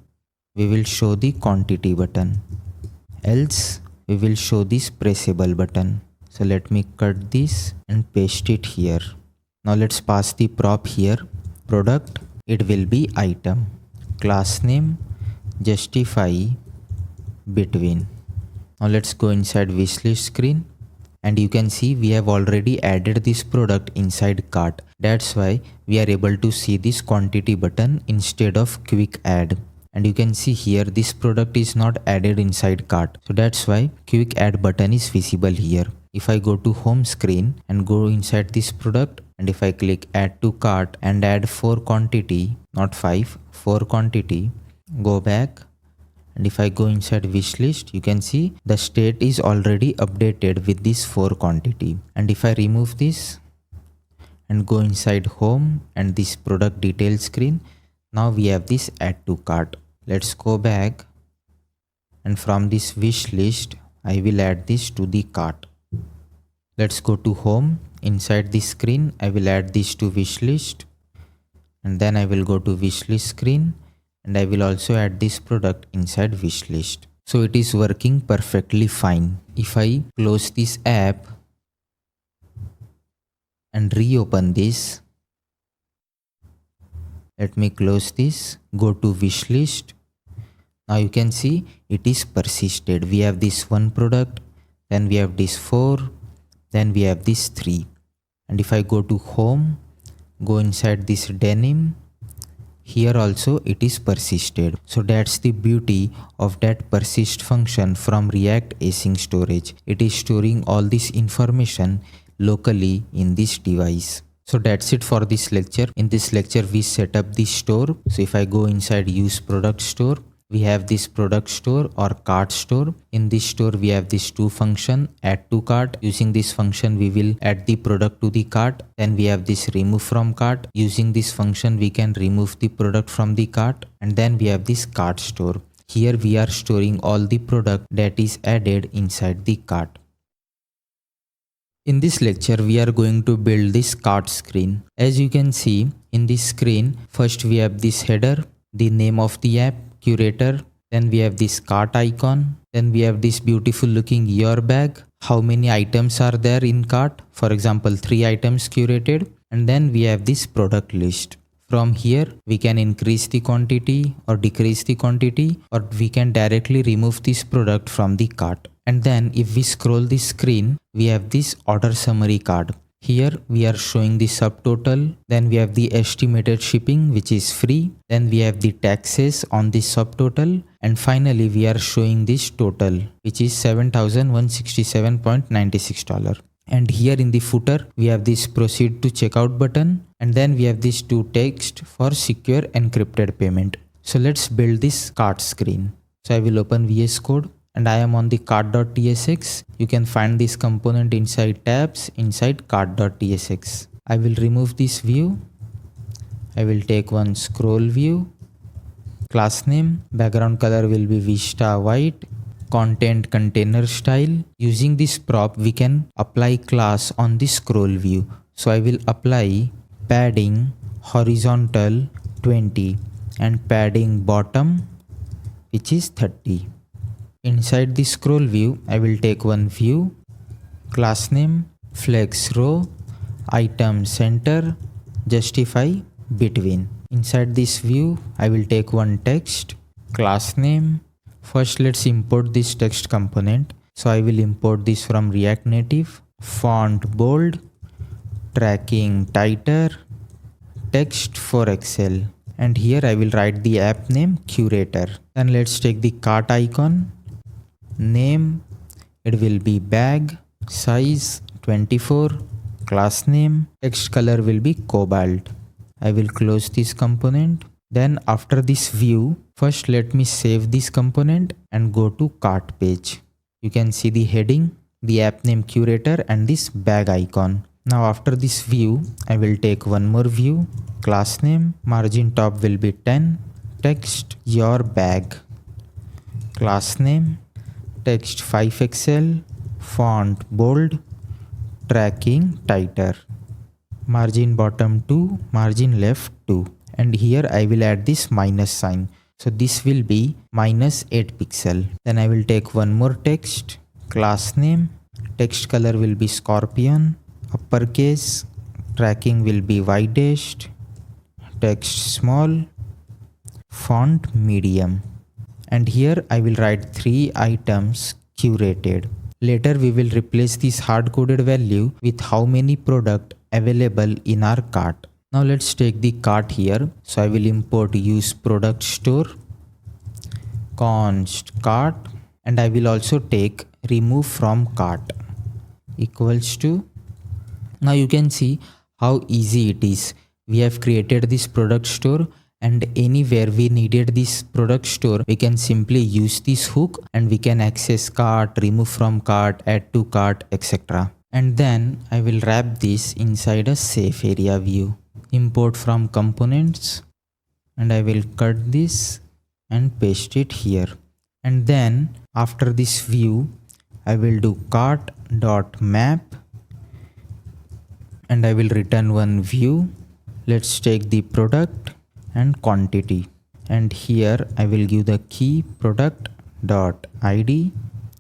We will show the quantity button. Else we will show this pressable button. So let me cut this and paste it here. Now let's pass the prop here. Product, it will be item. Class name, justify between. Now let's go inside wishlist screen, and you can see we have already added this product inside cart. That's why we are able to see this quantity button instead of quick add. And you can see here this product is not added inside cart. So that's why quick add button is visible here. If I go to home screen and go inside this product, and if I click add to cart and add 4 quantity, not 5, 4 quantity, go back, and if I go inside wishlist, you can see the state is already updated with this 4 quantity. And if I remove this and go inside home and this product detail screen, now we have this add to cart. Let's go back, and from this wish list I will add this to the cart. Let's go to home. Inside this screen I will add this to wish list, and then I will go to wishlist screen and I will also add this product inside wishlist. So it is working perfectly fine. If I close this app and reopen this, let me close this, go to wishlist. Now you can see it is persisted. We have this 1 product, then we have this 4, then we have this 3. And if I go to home, go inside this denim, here also it is persisted. So that's the beauty of that persist function from React Async Storage. It is storing all this information locally in this device. So that's it for this lecture. In this lecture we set up the store. So if I go inside use product store, we have this product store or cart store. In this store we have this 2 function, add to cart. Using this function we will add the product to the cart. Then we have this remove from cart. Using this function we can remove the product from the cart. And then we have this cart store. Here we are storing all the product that is added inside the cart. In this lecture we are going to build this cart screen. As you can see in this screen, first we have this header, the name of the app, curator, then we have this cart icon, then we have this beautiful looking your bag, how many items are there in cart, for example 3 items curated, and then we have this product list. From here we can increase the quantity or decrease the quantity, or we can directly remove this product from the cart. And then if we scroll the screen, we have this order summary card. Here we are showing the subtotal, then we have the estimated shipping which is free, then we have the taxes on the subtotal, and finally we are showing this total which is $7,167.96. And here in the footer we have this proceed to checkout button, and then we have this 2 text for secure encrypted payment. So let's build this cart screen. So I will open VS Code and I am on the cart.tsx. You can find this component inside tabs inside cart.tsx. I will remove this view. I will take one scroll view. Class name, background color will be Vista white. Content container style. Using this prop we can apply class on the scroll view. So I will apply padding horizontal 20 and padding bottom which is 30. Inside the scroll view I will take one view, class name, flex row, item center, justify between. Inside this view I will take one text, class name. First let's import this text component. So I will import this from React Native, font bold, tracking tighter, text for Excel, and here I will write the app name curator. Then let's take the cart icon, name, it will be bag, size 24, class name, text color will be cobalt. I will close this component. Then after this view, first let me save this component and go to cart page. You can see the heading, the app name curator, and this bag icon. Now after this view I will take one more view, class name, margin top will be 10, text your bag, class name, text 5XL, font bold, tracking tighter. margin bottom 2, margin left 2, and here I will add this minus sign. So this will be minus 8 pixel. Then I will take one more text, class name, text color will be scorpion, uppercase, tracking will be wide dashed, text small, font medium, and here I will write 3 items curated. Later we will replace this hard-coded value with how many product available in our cart. Now let's take the cart here. So I will import use product store, const cart, and I will also take remove from cart equals to. Now you can see how easy it is. We have created this product store, and anywhere we needed this product store, we can simply use this hook and we can access cart, remove from cart, add to cart, etc. And then I will wrap this inside a safe area view. Import from components, and I will cut this and paste it here. And then after this view, I will do cart.map, and I will return one view. Let's take the product and quantity, and here I will give the key product.id,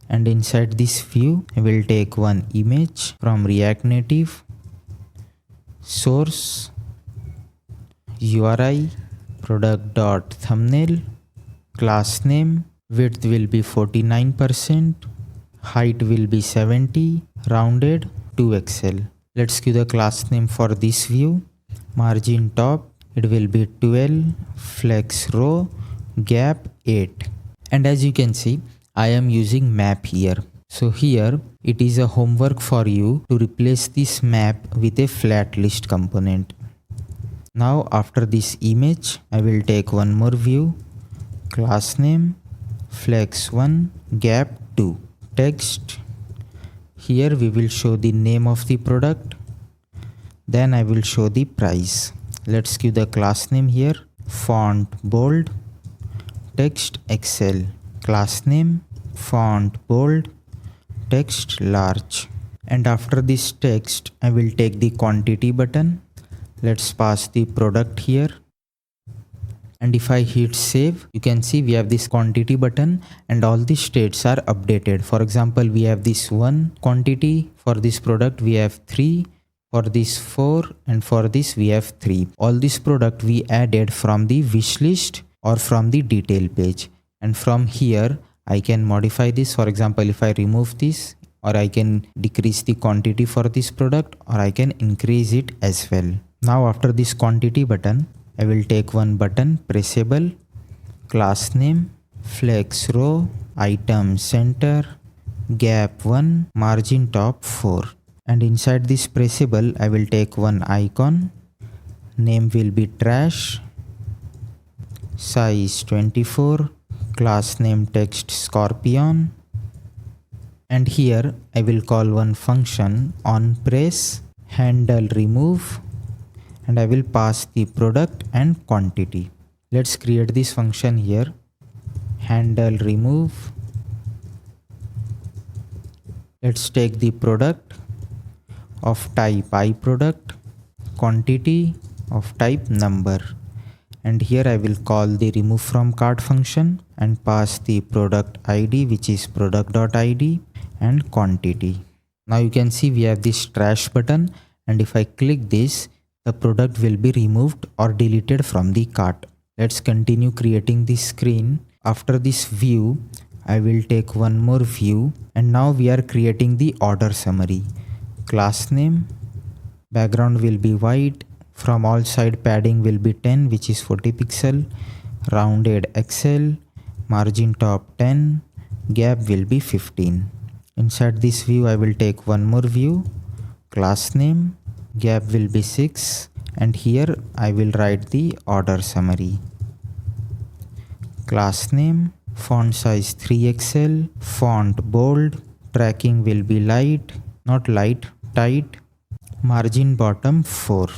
and inside this view I will take one image from React Native, source, URI, product.thumbnail, class name, width will be 49%, height will be 70, rounded 2XL. Let's give the class name for this view, margin top, it will be 12, flex row, gap 8. And as you can see, I am using map here. So here it is a homework for you to replace this map with a flat list component. Now after this image, I will take one more view, class name, flex 1, gap 2, text. Here we will show the name of the product. Then I will show the price. Let's give the class name here, font bold, text XL, class name, font bold, text large. And after this text, I will take the quantity button. Let's pass the product here. And if I hit save, you can see we have this quantity button and all the states are updated. For example, we have this 1 quantity, for this product we have 3, for this 4, and for this we have 3. All this product we added from the wish list or from the detail page. And from here I can modify this. For example, if I remove this, or I can decrease the quantity for this product, or I can increase it as well. Now after this quantity button, I will take one button, pressable, class name, flex row, item center, gap 1, margin top 4. And inside this pressable, I will take one icon, name will be trash, size 24, class name text scorpion, and here I will call one function on press, handle remove, and I will pass the product and quantity. Let's create this function here, handle remove. Let's take the product of type iProduct, quantity of type number, and here I will call the remove from cart function and pass the product ID, which is product.id, and quantity. Now you can see we have this trash button, and if I click this, the product will be removed or deleted from the cart. Let's continue creating this screen. After this view, I will take one more view, and now we are creating the order summary. Class name, background will be white, from all side padding will be 10, which is 40 pixel, rounded XL, margin top 10, gap will be 15. Inside this view I will take one more view, class name, gap will be 6, and here I will write the order summary. Class name, font size 3XL, font bold, tracking will be light, not light, tight, margin bottom 4.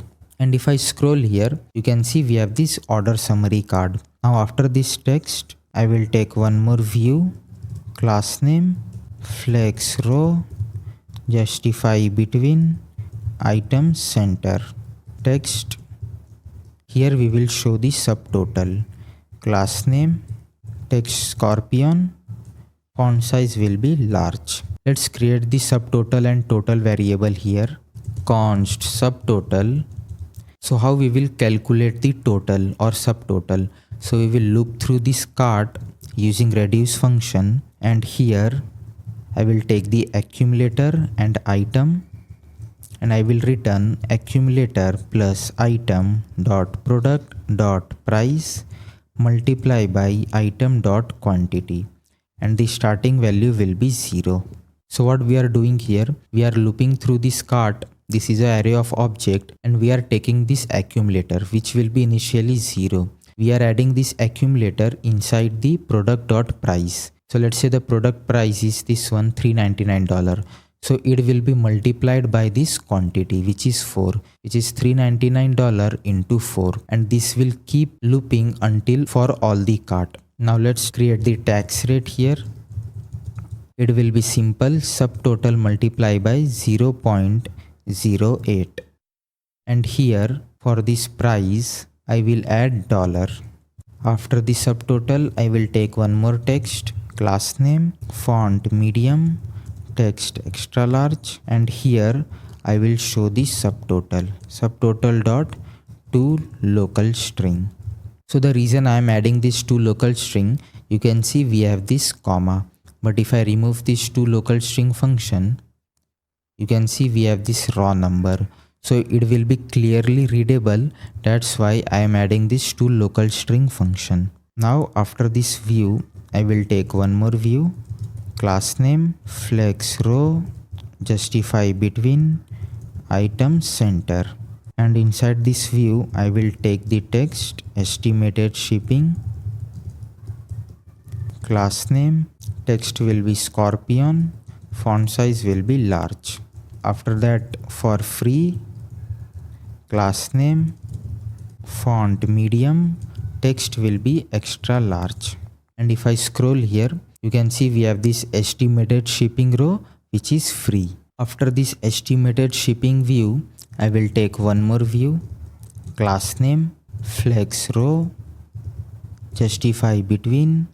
And if I scroll here, you can see we have this order summary card. Now after this text, I will take one more view, class name, flex row, justify between, item center. text. Here we will show the subtotal. Class name, text scorpion, font size will be large. Let's create the subtotal and total variable here. Const subtotal. So how we will calculate the total or subtotal? So we will loop through this cart using reduce function, and here I will take the accumulator and item, and I will return accumulator plus item dot product dot price multiply by item dot quantity, and the starting value will be 0. So what we are doing here, we are looping through this cart. This is an array of object, and we are taking this accumulator which will be initially 0. We are adding this accumulator inside the product dot price. So let's say the product price is this one, $399. So it will be multiplied by this quantity which is 4, which is $399 into 4, and this will keep looping until for all the cart. Now let's create the tax rate here. It will be simple subtotal multiply by 0.08, and here for this price I will add $. After the subtotal I will take one more text, class name, font medium, text extra large, and here I will show the subtotal dot to local string. So the reason I am adding this to local string, you can see we have this comma, but if I remove this to local string function, you can see we have this raw number. So it will be clearly readable. That's why I am adding this to local string function. Now after this view I will take one more view, class name, flex row, justify between, item center, and inside this view I will take the text estimated shipping, class name, text will be scorpion, font size will be large. After that for free, class name, font medium, text will be extra large. And if I scroll here, you can see we have this estimated shipping row which is free. After this estimated shipping view, I will take one more view, class name, flex row, justify between,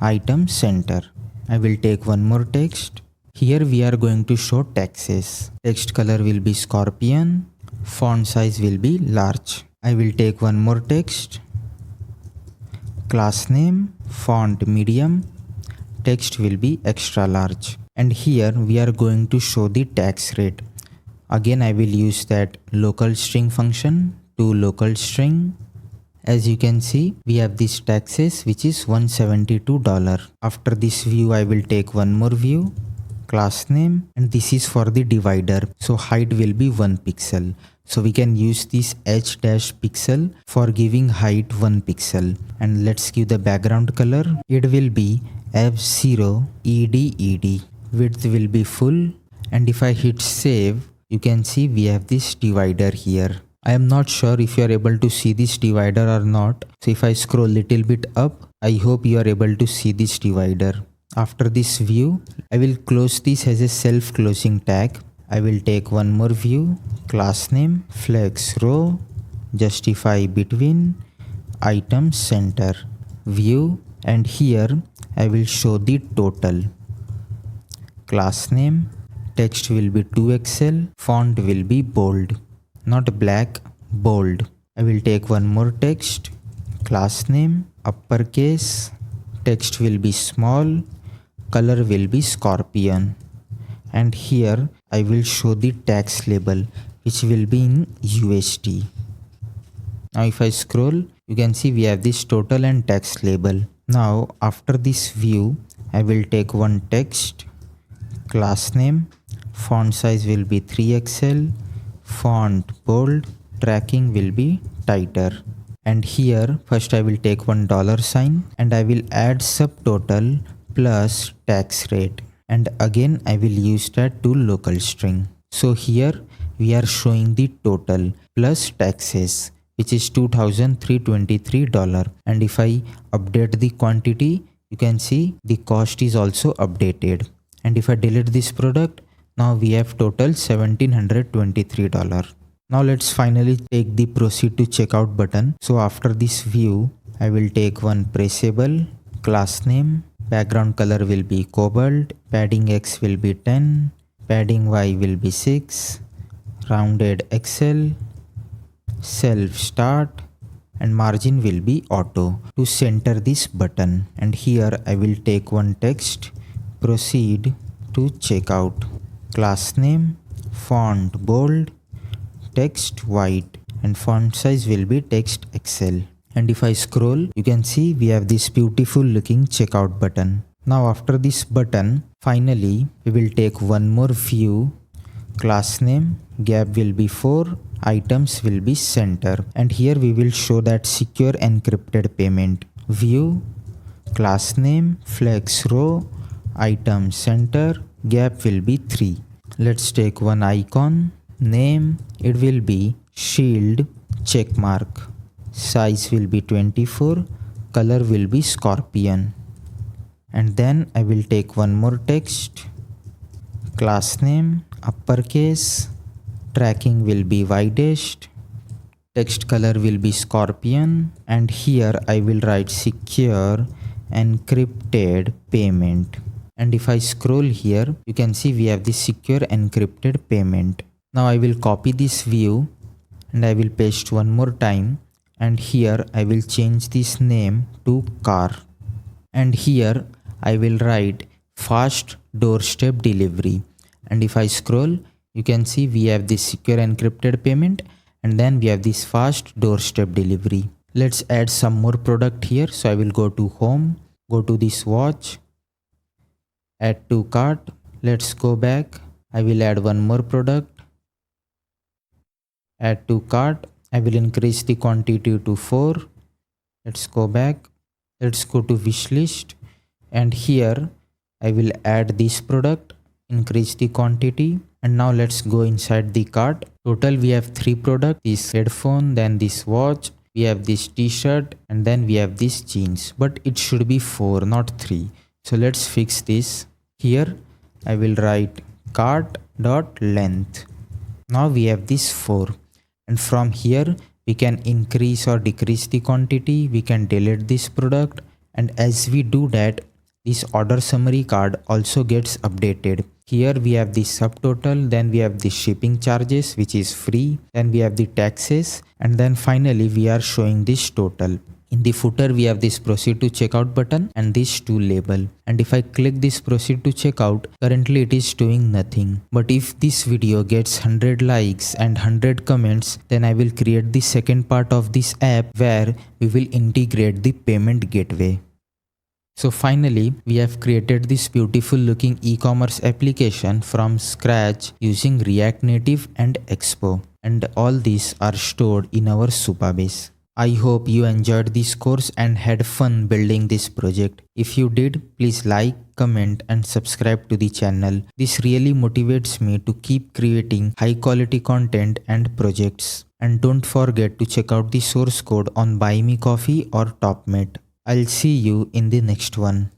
item center. I will take one more text. Here we are going to show taxes. Text color will be scorpion, font size will be large. I will take one more text, class name, font medium, text will be extra large, and here we are going to show the tax rate. Again I will use that local string function to local string. As you can see we have this taxes which is $172. After this view I will take one more view, class name, and this is for the divider, so height will be 1 pixel. So we can use this h-pixel for giving height 1 pixel, and let's give the background color. It will be F0EDED. Width will be full, and if I hit save, you can see we have this divider here. I am not sure if you are able to see this divider or not. So if I scroll little bit up, I hope you are able to see this divider. After this view, I will close this as a self-closing tag. I will take one more view, class name, flex row, justify between, item center, view, and here I will show the total. Class name, text will be 2XL, font will be bold, not black, bold. I will take one more text, class name, uppercase, text will be small, color will be scorpion, and here I will show the tax label which will be in USD. Now if I scroll, you can see we have this total and tax label. Now after this view, I will take one text, class name, font size will be 3XL, font bold, tracking will be tighter, and here first I will take one $sign and I will add subtotal plus tax rate, and again I will use that to local string. So here we are showing the total plus taxes which is $2,323, and if I update the quantity, you can see the cost is also updated, and if I delete this product, now we have total $1,723. Now let's finally take the proceed to checkout button. So after this view, I will take one pressable, class name, background color will be cobalt, padding X will be 10, padding Y will be 6, rounded XL, self start, and margin will be auto to center this button. And here I will take one text, proceed to checkout, class name, font bold, text white, and font size will be text XL. And if I scroll, you can see we have this beautiful looking checkout button. Now after this button, finally we will take one more view, class name, gap will be 4, items will be center, and here we will show that secure encrypted payment. View, class name, flex row, item center, gap will be 3. Let's take one icon, name, it will be shield check mark, size will be 24, color will be scorpion. And then I will take one more text, class name, uppercase, tracking will be widest, text color will be scorpion, and here I will write secure encrypted payment. And if I scroll here, you can see we have this secure encrypted payment. Now I will copy this view and I will paste one more time, and here I will change this name to car, and here I will write fast doorstep delivery. And if I scroll, you can see we have this secure encrypted payment, and then we have this fast doorstep delivery. Let's add some more product here. So I will go to home, go to this watch, add to cart. Let's go back. I will add one more product, add to cart. I will increase the quantity to 4. Let's go back. Let's go to wish list, and here I will add this product, increase the quantity, and now let's go inside the cart. Total we have 3 products, this headphone, then this watch, we have this t-shirt, and then we have this jeans, but it should be 4 not 3. So let's fix this. Here I will write cart dot length. Now we have this 4, and from here we can increase or decrease the quantity, we can delete this product, and as we do that, this order summary card also gets updated. Here we have the subtotal, then we have the shipping charges which is free, then we have the taxes, and then finally we are showing this total. In the footer we have this proceed to checkout button and this to label, and if I click this proceed to checkout, currently it is doing nothing. But if this video gets 100 likes and 100 comments, then I will create the second part of this app where we will integrate the payment gateway. So finally, we have created this beautiful looking e-commerce application from scratch using React Native and Expo, and all these are stored in our Supabase. I hope you enjoyed this course and had fun building this project. If you did, please like, comment and subscribe to the channel. This really motivates me to keep creating high quality content and projects. And don't forget to check out the source code on Buy Me Coffee or TopMate. I'll see you in the next one.